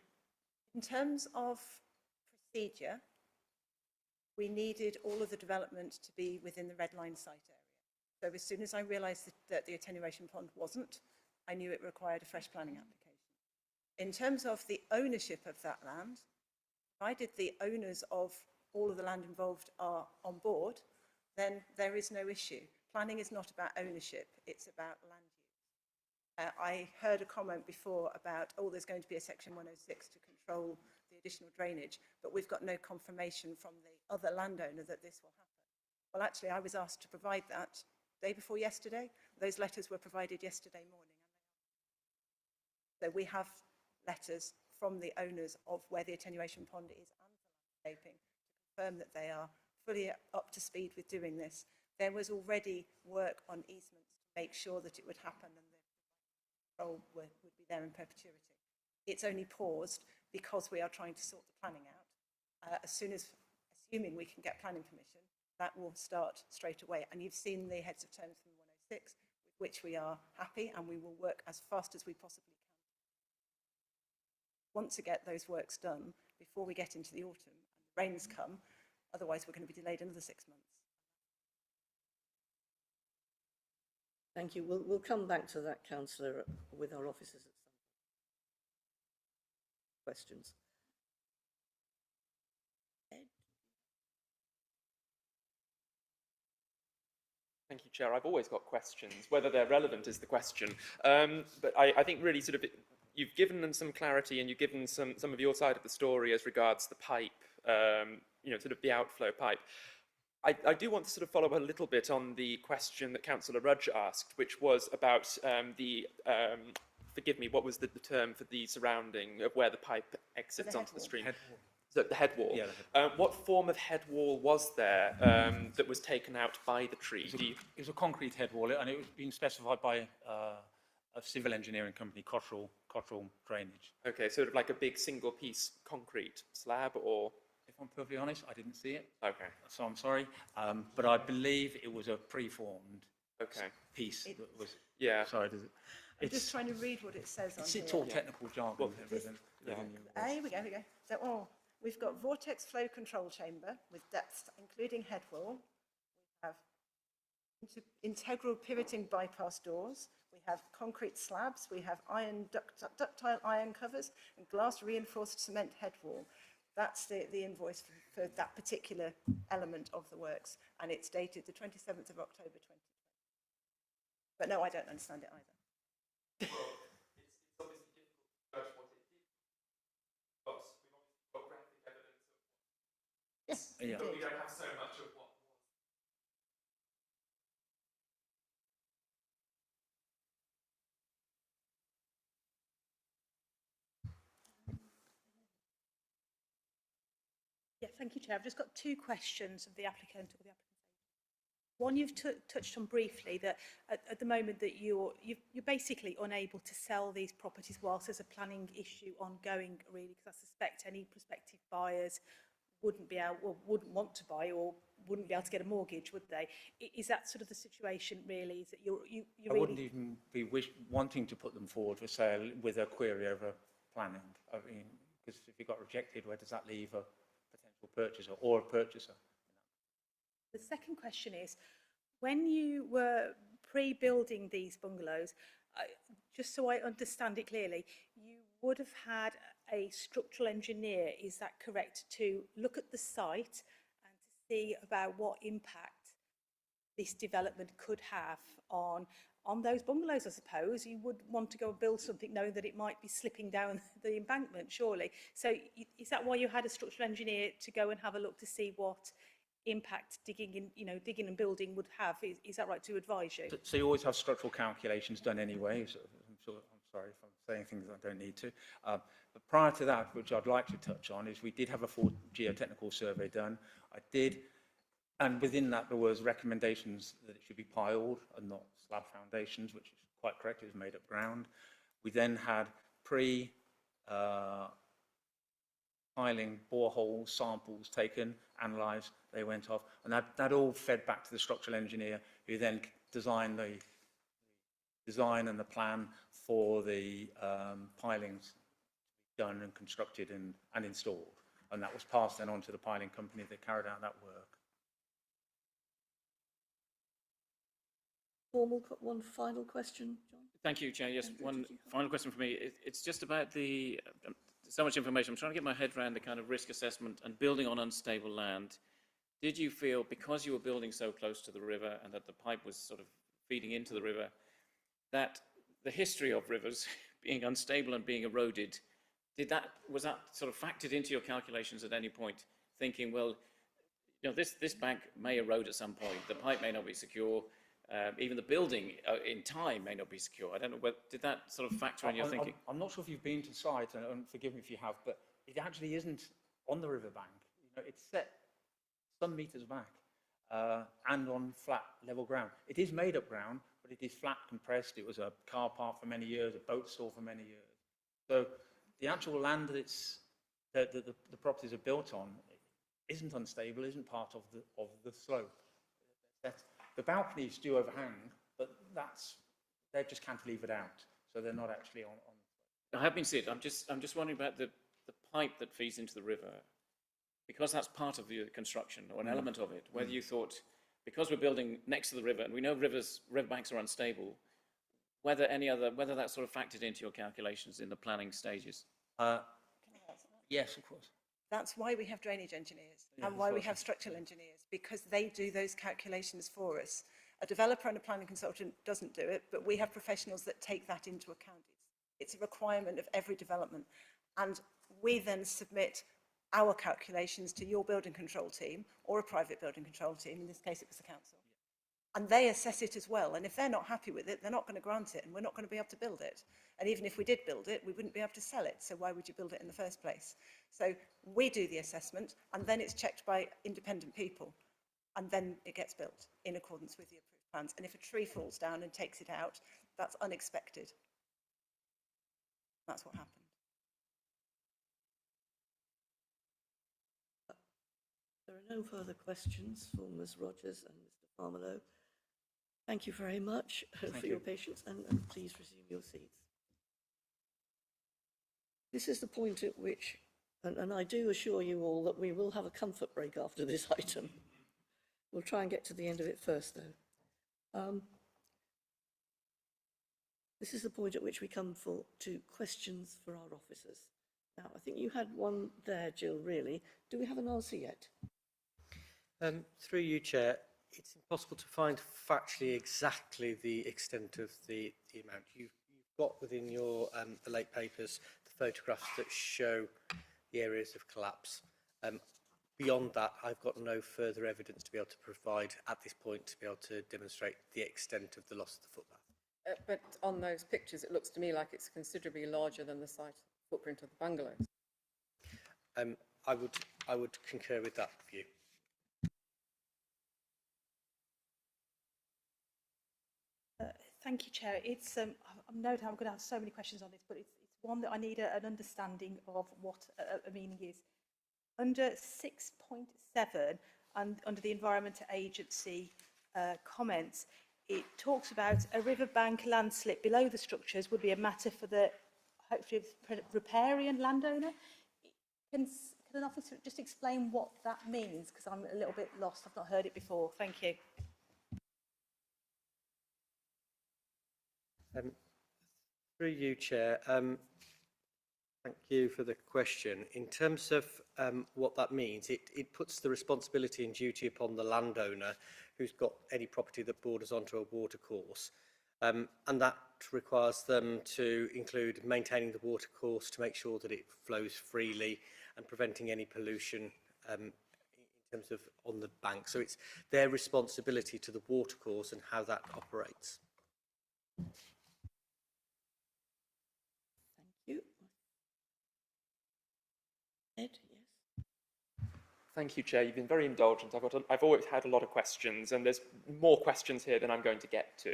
In terms of procedure, we needed all of the development to be within the red line site area. So as soon as I realised that the attenuation pond wasn't, I knew it required a fresh planning application. In terms of the ownership of that land, provided the owners of all of the land involved are on board, then there is no issue. Planning is not about ownership, it's about land use. I heard a comment before about, oh, there's going to be a section 106 to control the additional drainage, but we've got no confirmation from the other landowner that this will happen. Well, actually, I was asked to provide that day before yesterday. Those letters were provided yesterday morning. So we have letters from the owners of where the attenuation pond is and the landscaping to confirm that they are fully up to speed with doing this. There was already work on easements to make sure that it would happen and the control would be there in perpetuity. It's only paused because we are trying to sort the planning out. Assuming we can get planning permission, that will start straight away. And you've seen the heads of terms from 106, with which we are happy, and we will work as fast as we possibly can. Want to get those works done before we get into the autumn and the rains come, otherwise we're going to be delayed another 6 months. Thank you. We'll come back to that, Councillor, with our officers at some questions. Thank you, Chair. I've always got questions. Whether they're relevant is the question. But I think really sort of you've given them some clarity, and you've given some of your side of the story as regards the pipe, sort of the outflow pipe. I do want to sort of follow a little bit on the question that Councillor Rudge asked, which was about forgive me, what was the term for the surrounding of where the pipe exits onto the stream? So the head wall. Yeah, what form of head wall was there that was taken out by the tree? It was a concrete head wall, and it was being specified by a civil engineering company, Cottrell Drainage. Okay, sort of like a big single-piece concrete slab, or? If I'm perfectly honest, I didn't see it. Okay. So I'm sorry, but I believe it was a preformed piece that was. Yeah. Sorry, I'm just trying to read what it says on here. It's all technical jargon. Here we go. So, we've got vortex flow control chamber with depths including head wall. We have integral pivoting bypass doors. We have concrete slabs. We have ductile iron covers and glass reinforced cement head wall. That's the invoice for that particular element of the works, and it's dated the 27th of October 2020. But no, I don't understand it either. Well, it's obviously difficult to judge what it did, because we've obviously got graphic evidence of what. Yes, yeah. But we don't have so much of what was. Yeah, thank you, Chair. I've just got two questions of the applicant or the applicant. One, you've touched on briefly that at the moment that you're basically unable to sell these properties whilst there's a planning issue ongoing, really, because I suspect any prospective buyers wouldn't want to buy or wouldn't be able to get a mortgage, would they? Is that sort of the situation, really? Is that you I really... wouldn't even be wanting to put them forward for sale with a query over planning. I mean, because if it got rejected, where does that leave a potential purchaser or a purchaser? The second question is, when you were pre-building these bungalows, just so I understand it clearly, you would have had a structural engineer, is that correct, to look at the site and to see about what impact this development could have on those bungalows, I suppose? You would want to go and build something knowing that it might be slipping down the embankment, surely. So is that why you had a structural engineer to go and have a look to see what impact digging and building would have? Is that right, to advise you? So you always have structural calculations done anyway. So I'm sorry if I'm saying things I don't need to. But prior to that, which I'd like to touch on, is we did have a full geotechnical survey done. And within that there was recommendations that it should be piled and not slab foundations, which is quite correct, it was made up ground. We then had piling borehole samples taken, analysed, they went off, and that all fed back to the structural engineer, who then designed the design and the plan for the pilings done and constructed and installed. And that was passed then on to the piling company that carried out that work. One final question, John? Thank you, Chair. Yes, one final question for me. It's just about the, so much information. I'm trying to get my head around the kind of risk assessment and building on unstable land. Did you feel, because you were building so close to the river and that the pipe was sort of feeding into the river, that the history of rivers being unstable and being eroded, was that sort of factored into your calculations at any point, thinking, well, you know, this bank may erode at some point, the pipe may not be secure, even the building in time may not be secure. I don't know, did that sort of factor in your thinking? I'm not sure if you've been to site, and forgive me if you have, but it actually isn't on the riverbank. You know, it's set some metres back and on flat level ground. It is made up ground, but it is flat compressed. It was a car park for many years, a boat store for many years. So the actual land that the properties are built on isn't unstable, isn't part of the slope. The balconies do overhang, but they just cantilevered out, so they're not actually on. I have been seeing it. I'm just wondering about the pipe that feeds into the river, because that's part of the construction or an element of it. Whether you thought, because we're building next to the river and we know riverbanks are unstable, whether that sort of factored into your calculations in the planning stages. Yes, of course. That's why we have drainage engineers and why we have structural engineers, because they do those calculations for us. A developer and a planning consultant doesn't do it, but we have professionals that take that into account. It's a requirement of every development. And we then submit our calculations to your building control team or a private building control team. In this case, it was the council. And they assess it as well. And if they're not happy with it, they're not going to grant it, and we're not going to be able to build it. And even if we did build it, we wouldn't be able to sell it. So why would you build it in the first place? So we do the assessment, and then it's checked by independent people. And then it gets built in accordance with the approved plans. And if a tree falls down and takes it out, that's unexpected. That's what happened. There are no further questions for Ms. Rogers and Mr. Farmelow. Thank you very much for your patience, and please resume your seats. This is the point at which, and I do assure you all that we will have a comfort break after this item. We'll try and get to the end of it first, though. This is the point at which we come to questions for our officers. Now, I think you had one there, Jill, really. Do we have an answer yet? Through you, Chair, it's impossible to find factually exactly the extent of the amount. You've got within your the late papers the photographs that show the areas of collapse. Beyond that, I've got no further evidence to be able to provide at this point to be able to demonstrate the extent of the loss of the footpath. But on those pictures, it looks to me like it's considerably larger than the site footprint of the bungalows. I would concur with that view. Thank you, Chair. It's no doubt I'm going to have so many questions on this, but it's one that I need an understanding of what a meaning is. Under 6.7 and under the Environment Agency comments, it talks about a riverbank landslip below the structures would be a matter for the hopefully riparian landowner. Can an officer just explain what that means? Because I'm a little bit lost. I've not heard it before. Thank you. Through you, Chair, thank you for the question. In terms of what that means, it puts the responsibility and duty upon the landowner who's got any property that borders onto a watercourse. And that requires them to include maintaining the watercourse to make sure that it flows freely and preventing any pollution in terms of on the bank. So it's their responsibility to the watercourse and how that operates. Thank you, Chair. You've been very indulgent. I've always had a lot of questions, and there's more questions here than I'm going to get to.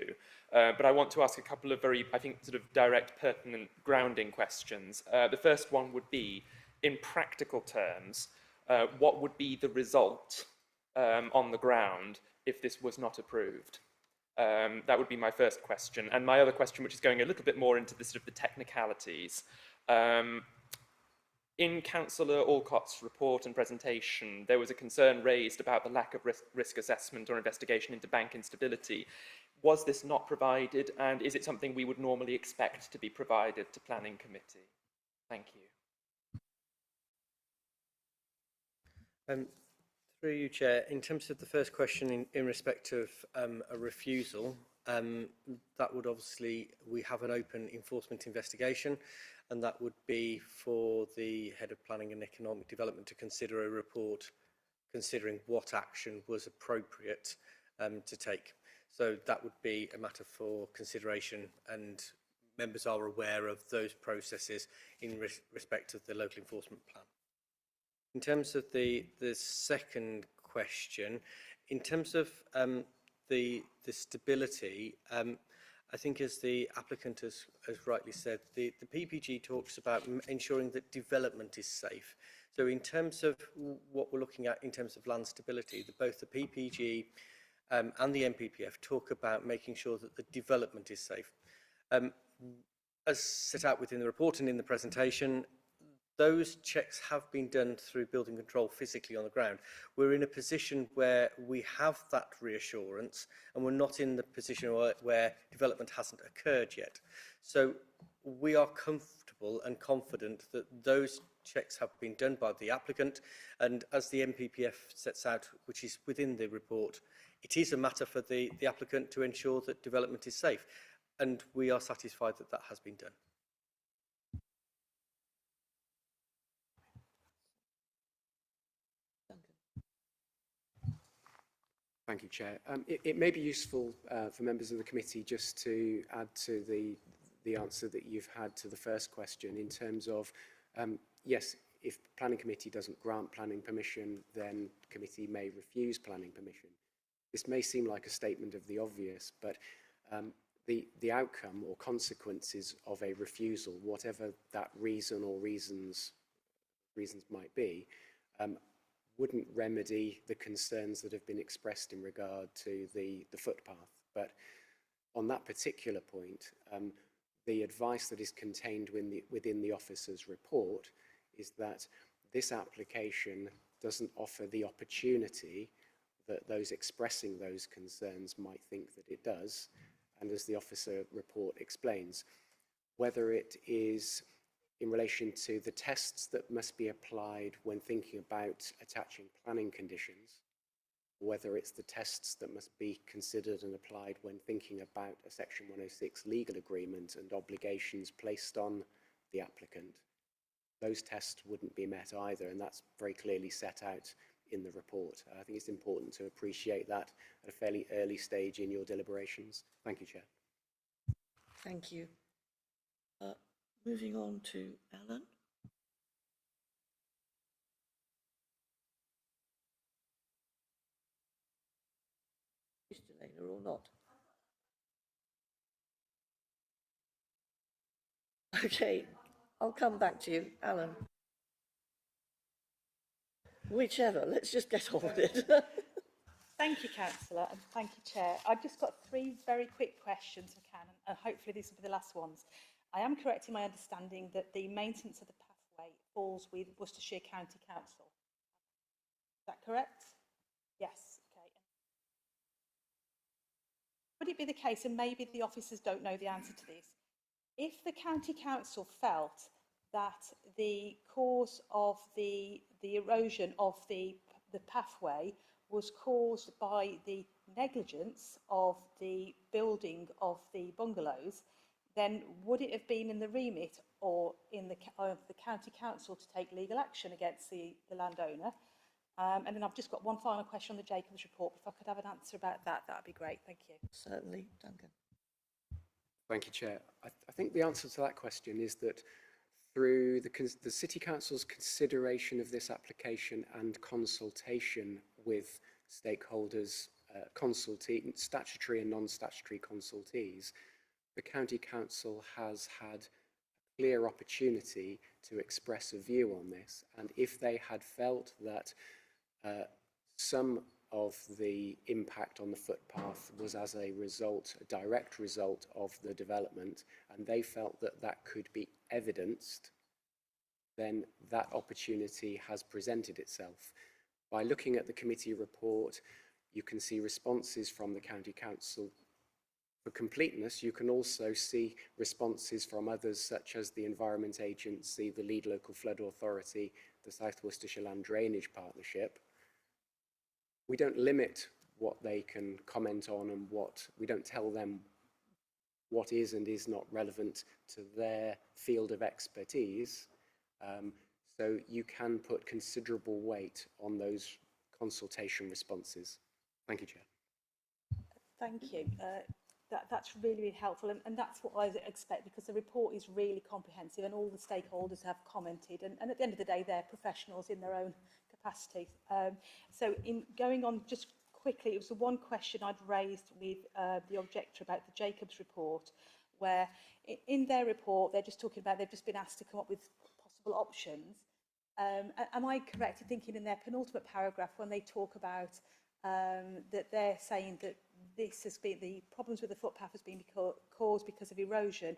But I want to ask a couple of very, I think, sort of direct, pertinent, grounding questions. The first one would be, in practical terms, what would be the result on the ground if this was not approved? That would be my first question. And my other question, which is going a little bit more into the sort of the technicalities. In Councillor Alcott's report and presentation, there was a concern raised about the lack of risk assessment or investigation into bank instability. Was this not provided, and is it something we would normally expect to be provided to Planning Committee? Thank you. Through you, Chair, in terms of the first question in respect of a refusal, that would obviously, we have an open enforcement investigation, and that would be for the Head of Planning and Economic Development to consider a report considering what action was appropriate to take. So that would be a matter for consideration, and members are aware of those processes in respect of the local enforcement plan. In terms of the second question, in terms of the stability, I think as the applicant has rightly said, the PPG talks about ensuring that development is safe. So in terms of what we're looking at in terms of land stability, both the PPG and the NPPF talk about making sure that the development is safe. As set out within the report and in the presentation, those checks have been done through building control physically on the ground. We're in a position where we have that reassurance, and we're not in the position where development hasn't occurred yet. So we are comfortable and confident that those checks have been done by the applicant, and as the NPPF sets out, which is within the report, it is a matter for the applicant to ensure that development is safe, and we are satisfied that that has been done. Thank you, Chair. It may be useful for members of the committee just to add to the answer that you've had to the first question in terms of, yes, if the planning committee doesn't grant planning permission, then the committee may refuse planning permission. This may seem like a statement of the obvious, but the outcome or consequences of a refusal, whatever that reason or reasons might be, wouldn't remedy the concerns that have been expressed in regard to the footpath. But on that particular point, the advice that is contained within the officer's report is that this application doesn't offer the opportunity that those expressing those concerns might think that it does. And as the officer report explains, whether it is in relation to the tests that must be applied when thinking about attaching planning conditions, whether it's the tests that must be considered and applied when thinking about a Section 106 legal agreement and obligations placed on the applicant, those tests wouldn't be met either, and that's very clearly set out in the report. I think it's important to appreciate that at a fairly early stage in your deliberations. Thank you, Chair. Thank you. Moving on to Alan. Mr. Lehner or not? Okay, I'll come back to you, Alan. Whichever, let's just get on with it. Thank you, Councillor, and thank you, Chair. I've just got three very quick questions, if I can, and hopefully these will be the last ones. I am correct in my understanding that the maintenance of the pathway falls with Worcestershire County Council. Is that correct? Yes. Okay. Would it be the case, and maybe the officers don't know the answer to this, if the County Council felt that the cause of the erosion of the pathway was caused by the negligence of the building of the bungalows, then would it have been in the remit or in the County Council to take legal action against the landowner? And then I've just got one final question on the Jacobs report. If I could have an answer about that, that would be great. Thank you. Certainly, Duncan. Thank you, Chair. I think the answer to that question is that through the City Council's consideration of this application and consultation with stakeholders, statutory and non-statutory consultees, the County Council has had a clear opportunity to express a view on this. And if they had felt that some of the impact on the footpath was as a result, a direct result of the development, and they felt that that could be evidenced, then that opportunity has presented itself. By looking at the committee report, you can see responses from the County Council. For completeness, you can also see responses from others such as the Environment Agency, the Lead Local Flood Authority, the South Worcestershire Land Drainage Partnership. We don't limit what they can comment on and we don't tell them what is and is not relevant to their field of expertise. So you can put considerable weight on those consultation responses. Thank you, Chair. Thank you. That's really, really helpful, and that's what I expect, because the report is really comprehensive and all the stakeholders have commented, and at the end of the day, they're professionals in their own capacity. So in going on just quickly, it was the one question I'd raised with the objector about the Jacobs report, where in their report, they're just talking about, they've just been asked to come up with possible options. Am I correct in thinking in their penultimate paragraph when they talk about that they're saying that this has been, the problems with the footpath has been caused because of erosion?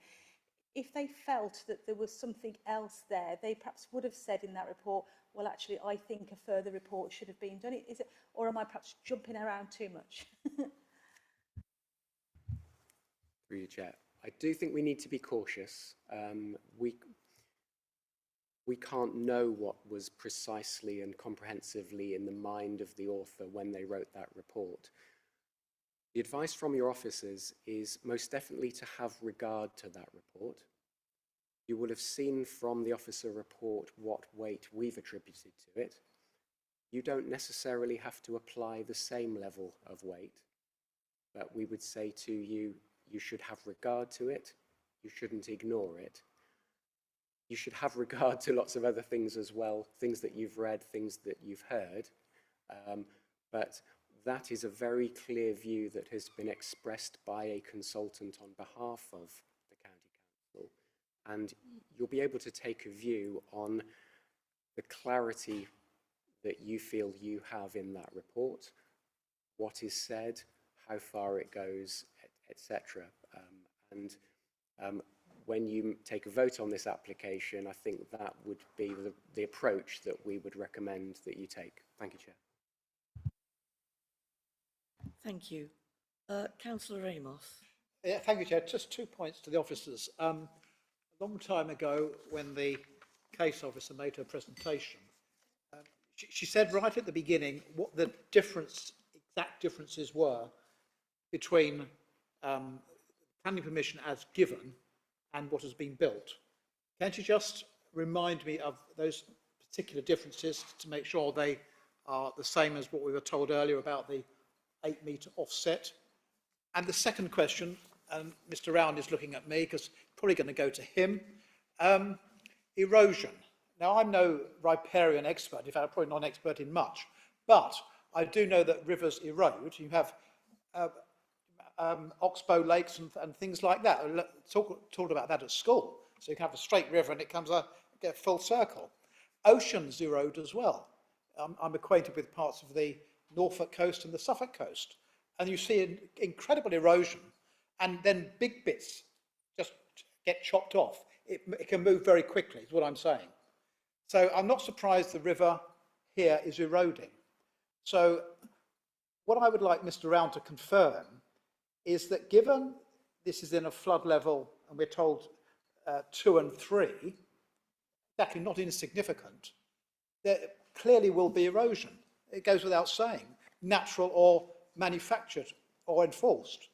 If they felt that there was something else there, they perhaps would have said in that report, well, actually, I think a further report should have been done. Is it, or am I perhaps jumping around too much? Through you, Chair. I do think we need to be cautious. We can't know what was precisely and comprehensively in the mind of the author when they wrote that report. The advice from your officers is most definitely to have regard to that report. You will have seen from the officer report what weight we've attributed to it. You don't necessarily have to apply the same level of weight, but we would say to you, you should have regard to it, you shouldn't ignore it. You should have regard to lots of other things as well, things that you've read, things that you've heard, but that is a very clear view that has been expressed by a consultant on behalf of the County Council, and you'll be able to take a view on the clarity that you feel you have in that report, what is said, how far it goes, etc. When you take a vote on this application, I think that would be the approach that we would recommend that you take. Thank you, Chair. Thank you. Councillor Ramos. Yeah, thank you, Chair. Just 2 points to the officers. A long time ago, when the case officer made her presentation, she said right at the beginning what the exact differences were between planning permission as given and what has been built. Can't you just remind me of those particular differences to make sure they are the same as what we were told earlier about the 8-metre offset? And the second question, and Mr. Round is looking at me because probably going to go to him, erosion. Now, I'm no riparian expert, in fact, I'm probably not an expert in much, but I do know that rivers erode. You have oxbow lakes and things like that. Talked about that at school. So you can have a straight river and it comes a full circle. Oceans erode as well. I'm acquainted with parts of the Northwick coast and the Suffolk coast, and you see an incredible erosion, and then big bits just get chopped off. It can move very quickly, is what I'm saying. So I'm not surprised the river here is eroding. So what I would like Mr. Round to confirm is that given this is in a flood level, and we're told 2 and 3, exactly not insignificant, there clearly will be erosion. It goes without saying, natural or manufactured or enforced.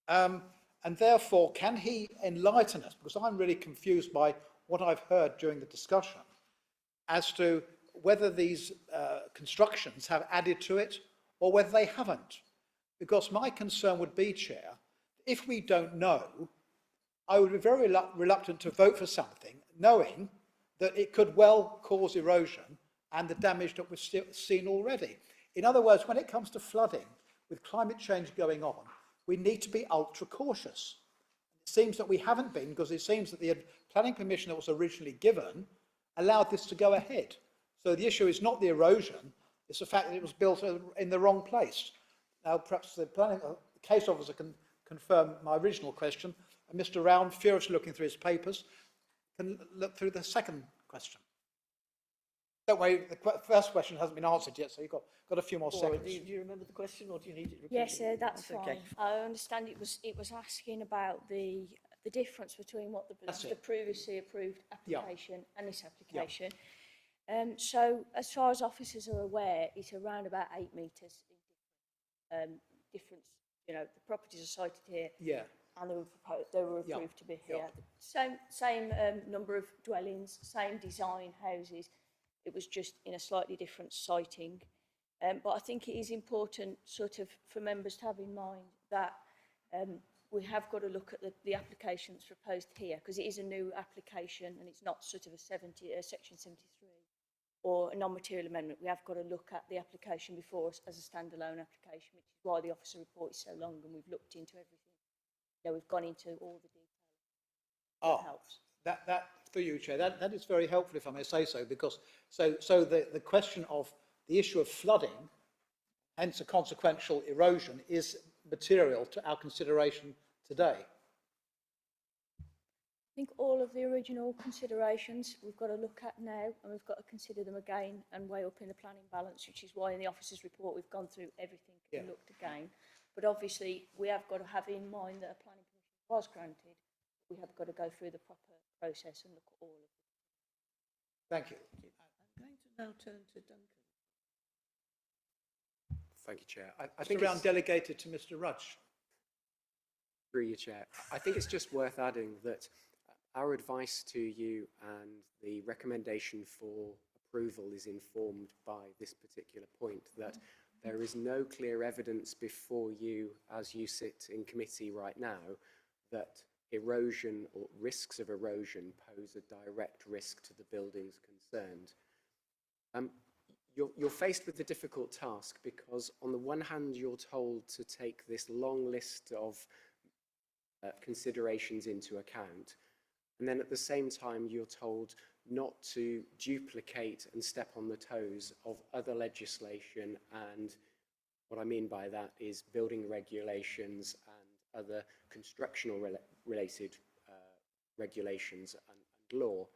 And therefore, can he enlighten us, because I'm really confused by what I've heard during the discussion, as to whether these constructions have added to it or whether they haven't. Because my concern would be, Chair, if we don't know, I would be very reluctant to vote for something, knowing that it could well cause erosion and the damage that we've seen already. In other words, when it comes to flooding, with climate change going on, we need to be ultra cautious. It seems that we haven't been, because it seems that the planning permission that was originally given allowed this to go ahead. So the issue is not the erosion, it's the fact that it was built in the wrong place. Now, perhaps the case officer can confirm my original question, and Mr. Round, furiously looking through his papers, can look through the second question. Don't worry, the first question hasn't been answered yet, so you've got a few more seconds. Do you remember the question, or do you need it repeated? Yes, that's fine. Okay. I understand it was asking about the difference between what the previously approved application and this application. So as far as officers are aware, it's around about 8 metres difference. You know, the properties are cited here. Yeah. And they were approved to be here. Same number of dwellings, same design houses. It was just in a slightly different siting. But I think it is important sort of for members to have in mind that we have got to look at the application that's proposed here, because it is a new application and it's not sort of a section 73 or a non-material amendment. We have got to look at the application before us as a standalone application, which is why the officer report is so long and we've looked into everything. You know, we've gone into all the detail. That helps. That for you, Chair. That is very helpful, if I may say so, because the question of the issue of flooding, hence a consequential erosion, is material to our consideration today. I think all of the original considerations we've got to look at now, and we've got to consider them again and weigh up in the planning balance, which is why in the officer's report we've gone through everything and looked again. But obviously we have got to have in mind that a planning permission was granted. We have got to go through the proper process and look at all of it. Thank you. I'm going to now turn to Duncan. Thank you, Chair. I think round delegated to Mr. Rudge. Through you, Chair. I think it's just worth adding that our advice to you and the recommendation for approval is informed by this particular point, that there is no clear evidence before you as you sit in committee right now that erosion or risks of erosion pose a direct risk to the buildings concerned. You're faced with a difficult task because on the one hand you're told to take this long list of considerations into account, and then at the same time you're told not to duplicate and step on the toes of other legislation, and what I mean by that is building regulations and other constructional related regulations and law.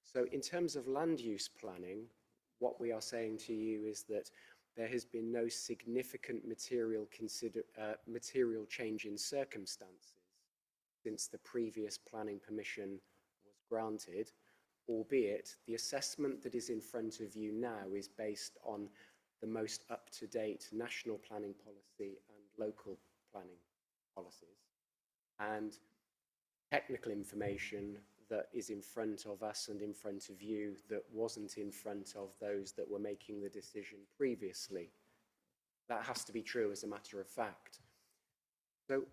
So in terms of land use planning, what we are saying to you is that there has been no significant material change in circumstances since the previous planning permission was granted, albeit the assessment that is in front of you now is based on the most up-to-date national planning policy and local planning policies, and technical information that is in front of us and in front of you that wasn't in front of those that were making the decision previously. That has to be true as a matter of fact. So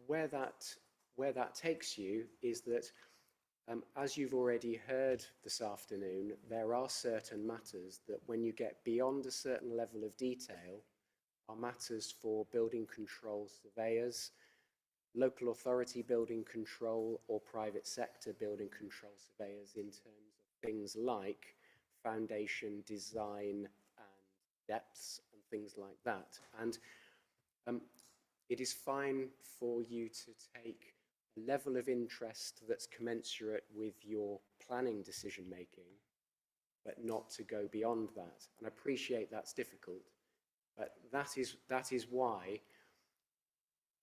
where that takes you is that, as you've already heard this afternoon, there are certain matters that when you get beyond a certain level of detail are matters for building control surveyors, local authority building control or private sector building control surveyors in terms of things like foundation design and depths and things like that. And it is fine for you to take a level of interest that's commensurate with your planning decision making, but not to go beyond that. And I appreciate that's difficult, but that is why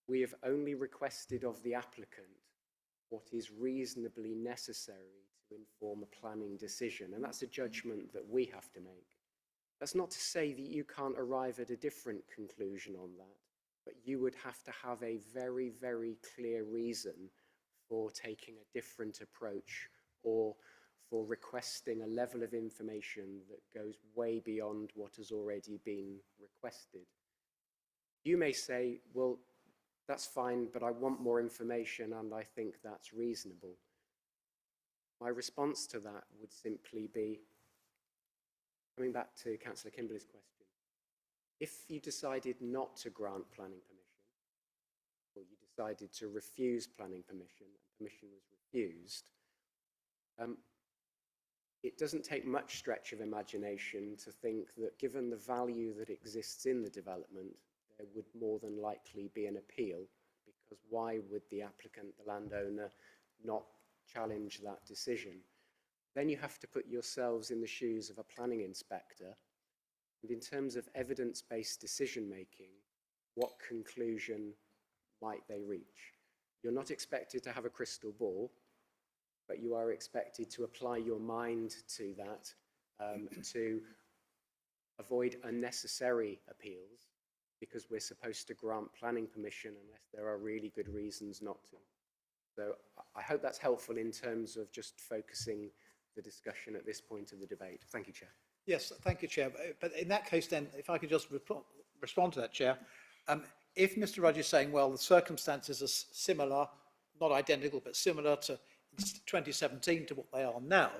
we have only requested of the applicant what is reasonably necessary to inform a planning decision, and that's a judgment that we have to make. That's not to say that you can't arrive at a different conclusion on that, but you would have to have a very, very clear reason for taking a different approach or for requesting a level of information that goes way beyond what has already been requested. You may say, well, that's fine, but I want more information and I think that's reasonable. My response to that would simply be, coming back to Councillor Kimberley's question, if you decided not to grant planning permission, or you decided to refuse planning permission, and permission was refused, it doesn't take much stretch of imagination to think that given the value that exists in the development, there would more than likely be an appeal, because why would the applicant, the landowner, not challenge that decision? Then you have to put yourselves in the shoes of a planning inspector, and in terms of evidence-based decision-making, what conclusion might they reach? You're not expected to have a crystal ball, but you are expected to apply your mind to that to avoid unnecessary appeals, because we're supposed to grant planning permission unless there are really good reasons not to. So I hope that's helpful in terms of just focusing the discussion at this point of the debate. Thank you, Chair. Yes, thank you, Chair. But in that case, then, if I could just respond to that, Chair. If Mr. Rudge is saying, well, the circumstances are similar, not identical, but similar to 2017 to what they are now,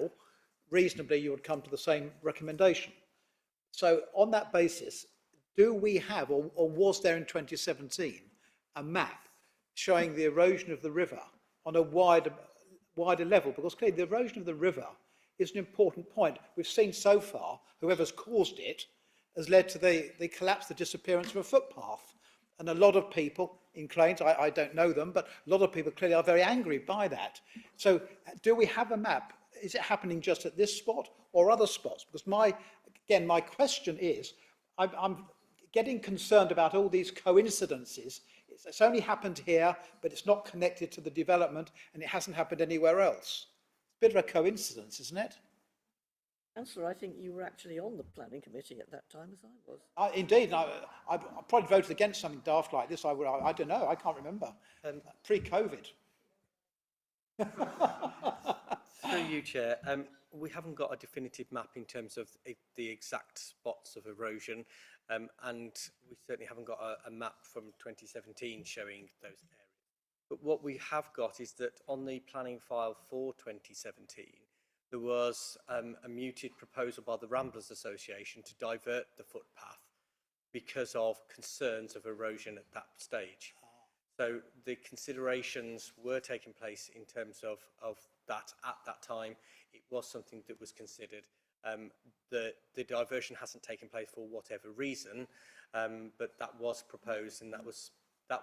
reasonably you would come to the same recommendation. So on that basis, do we have, or was there in 2017, a map showing the erosion of the river on a wider level? Because clearly the erosion of the river is an important point. We've seen so far, whoever's caused it has led to the collapse, the disappearance of a footpath. And a lot of people in Claines, I don't know them, but a lot of people clearly are very angry by that. So do we have a map? Is it happening just at this spot or other spots? Because my question is, I'm getting concerned about all these coincidences. It's only happened here, but it's not connected to the development, and it hasn't happened anywhere else. It's a bit of a coincidence, isn't it? Councillor, I think you were actually on the planning committee at that time, as I was. Indeed, I probably voted against something daft like this. I don't know, I can't remember. Pre-COVID. Through you, Chair, we haven't got a definitive map in terms of the exact spots of erosion, and we certainly haven't got a map from 2017 showing those areas. But what we have got is that on the planning file for 2017, there was a muted proposal by the Ramblers Association to divert the footpath because of concerns of erosion at that stage. So the considerations were taking place in terms of that at that time. It was something that was considered. The diversion hasn't taken place for whatever reason, but that was proposed, and that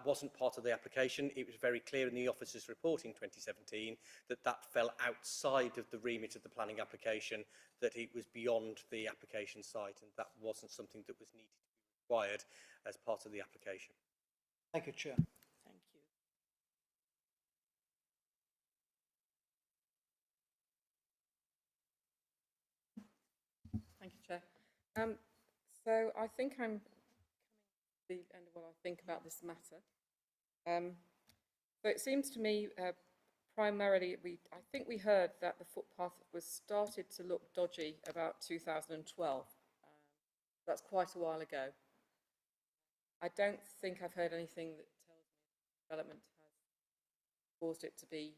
wasn't part of the application. It was very clear in the officer's report in 2017 that fell outside of the remit of the planning application, that it was beyond the application site, and that wasn't something that was needed to be required as part of the application. Thank you, Chair. Thank you. Thank you, Chair. So I think I'm coming to the end of what I think about this matter. So it seems to me, primarily, I think we heard that the footpath was started to look dodgy about 2012. That's quite a while ago. I don't think I've heard anything that tells me development has caused it to be.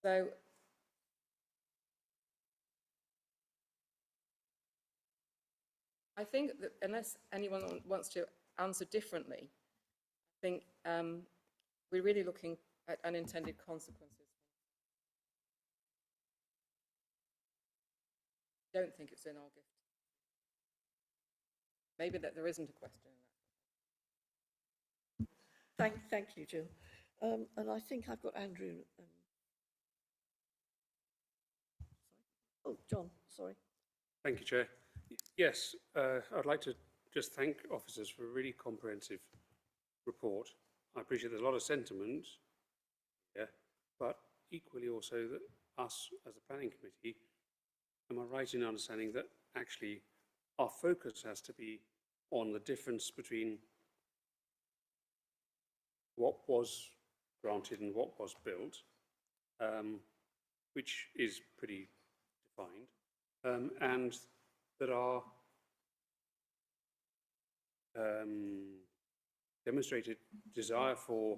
So I think that unless anyone wants to answer differently, I think we're really looking at unintended consequences. I don't think it's in our gift. Maybe that there isn't a question in that. Thank you, Jill. And I think I've got Andrew. Oh, John, sorry. Thank you, Chair. Yes, I'd like to just thank officers for a really comprehensive report. I appreciate there's a lot of sentiment, yeah, but equally also that us as a planning committee, am I right in understanding that actually our focus has to be on the difference between what was granted and what was built, which is pretty defined, and that our demonstrated desire for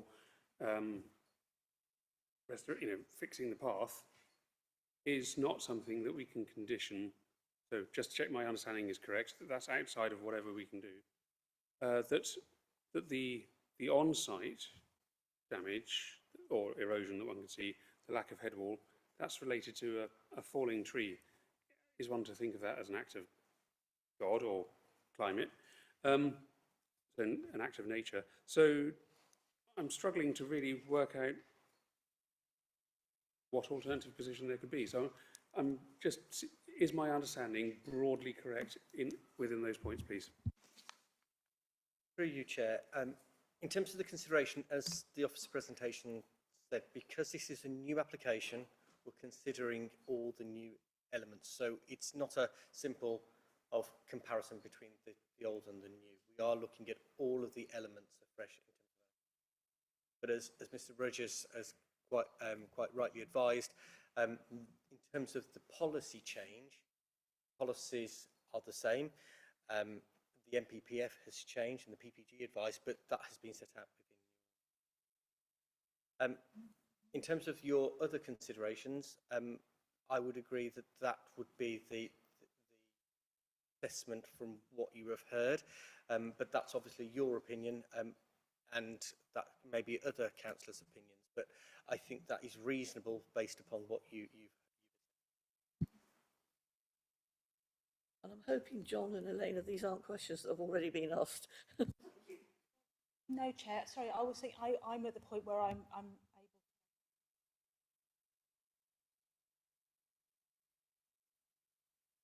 fixing the path is not something that we can condition. So just to check my understanding is correct, that's outside of whatever we can do. That the on-site damage or erosion that one can see, the lack of head wall, that's related to a falling tree. Is one to think of that as an act of God or climate, an act of nature? So I'm struggling to really work out what alternative position there could be. So I'm just, is my understanding broadly correct within those points, please? Through you, Chair. In terms of the consideration, as the officer presentation said, because this is a new application, we're considering all the new elements. So it's not a simple of comparison between the old and the new. We are looking at all of the elements afresh. But as Mr. Rogers has quite rightly advised, in terms of the policy change, policies are the same. The MPPF has changed and the PPG advice, but that has been set out within. In terms of your other considerations, I would agree that that would be the assessment from what you have heard, but that's obviously your opinion, and that may be other councillors' opinions, but I think that is reasonable based upon what you've. And I'm hoping, John and Elena, these aren't questions that have already been asked. No, Chair. Sorry, I was saying I'm at the point where I'm able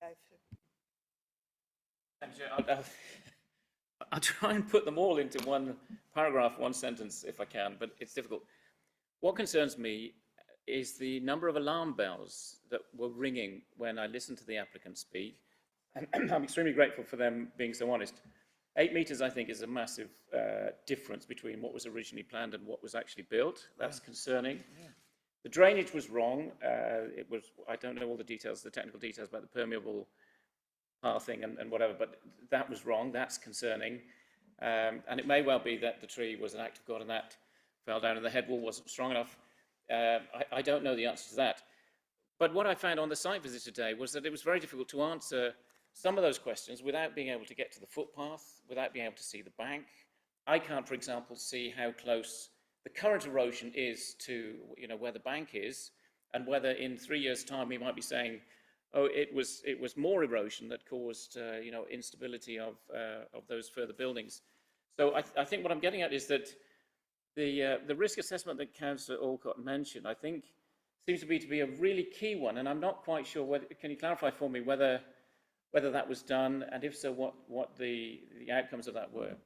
to go through. Thanks, Chair. I'll try and put them all into one paragraph, one sentence, if I can, but it's difficult. What concerns me is the number of alarm bells that were ringing when I listened to the applicant speak, and I'm extremely grateful for them being so honest. 8 metres, I think, is a massive difference between what was originally planned and what was actually built. That's concerning. Yeah. The drainage was wrong. I don't know all the details, the technical details about the permeable pathing and whatever, but that was wrong. That's concerning. And it may well be that the tree was an act of God and that fell down and the head wall wasn't strong enough. I don't know the answer to that. But what I found on the site visit today was that it was very difficult to answer some of those questions without being able to get to the footpath, without being able to see the bank. I can't, for example, see how close the current erosion is to where the bank is, and whether in 3 years' time we might be saying, oh, it was more erosion that caused instability of those further buildings. So I think what I'm getting at is that the risk assessment that Councillor Alcott mentioned, I think, seems to be a really key one, and I'm not quite sure whether, can you clarify for me whether that was done, and if so, what the outcomes of that were?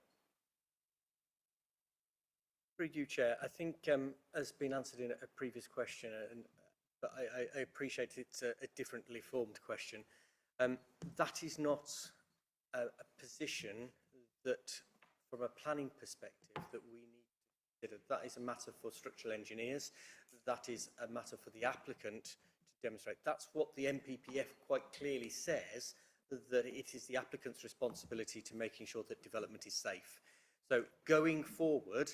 Through you, Chair, I think as been answered in a previous question, but I appreciate it's a differently formed question. That is not a position that, from a planning perspective, that we need to consider. That is a matter for structural engineers. That is a matter for the applicant to demonstrate. That's what the MPPF quite clearly says, that it is the applicant's responsibility to making sure that development is safe. So going forward,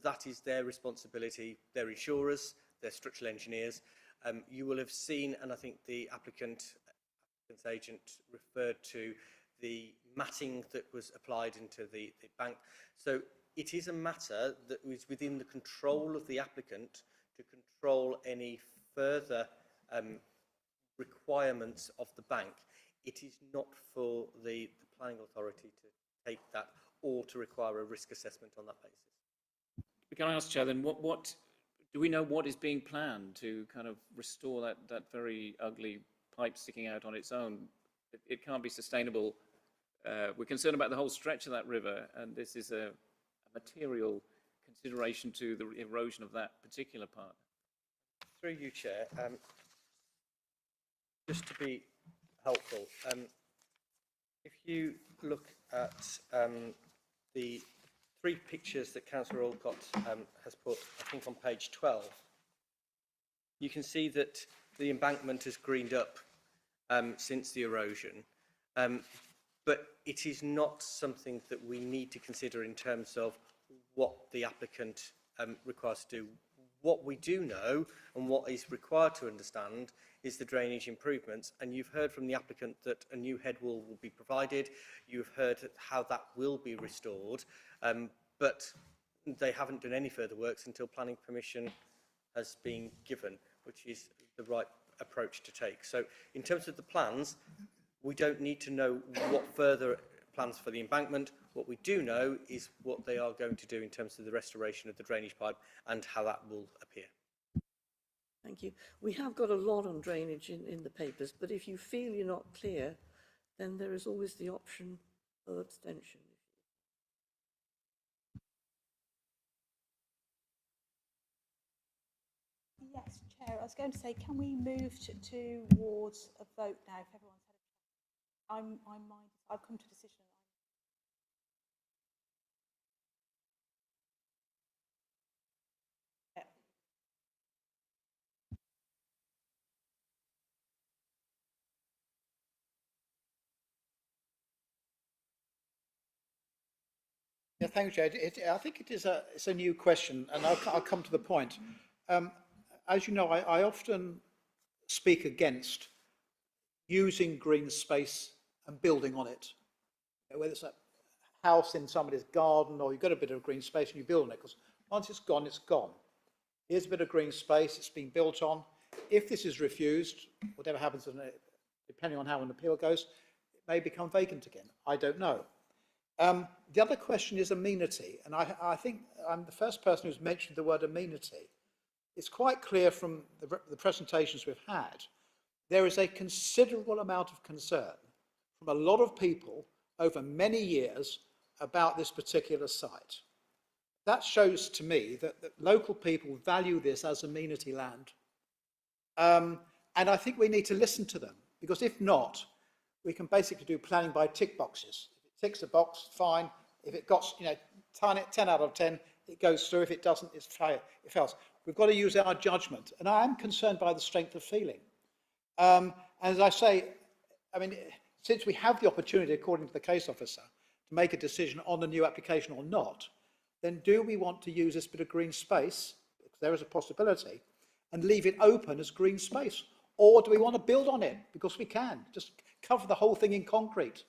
that is their responsibility, their insurers, their structural engineers. You will have seen, and I think the applicant's agent referred to the matting that was applied into the bank. So it is a matter that is within the control of the applicant to control any further requirements of the bank. It is not for the planning authority to take that or to require a risk assessment on that basis. Can I ask, Chair, then, what do we know what is being planned to kind of restore that very ugly pipe sticking out on its own? It can't be sustainable. We're concerned about the whole stretch of that river, and this is a material consideration to the erosion of that particular part. Through you, Chair, just to be helpful, if you look at the 3 pictures that Councillor Alcott has put, I think on page 12, you can see that the embankment has greened up since the erosion, but it is not something that we need to consider in terms of what the applicant requires to do. What we do know and what is required to understand is the drainage improvements, and you've heard from the applicant that a new head wall will be provided. You've heard how that will be restored, but they haven't done any further works until planning permission has been given, which is the right approach to take. So in terms of the plans, we don't need to know what further plans for the embankment. What we do know is what they are going to do in terms of the restoration of the drainage pipe and how that will appear. Thank you. We have got a lot on drainage in the papers, but if you feel you're not clear, then there is always the option of abstention. Yes, Chair, I was going to say, can we move towards a vote now if everyone's had a chance? I've come to a decision. Yeah, thank you, Jade. I think it's a new question, and I'll come to the point. As you know, I often speak against using green space and building on it. Whether it's a house in somebody's garden or you've got a bit of green space and you build on it, because once it's gone, it's gone. Here's a bit of green space, it's been built on. If this is refused, whatever happens, depending on how an appeal goes, it may become vacant again. I don't know. The other question is amenity, and I think I'm the first person who's mentioned the word amenity. It's quite clear from the presentations we've had, there is a considerable amount of concern from a lot of people over many years about this particular site. That shows to me that local people value this as amenity land. And I think we need to listen to them, because if not, we can basically do planning by tick boxes. If it ticks a box, fine. If it got 10 out of 10, it goes through. If it doesn't, it fails. We've got to use our judgment. And I am concerned by the strength of feeling. And as I say, I mean, since we have the opportunity, according to the case officer, to make a decision on the new application or not, then do we want to use this bit of green space, because there is a possibility, and leave it open as green space? Or do we want to build on it? Because we can. Just cover the whole thing in concrete.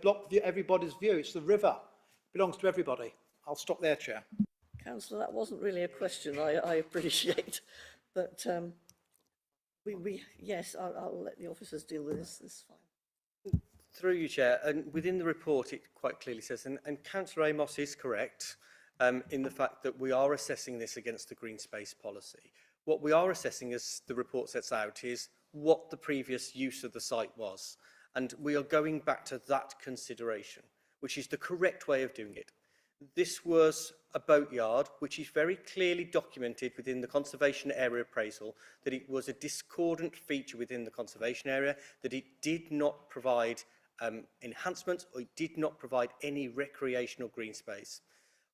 Block everybody's view. It's the river. It belongs to everybody. I'll stop there, Chair. Councillor, that wasn't really a question, I appreciate. But yes, I'll let the officers deal with this. This is fine. Through you, Chair, and within the report it quite clearly says, and Councillor Amos is correct in the fact that we are assessing this against the green space policy. What we are assessing, as the report sets out, is what the previous use of the site was. And we are going back to that consideration, which is the correct way of doing it. This was a boatyard, which is very clearly documented within the conservation area appraisal, that it was a discordant feature within the conservation area, that it did not provide enhancements, or it did not provide any recreational green space.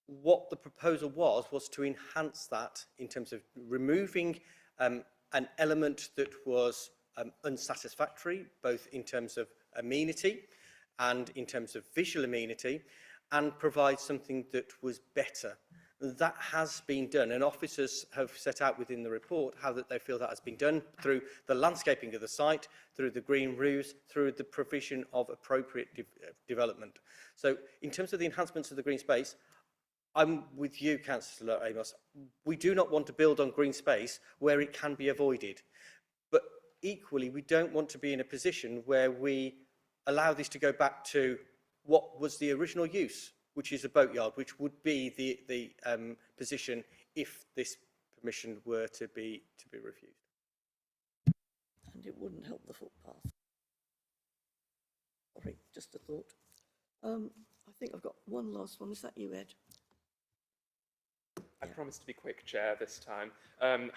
What the proposal was to enhance that in terms of removing an element that was unsatisfactory, both in terms of amenity and in terms of visual amenity, and provide something that was better. That has been done, and officers have set out within the report how that they feel that has been done through the landscaping of the site, through the green roofs, through the provision of appropriate development. So in terms of the enhancements of the green space, I'm with you, Councillor Amos. We do not want to build on green space where it can be avoided. But equally, we don't want to be in a position where we allow this to go back to what was the original use, which is a boatyard, which would be the position if this permission were to be refused. And it wouldn't help the footpath. Sorry, just a thought. I think I've got one last one. Is that you, Ed? I promise to be quick, Chair, this time.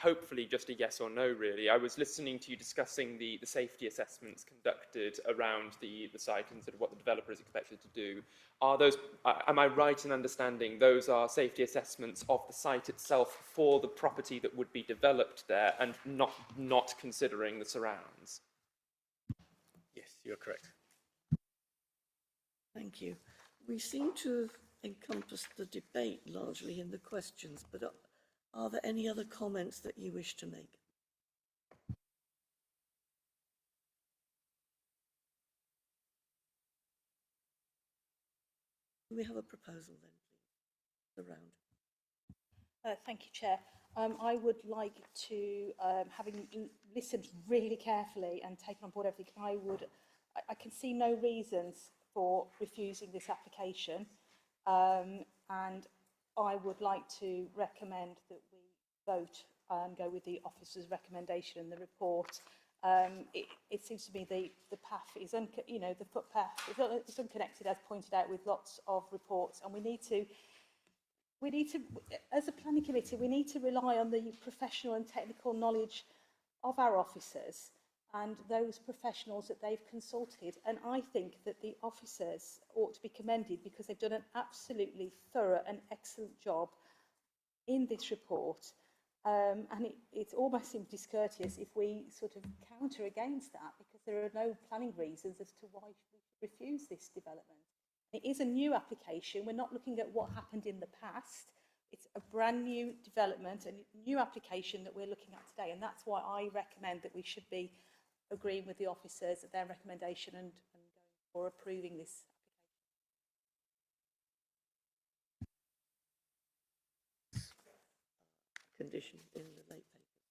Hopefully just a yes or no, really. I was listening to you discussing the safety assessments conducted around the site and sort of what the developer is expected to do. Are those, am I right in understanding those are safety assessments of the site itself for the property that would be developed there and not considering the surrounds? Yes, you're correct. Thank you. We seem to have encompassed the debate largely in the questions, but are there any other comments that you wish to make? Do we have a proposal then, please? The round. Thank you, Chair. I would like to, having listened really carefully and taken on board everything, I can see no reasons for refusing this application, and I would like to recommend that we vote and go with the officer's recommendation in the report. It seems to me the path is, the footpath is unconnected, as pointed out, with lots of reports, and we need to, as a planning committee, we need to rely on the professional and technical knowledge of our officers and those professionals that they've consulted. And I think that the officers ought to be commended because they've done an absolutely thorough and excellent job in this report. And it almost seems discourteous if we sort of counter against that, because there are no planning reasons as to why we should refuse this development. It is a new application. We're not looking at what happened in the past. It's a brand new development, a new application that we're looking at today. And that's why I recommend that we should be agreeing with the officers at their recommendation and going for approving this Condition in the late papers.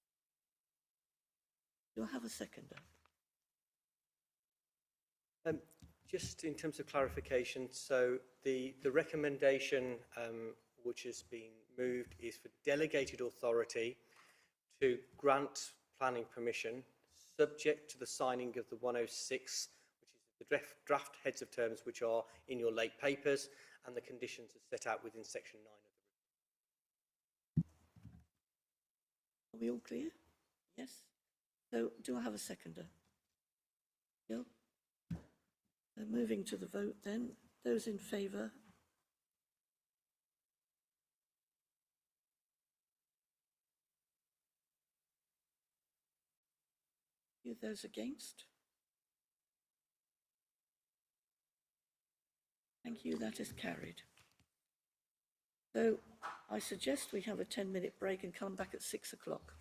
Do I have a seconder? Just in terms of clarification, so the recommendation which has been moved is for delegated authority to grant planning permission subject to the signing of the 106, which is the draft heads of terms which are in your late papers, and the conditions are set out within section 9 of the report. Are we all clear? Yes. So do I have a seconder? Bill? So moving to the vote then. Those in favour? Those against? Thank you, that is carried. So I suggest we have a 10-minute break and come back at 6 o'clock.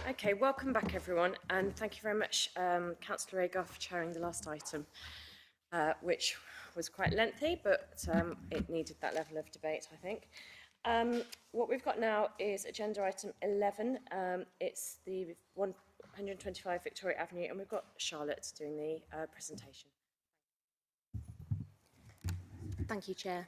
Okay, welcome back everyone, and thank you very much, Councillor Agar, for chairing the last item, which was quite lengthy, but it needed that level of debate, I think. What we've got now is agenda item 11. It's the 125 Victoria Avenue, and we've got Charlotte doing the presentation. Thank you, Chair.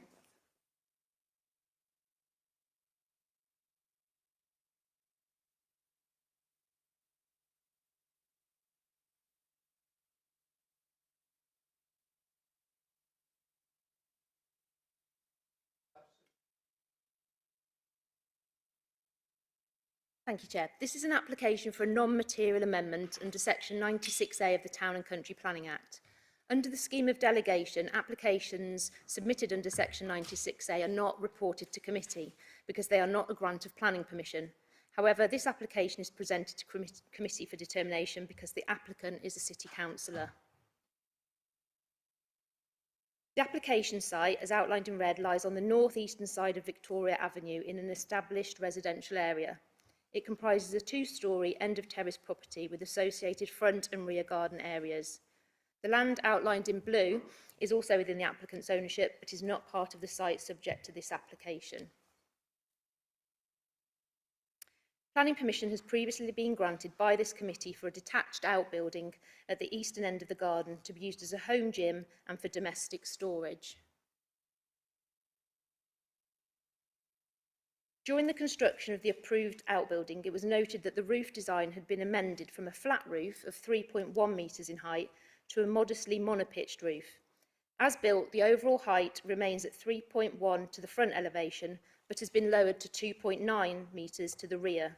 Thank you, Chair. This is an application for a non-material amendment under Section 96A of the Town and Country Planning Act. Under the scheme of delegation, applications submitted under Section 96A are not reported to committee because they are not a grant of planning permission. However, this application is presented to committee for determination because the applicant is a city councillor. The application site, as outlined in red, lies on the north-eastern side of Victoria Avenue in an established residential area. It comprises a two-storey end-of-terrace property with associated front and rear garden areas. The land outlined in blue is also within the applicant's ownership, but is not part of the site subject to this application. Planning permission has previously been granted by this committee for a detached outbuilding at the eastern end of the garden to be used as a home gym and for domestic storage. During the construction of the approved outbuilding, it was noted that the roof design had been amended from a flat roof of 3.1 metres in height to a modestly monopitched roof. As built, the overall height remains at 3.1 to the front elevation, but has been lowered to 2.9 metres to the rear.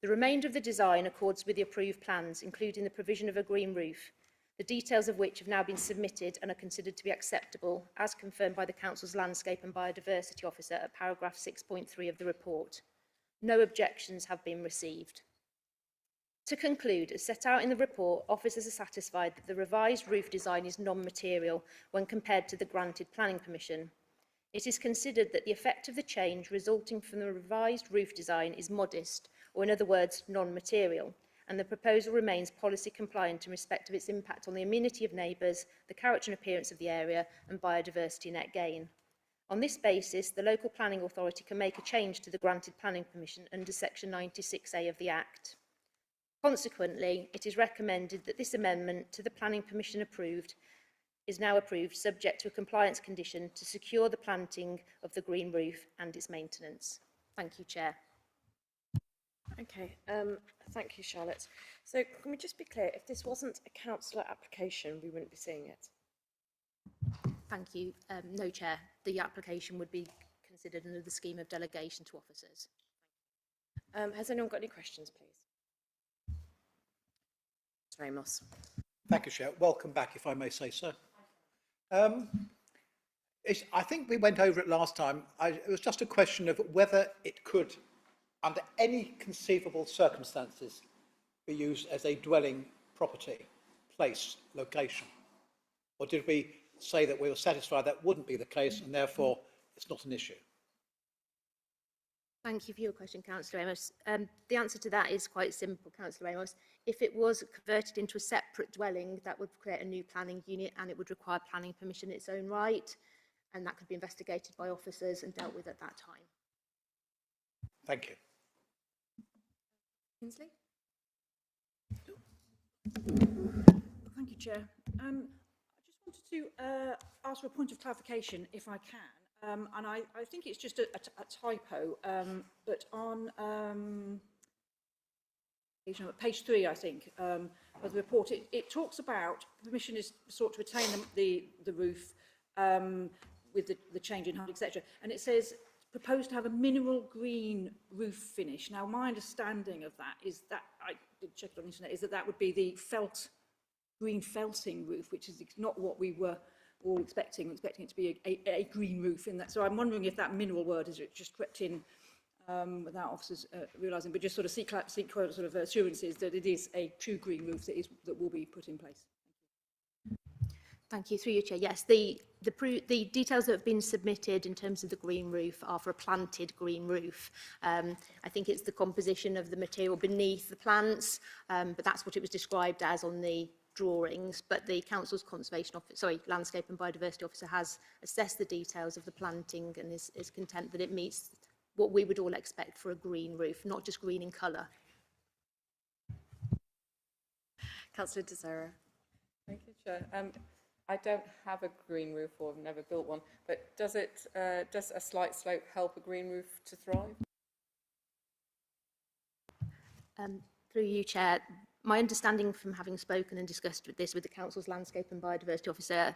The remainder of the design accords with the approved plans, including the provision of a green roof, the details of which have now been submitted and are considered to be acceptable, as confirmed by the Council's Landscape and Biodiversity Officer at paragraph 6.3 of the report. No objections have been received. To conclude, as set out in the report, officers are satisfied that the revised roof design is non-material when compared to the granted planning permission. It is considered that the effect of the change resulting from the revised roof design is modest, or in other words, non-material, and the proposal remains policy compliant in respect of its impact on the amenity of neighbours, the character and appearance of the area, and biodiversity net gain. On this basis, the local planning authority can make a change to the granted planning permission under Section 96A of the Act. Consequently, it is recommended that this amendment to the planning permission is now approved subject to a compliance condition to secure the planting of the green roof and its maintenance. Thank you, Chair. Okay, thank you, Charlotte. So can we just be clear, if this wasn't a councillor application, we wouldn't be seeing it? Thank you. No, Chair. The application would be considered under the scheme of delegation to officers. Has anyone got any questions, please? Mr. Amos. Thank you, Chair. Welcome back, if I may say so. I think we went over it last time. It was just a question of whether it could, under any conceivable circumstances, be used as a dwelling property, place, location. Or did we say that we were satisfied that wouldn't be the case and therefore it's not an issue? Thank you for your question, Councillor Amos. The answer to that is quite simple, Councillor Amos. If it was converted into a separate dwelling, that would create a new planning unit and it would require planning permission in its own right, and that could be investigated by officers and dealt with at that time. Thank you. Kinsley? Thank you, Chair. I just wanted to ask for a point of clarification, if I can. And I think it's just a typo, but on page 3, I think, of the report, it talks about permission is sought to retain the roof with the change in height, etc. And it says proposed to have a mineral green roof finish. Now, my understanding of that is that, I did check it on the internet, is that that would be the green felting roof, which is not what we were all expecting. We're expecting it to be a green roof in that. So I'm wondering if that mineral word is just crept in without officers realising, but just sort of seek sort of assurances that it is a true green roof that will be put in place. Thank you. Through your chair. Yes, the details that have been submitted in terms of the green roof are for a planted green roof. I think it's the composition of the material beneath the plants, but that's what it was described as on the drawings. But the council's landscape and biodiversity officer has assessed the details of the planting and is content that it meets what we would all expect for a green roof, not just green in colour. Councillor De Sarah. Thank you, Chair. I don't have a green roof or have never built one, but does a slight slope help a green roof to thrive? Through you, Chair, my understanding from having spoken and discussed this with the Council's Landscape and Biodiversity Officer,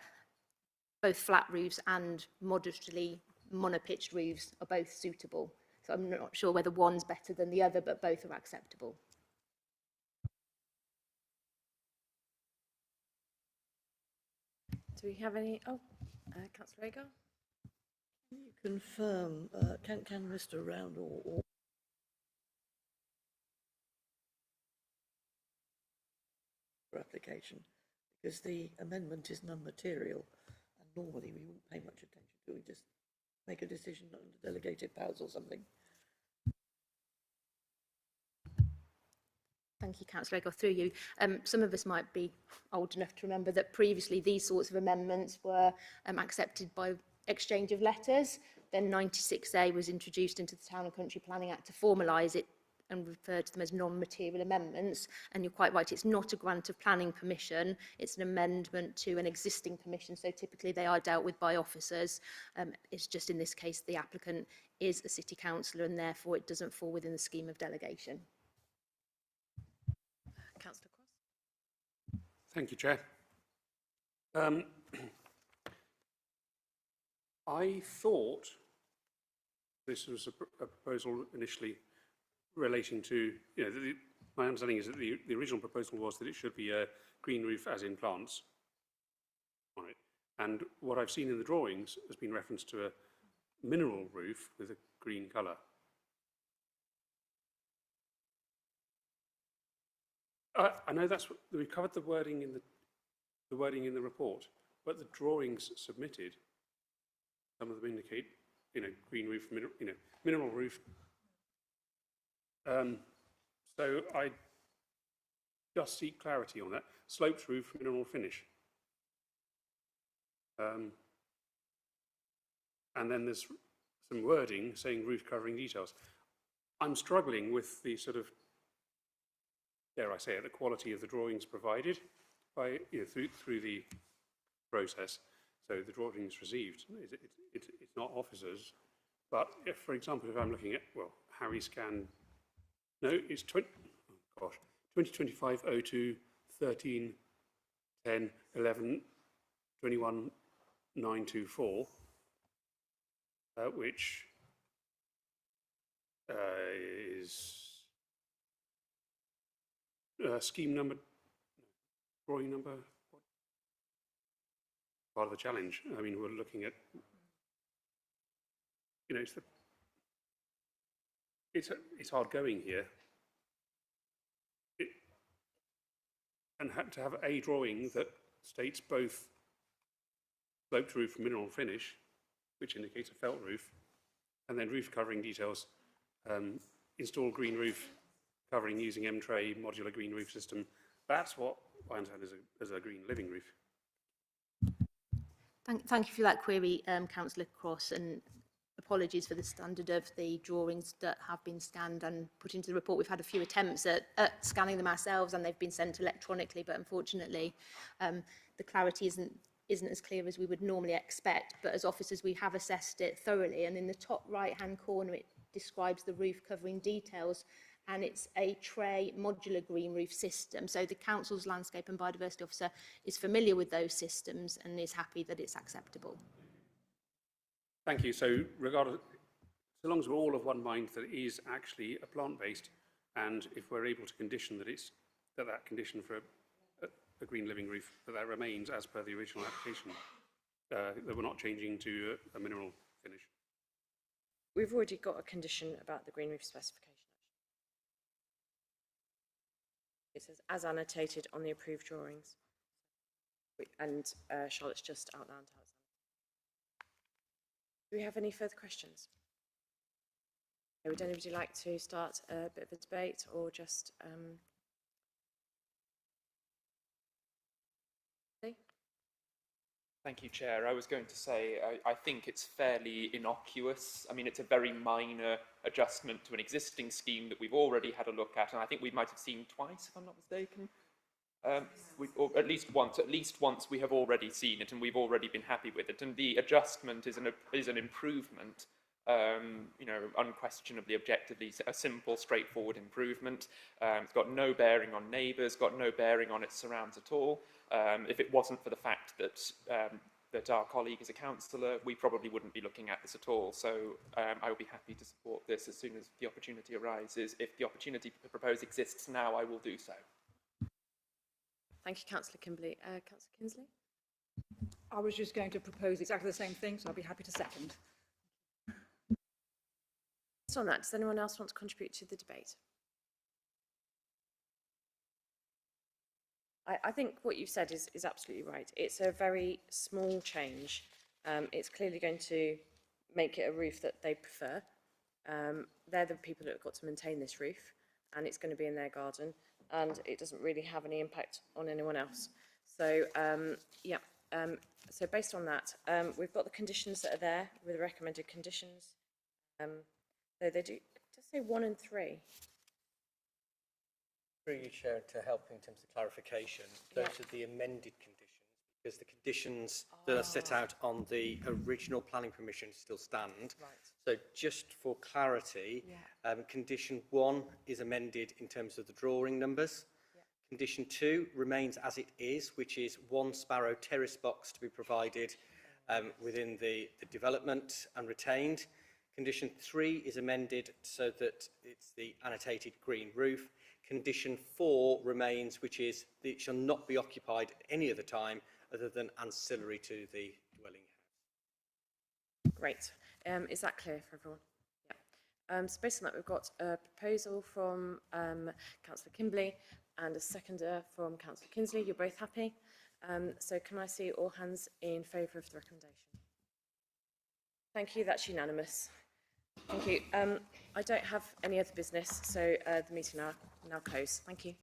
both flat roofs and moderately monopitched roofs are both suitable. So I'm not sure whether one's better than the other, but both are acceptable. Do we have any? Oh, Councillor Agar. Can you confirm, can Mr. Round or application, because the amendment is non-material and normally we wouldn't pay much attention to it, we just make a decision under delegated powers or something. Thank you, Councillor Agar. Through you. Some of us might be old enough to remember that previously these sorts of amendments were accepted by exchange of letters. Then 96A was introduced into the Town and Country Planning Act to formalise it and refer to them as non-material amendments. And you're quite right, it's not a grant of planning permission, it's an amendment to an existing permission, so typically they are dealt with by officers. It's just in this case the applicant is a city councillor and therefore it doesn't fall within the scheme of delegation. Councillor Cross. Thank you, Chair. I thought this was a proposal initially relating to, my understanding is that the original proposal was that it should be a green roof as in plants on it. And what I've seen in the drawings has been reference to a mineral roof with a green colour. I know that's what we covered the wording in the report, but the drawings submitted, some of them indicate, green roof, mineral roof. So I just seek clarity on that. Sloped roof, mineral finish. And then there's some wording saying roof covering details. I'm struggling with the sort of, dare I say it, the quality of the drawings provided by through the process. So the drawings received, it's not officers, but if, for example, if I'm looking at, well, Harry Scan, no, it's 2025-02 13 10 11 21 924, which is scheme number, drawing number, what? Part of the challenge. I mean, we're looking at, it's hard going here. And to have a drawing that states both sloped roof, mineral finish, which indicates a felt roof, and then roof covering details, install green roof covering using M-tray modular green roof system. That's what I understand as a green living roof. Thank you for that query, Councillor Cross, and apologies for the standard of the drawings that have been scanned and put into the report. We've had a few attempts at scanning them ourselves and they've been sent electronically, but unfortunately the clarity isn't as clear as we would normally expect. But as officers, we have assessed it thoroughly, and in the top right-hand corner it describes the roof covering details, and it's a tray modular green roof system. So the Council's Landscape and Biodiversity Officer is familiar with those systems and is happy that it's acceptable. Thank you. So regardless, so long as we're all of one mind that it is actually a plant-based, and if we're able to condition that it's that condition for a green living roof, that remains as per the original application, that we're not changing to a mineral finish. We've already got a condition about the green roof specification. It says as annotated on the approved drawings. and Charlotte's just outlined how it's done. Do we have any further questions? Would anybody like to start a bit of a debate or just... Thank you, Chair. I was going to say, I think it's fairly innocuous. I mean, it's a very minor adjustment to an existing scheme that we've already had a look at, and I think we might have seen twice, if I'm not mistaken. Or at least once we have already seen it, and we've already been happy with it. And the adjustment is an improvement. You know, unquestionably, objectively, a simple, straightforward improvement. It's got no bearing on neighbours, got no bearing on its surrounds at all. If it wasn't for the fact that that our colleague is a councillor, we probably wouldn't be looking at this at all. So I will be happy to support this as soon as the opportunity arises. If the opportunity to propose exists now, I will do so. Thank you, Councillor Kimberley. Councillor Kinsley? I was just going to propose exactly the same thing, so I'll be happy to second. So on that, does anyone else want to contribute to the debate? I think what you've said is absolutely right. It's a very small change. It's clearly going to make it a roof that they prefer. They're the people that have got to maintain this roof, and it's going to be in their garden, and it doesn't really have any impact on anyone else. So, yeah. So based on that, we've got the conditions that are there with the recommended conditions. So they do just say 1 and 3. Through you, Chair, to help in terms of clarification, those are the amended conditions, because the conditions that are set out on the original planning permission still stand. Right. So just for clarity, condition 1 is amended in terms of the drawing numbers. Condition 2 remains as it is, which is 1 Sparrow terrace box to be provided within the development and retained. Condition 3 is amended so that it's the annotated green roof. Condition 4 remains, which is that it shall not be occupied at any other time other than ancillary to the dwelling house. Great. Is that clear for everyone? Yeah. So based on that, we've got a proposal from Councillor Kimberley and a seconder from Councillor Kinsley. You're both happy. So can I see all hands in favour of the recommendation? Thank you. That's unanimous. Thank you. I don't have any other business, so the meeting now closed. Thank you.